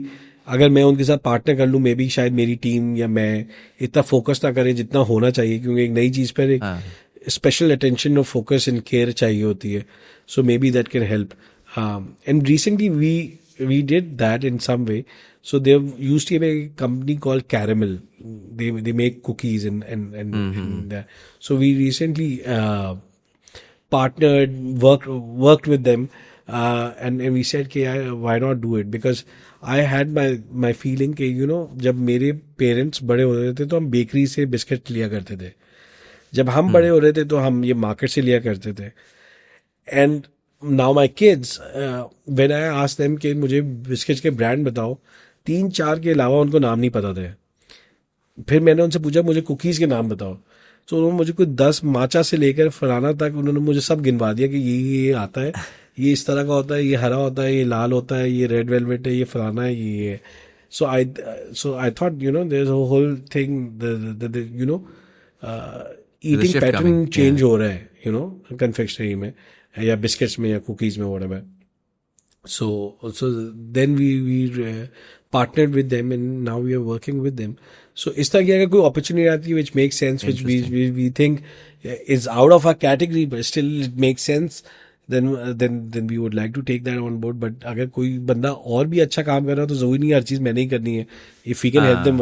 C: अगर मैं उनके साथ पार्टनर कर लूँ, मे बी शायद मेरी टीम या मैं इतना फोकस ना करें जितना होना चाहिए, क्योंकि एक नई चीज़ पर एक स्पेशल अटेंशन और फोकस एंड केयर चाहिए होती है. So maybe that can help. And recently we did that in some way. So there used to be a company called Caramel. They make cookies and that. So we recently partnered, worked with them, and we said कि why not do it? Because I had my feeling कि you know जब मेरे parents बड़े हो रहे थे तो हम बेकरी से बिस्किट लिया करते थे. जब हम बड़े हो रहे थे तो हम ये मार्केट से लिया करते थे. And now my kids when I ask them कि मुझे बिस्किट्स के ब्रांड बताओ, 3-4 के अलावा उनको नाम नहीं पता थे. फिर मैंने उनसे पूछा मुझे कुकीज़ के नाम बताओ, तो उन्होंने मुझे कुछ 10 माचा से लेकर फलाना तक उन्होंने मुझे सब गिनवा दिया कि ये आता है, ये इस तरह का होता है, ये हरा होता है, ये लाल होता है, ये रेड वेलवेट है, ये फलाना है, ये है. So I thought you know there is a whole thing, you know eating pattern change हो रहा है, यू नो, कन्फेक्शनरी में या बिस्किट्स में या कुकीज़ में, whatever. So then we partnered with them and now we are working with them. So इस तरह की अगर कोई opportunity आती है which makes sense, which we think is out of our category but still it makes sense, then we would like to take that on board. But अगर कोई बंदा और भी अच्छा काम कर रहा है तो ज़रूरी नहीं हर चीज़ मैंने ही करनी है. If we can help them,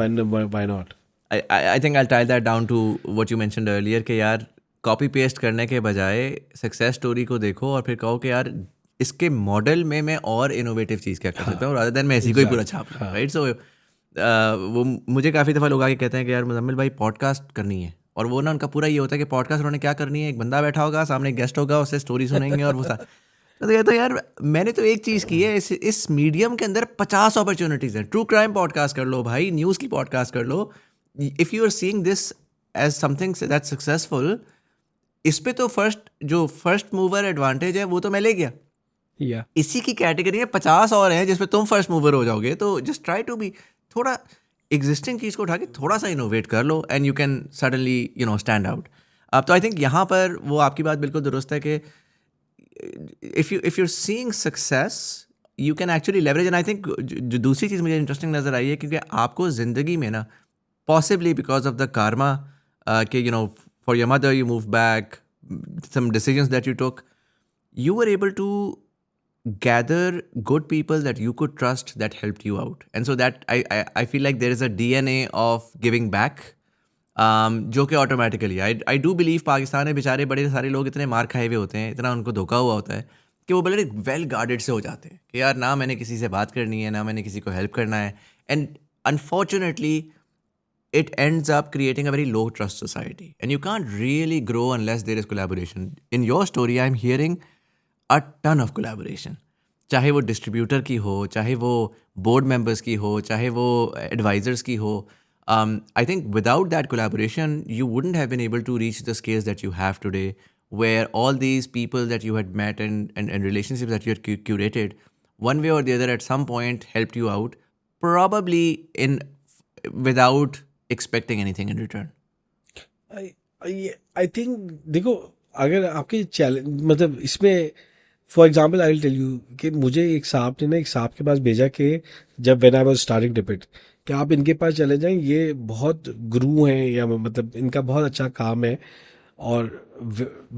C: why not?
A: I think I'll tie that down to what you mentioned earlier कि यार कॉपी पेस्ट करने के बजाय सक्सेस स्टोरी को देखो और फिर कहो कि यार इसके मॉडल में मैं और इनोवेटिव चीज़ क्या कर सकता हूँ, रादर देन मैं इसी को ही पूरा छाप लूँ, राइट. सो वो मुझे काफ़ी दफ़ा लोग आके कहते हैं कि यार मुज़म्मिल भाई पॉडकास्ट करनी है, और वो ना उनका पूरा ये होता है कि पॉडकास्ट उन्होंने क्या करनी है, एक बंदा बैठा होगा सामने, गेस्ट होगा, उससे स्टोरी सुनेंगे और वो तो कहते हैं यार मैंने तो एक चीज़ की है, इस मीडियम के अंदर 50 अपॉर्चुनिटीज़ हैं. ट्रू क्राइम पॉडकास्ट कर लो भाई, न्यूज़ की पॉडकास्ट कर लो. If you are seeing this as something that's successful, इस पे तो फर्स्ट मूवर एडवांटेज है वो तो मैं ले गया. इसी की कैटेगरी में 50 और हैं जिसमें तुम फर्स्ट मूवर हो जाओगे. तो जस्ट ट्राई टू बी थोड़ा एग्जिस्टिंग चीज़ को उठा के थोड़ा सा इनोवेट कर लो and you can suddenly you know stand out. अब तो आई थिंक यहाँ पर वो आपकी बात बिल्कुल दुरुस्त है कि if you're seeing success, you can actually leverage. And I think जो दूसरी चीज़ मुझे इंटरेस्टिंग नज़र आई है, क्योंकि आपको ज़िंदगी में ना possibly because of the karma, कि for your mother you moved back, some decisions that you took, you were able to gather good people that you could trust that helped you out. And so that I feel like there is a DNA of giving back, जो कि automatically I do believe Pakistan में बेचारे बड़े सारे लोग इतने मार खाए हुए होते हैं, इतना उनको धोखा हुआ होता है कि वो बड़े वेल गार्डेड से हो जाते हैं कि यार ना मैंने किसी से बात करनी है, ना मैंने किसी को हेल्प करना है. And unfortunately it ends up creating a very low trust society, and you can't really grow unless there is collaboration. In your story I'm hearing a ton of collaboration, चाहे वो डिस्ट्रीब्यूटर की हो, चाहे वो board members की हो, चाहे वो एडवाइजर्स की हो. I think without that collaboration you wouldn't have been able to reach the scales that you have today, where all these people that you had met and relationships that you had curated one way or the other at some point helped you out, probably in without expecting anything in return.
C: I think देखो, अगर आपके challenge मतलब इसमें for example I will tell you कि मुझे एक साहब ने ना एक साहब के पास भेजा कि जब व्हेन आई वाज स्टार्टिंग डिपिट कि आप इनके पास चले जाएं, ये बहुत गुरु हैं, या मतलब इनका बहुत अच्छा काम है और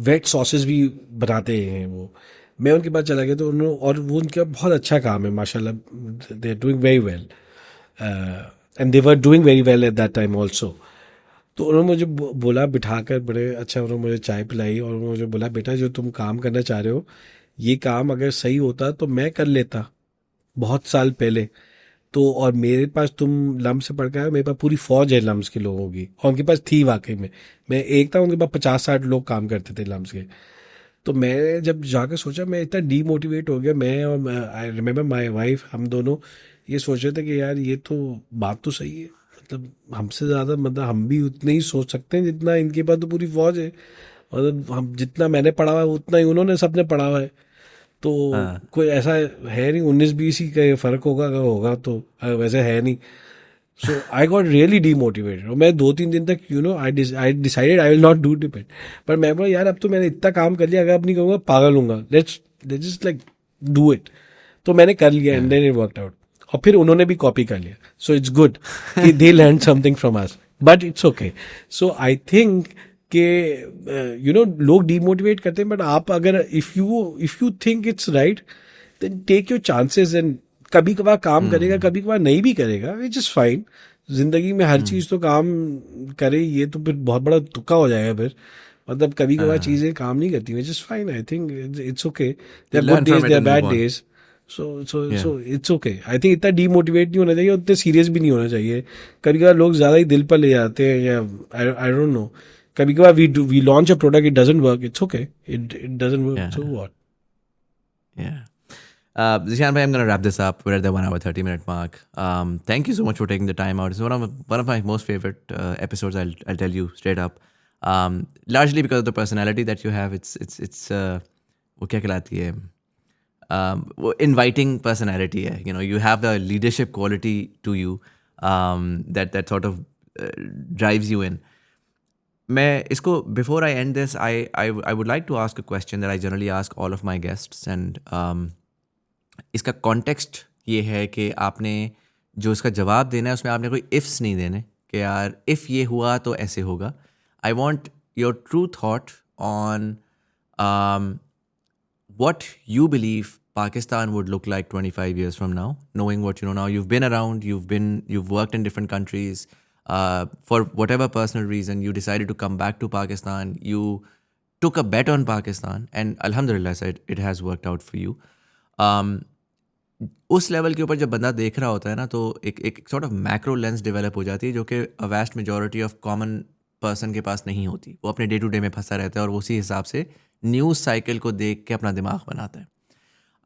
C: वेट सॉसेस भी बनाते हैं वो. मैं उनके पास चला गया तो उन्होंने, और वो उनका बहुत अच्छा काम है माशाल्लाह, they are doing very well and they were doing very well at that time also. तो उन्होंने मुझे बोला बिठाकर, बड़े अच्छा उन्होंने मुझे चाय पिलाई और मुझे बोला बेटा जो तुम काम करना चाह रहे हो, ये काम अगर सही होता तो मैं कर लेता बहुत साल पहले. तो और मेरे पास तुम लम्स से पढ़ के आए, मेरे पास पूरी फौज है लम्स के लोगों की, और उनके पास थी वाकई में. मैं एक था, उनके पास 50-60 लोग काम करते थे लम्स के. तो मैं जब जाकर सोचा, मैं इतना डीमोटिवेट हो गया. मैं और आई रिमेम्बर माई वाइफ, हम दोनों ये सोच रहे थे कि यार ये तो बात तो सही है, मतलब हमसे ज़्यादा मतलब हम भी उतने ही सोच सकते हैं जितना इनके पास तो पूरी फौज है. मतलब हम जितना मैंने पढ़ा हुआ है उतना ही उन्होंने सबने पढ़ा हुआ है. तो कोई ऐसा है नहीं, 19-20 ही का फ़र्क होगा, अगर होगा तो वैसे है नहीं. सो आई गॉट रियली डीमोटिवेटेड और मैं 2-3 दिन तक I decided I will not do depend. पर मैं बोला यार अब तो मैंने इतना काम कर लिया, अगर अब नहीं करूँगा पागल हूँगा, let's just like do it. तो मैंने कर लिया and then it worked out. और फिर उन्होंने भी कॉपी कर लिया. सो इट्स गुड कि they learn something from us, but it's okay. So I think कि लोग डीमोटिवेट करते हैं, बट आप अगर if you think it's right then take your chances. And कभी कभार काम करेगा, कभी कभार नहीं भी करेगा, विच इज़ फाइन. जिंदगी में हर चीज़ तो काम करे, ये तो फिर बहुत बड़ा तुक्का हो जाएगा फिर. मतलब कभी कभार चीज़ें काम नहीं करती, which is fine. I think it's okay. They're good days, they're bad days. So it's okay. I think इतना डीमोटिवेट नहीं होना चाहिए, उतने सीरियस भी नहीं होना चाहिए. कभी कभार लोग ज़्यादा ही दिल पर ले जाते हैं, या आई डोंट नो. कभी कभार we launch a product, it doesn't work, it's okay, it doesn't work, so what.
A: Yeah. Zishan bhai, I'm going to wrap this up. We're at the 1 hour 30 minute mark. Thank you so much for taking the time out. It's one of my most favorite episodes. I'll tell you straight up. Largely because of the personality that you have. It's वो क्या कहलाती है? वो inviting personality है. You have the leadership quality to you that sort of drives you in. मैं इसको, before I end this, I would like to ask a question that I generally ask all of my guests, and इसका context ये है कि आपने जो इसका जवाब देना है उसमें आपने कोई इफ्स नहीं देने कि यार इफ़ ये हुआ तो ऐसे होगा. I want your true thought on what you believe Pakistan would look like 25 years from now, knowing what you know now. You've been around, you've worked in different countries. For whatever personal reason, you decided to come back to Pakistan. You took a bet on Pakistan, and alhamdulillah, it has worked out for you. उस level के ऊपर जब बंदा देख रहा होता है ना, तो एक sort of macro lens develop हो जाती है, जो कि a vast majority of common person के पास नहीं होती. वो अपने डे टू डे में फंसा रहता है और उसी हिसाब से न्यूज़ साइकिल को देख के अपना दिमाग बनाता है.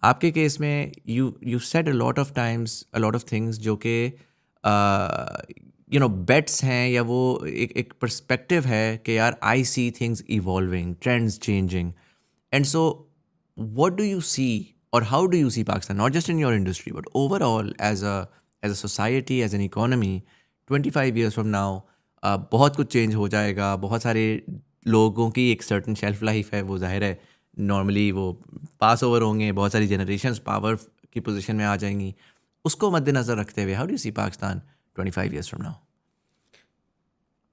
A: आपके केस में you said a lot of times a lot of things जो कि बेट्स हैं, या वो एक पर्सपेक्टिव है कि यार I see things evolving, trends changing. And so what do you see, or how do you see Pakistan, not just in your industry, but overall as a society, as an economy, 25 years from now? बहुत कुछ change हो जाएगा, बहुत सारे लोगों की एक certain shelf life है, वो जाहिर है नॉर्मली वो पास ओवर होंगे, बहुत सारी जनरेशन्स पावर की पोजीशन में आ जाएंगी, उसको मद्देनज़र रखते हुए how do you see Pakistan 25 years from now?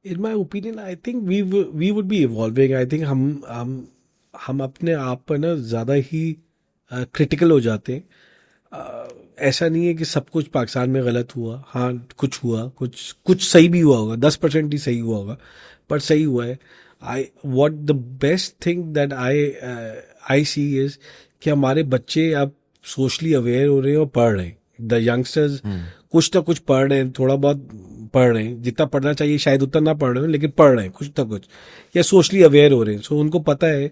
C: In my opinion I think we would be evolving. I think हम अपने आप पर ना ज़्यादा ही क्रिटिकल हो जाते हैं. ऐसा नहीं है कि सब कुछ पाकिस्तान में गलत हुआ. हाँ, कुछ हुआ, कुछ सही भी हुआ होगा, 10% ही सही हुआ होगा, पर सही हुआ है. What the best thing that I see is कि हमारे बच्चे अब सोशली अवेयर हो रहे हैं और पढ़ रहे हैं. द यंगस्टर्स कुछ ना कुछ पढ़ रहे हैं, थोड़ा बहुत पढ़ रहे हैं, जितना पढ़ना चाहिए शायद उतना ना पढ़ रहे हो, लेकिन पढ़ रहे हैं कुछ ना कुछ, या सोशली अवेयर हो रहे हैं. सो उनको पता है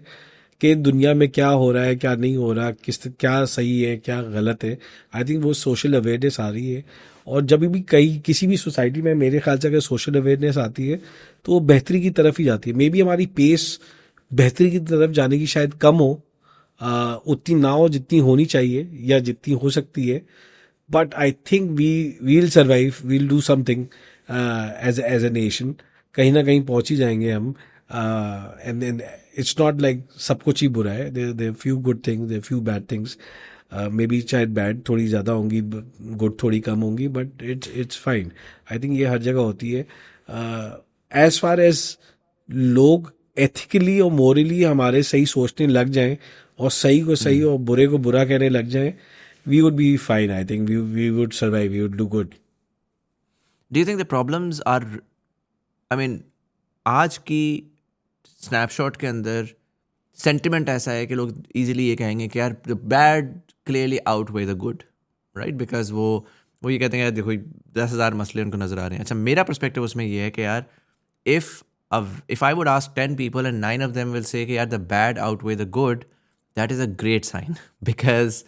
C: कि दुनिया में क्या हो रहा है, क्या नहीं हो रहा, क्या सही है, क्या गलत है. आई थिंक वो सोशल अवेयरनेस आ रही है. और जब भी किसी भी सोसाइटी में मेरे ख्याल से अगर सोशल अवेयरनेस आती है तो वो बेहतरी की तरफ ही जाती है. मे बी हमारी पेस बेहतरी की तरफ जाने की शायद कम हो, उतनी ना हो जितनी होनी चाहिए या जितनी हो सकती है. But I think we'll survive, we'll do something as a nation. कहीं ना कहीं पहुंच ही जाएंगे हम. एंड इट्स नॉट लाइक सब कुछ ही बुरा है. There few good things, there few bad things. Maybe शायद बैड थोड़ी ज़्यादा होंगी, गुड थोड़ी कम होंगी, but it's fine. I think ये हर जगह होती है. एज फार एज लोग एथिकली और मोरली हमारे सही सोचने लग जाएं और सही को सही और बुरे को बुरा कहने लग जाएं, we would be fine. I think we would survive, we would do good.
A: Do you think the problems are, I mean, आज की स्नैपशॉट के अंदर सेंटिमेंट ऐसा है कि लोग इजीली ये कहेंगे कि यार the bad clearly outweigh the good, right? Because वो ये कहते हैं यार देखो 10,000 मसले उनको नज़र आ रहे हैं. अच्छा, मेरा पर्सपेक्टिव उसमें ये है कि यार if I would ask 10 people and 9 of them will say कि यार the bad outweigh the good, that is a great sign because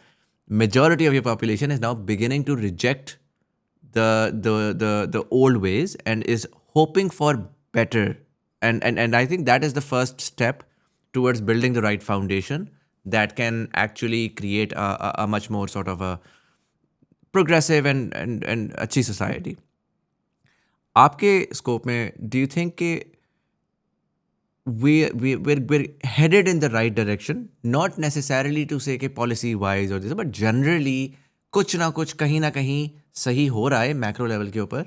A: majority of your population is now beginning to reject the old ways and is hoping for better. And I think that is the first step towards building the right foundation that can actually create a much more sort of a progressive and अच्छी society. आपके scope में do you think कि we're headed in the right direction, not necessarily to say कि policy wise or this, but generally कुछ ना कुछ कहीं ना कहीं सही हो रहा है मैक्रो लेवल के ऊपर.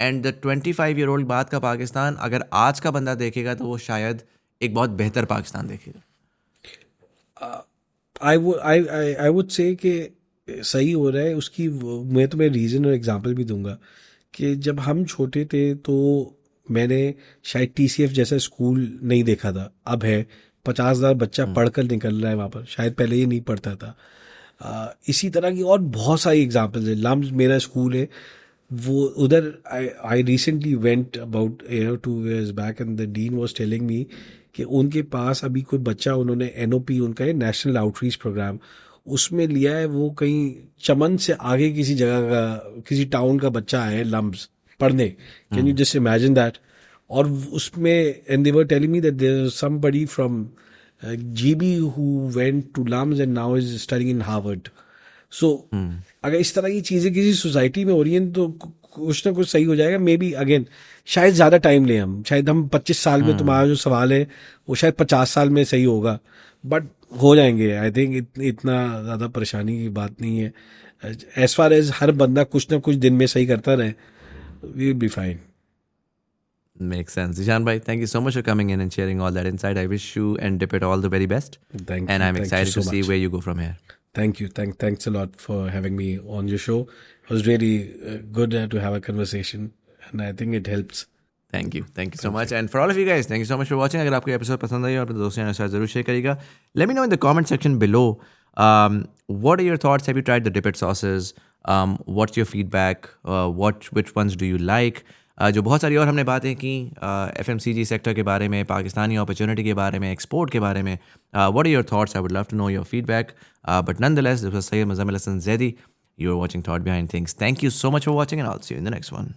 A: एंड द 25-year-old बाद का पाकिस्तान अगर आज का बंदा देखेगा तो वो शायद एक बहुत बेहतर पाकिस्तान देखेगा.
C: आई वुड से कि सही हो रहा है. उसकी मैं तुम्हें रीज़न और एग्जांपल भी दूंगा कि जब हम छोटे थे तो मैंने शायद TCF जैसा स्कूल नहीं देखा था. अब है 50,000 बच्चा पढ़कर निकल रहा है वहाँ पर, शायद पहले ये नहीं पढ़ता था. इसी तरह की और बहुत सारी एग्जांपल्स है. लम्स मेरा स्कूल है, वो उधर I recently went about 2 years back and the dean was telling me कि उनके पास अभी कोई बच्चा, उन्होंने NOP उनका है नेशनल आउटरीच प्रोग्राम, उसमें लिया है. वो कहीं चमन से आगे किसी जगह का, किसी टाउन का बच्चा है लम्स पढ़ने. Can you just imagine that? और उसमें and they were telling me that there is somebody from GB who went to LUMS and now is studying in Harvard. So अगर इस तरह की चीज़ें किसी सोसाइटी में हो रही हैं तो कुछ ना कुछ सही हो जाएगा. मे बी अगेन शायद ज़्यादा टाइम लें हम, शायद हम 25 साल में, तुम्हारा जो सवाल है वो शायद 50 साल में सही होगा, बट हो जाएंगे. आई थिंक इतना ज़्यादा परेशानी की बात नहीं है. एज फार एज हर बंदा कुछ ना कुछ दिन में सही करता रहे, we will be fine.
A: Makes sense. Zishan bhai, thank you so much for coming in and sharing all that insight. I wish you and Dip It all the very best.
C: Thank you.
A: And I'm
C: Thank you
A: excited
C: so
A: to see
C: much.
A: where you go from here.
C: Thank you. Thanks a lot for having me on your show. It was really good to have a conversation, and I think it helps.
A: Thank you so much. And for all of you guys, thank you so much for watching. अगर आपको episode पसंद आई और अपने दोस्तों के साथ जरूर share करिएगा. Let me know in the comment section below. What are your thoughts? Have you tried the Dip It sauces? What's your feedback? Which ones do you like? जो बहुत सारी और हमने बातें की FMCG सेक्टर के बारे में, पाकिस्तानी अपॉर्चुनिटी के बारे में, एक्सपोर्ट के बारे में. What are your thoughts? I would love to know your feedback. But nonetheless, this was Sayyid Muzammil Hassan Zaidi. You're watching Thought Behind Things. Thank you so much for watching, and I'll see you in the next one.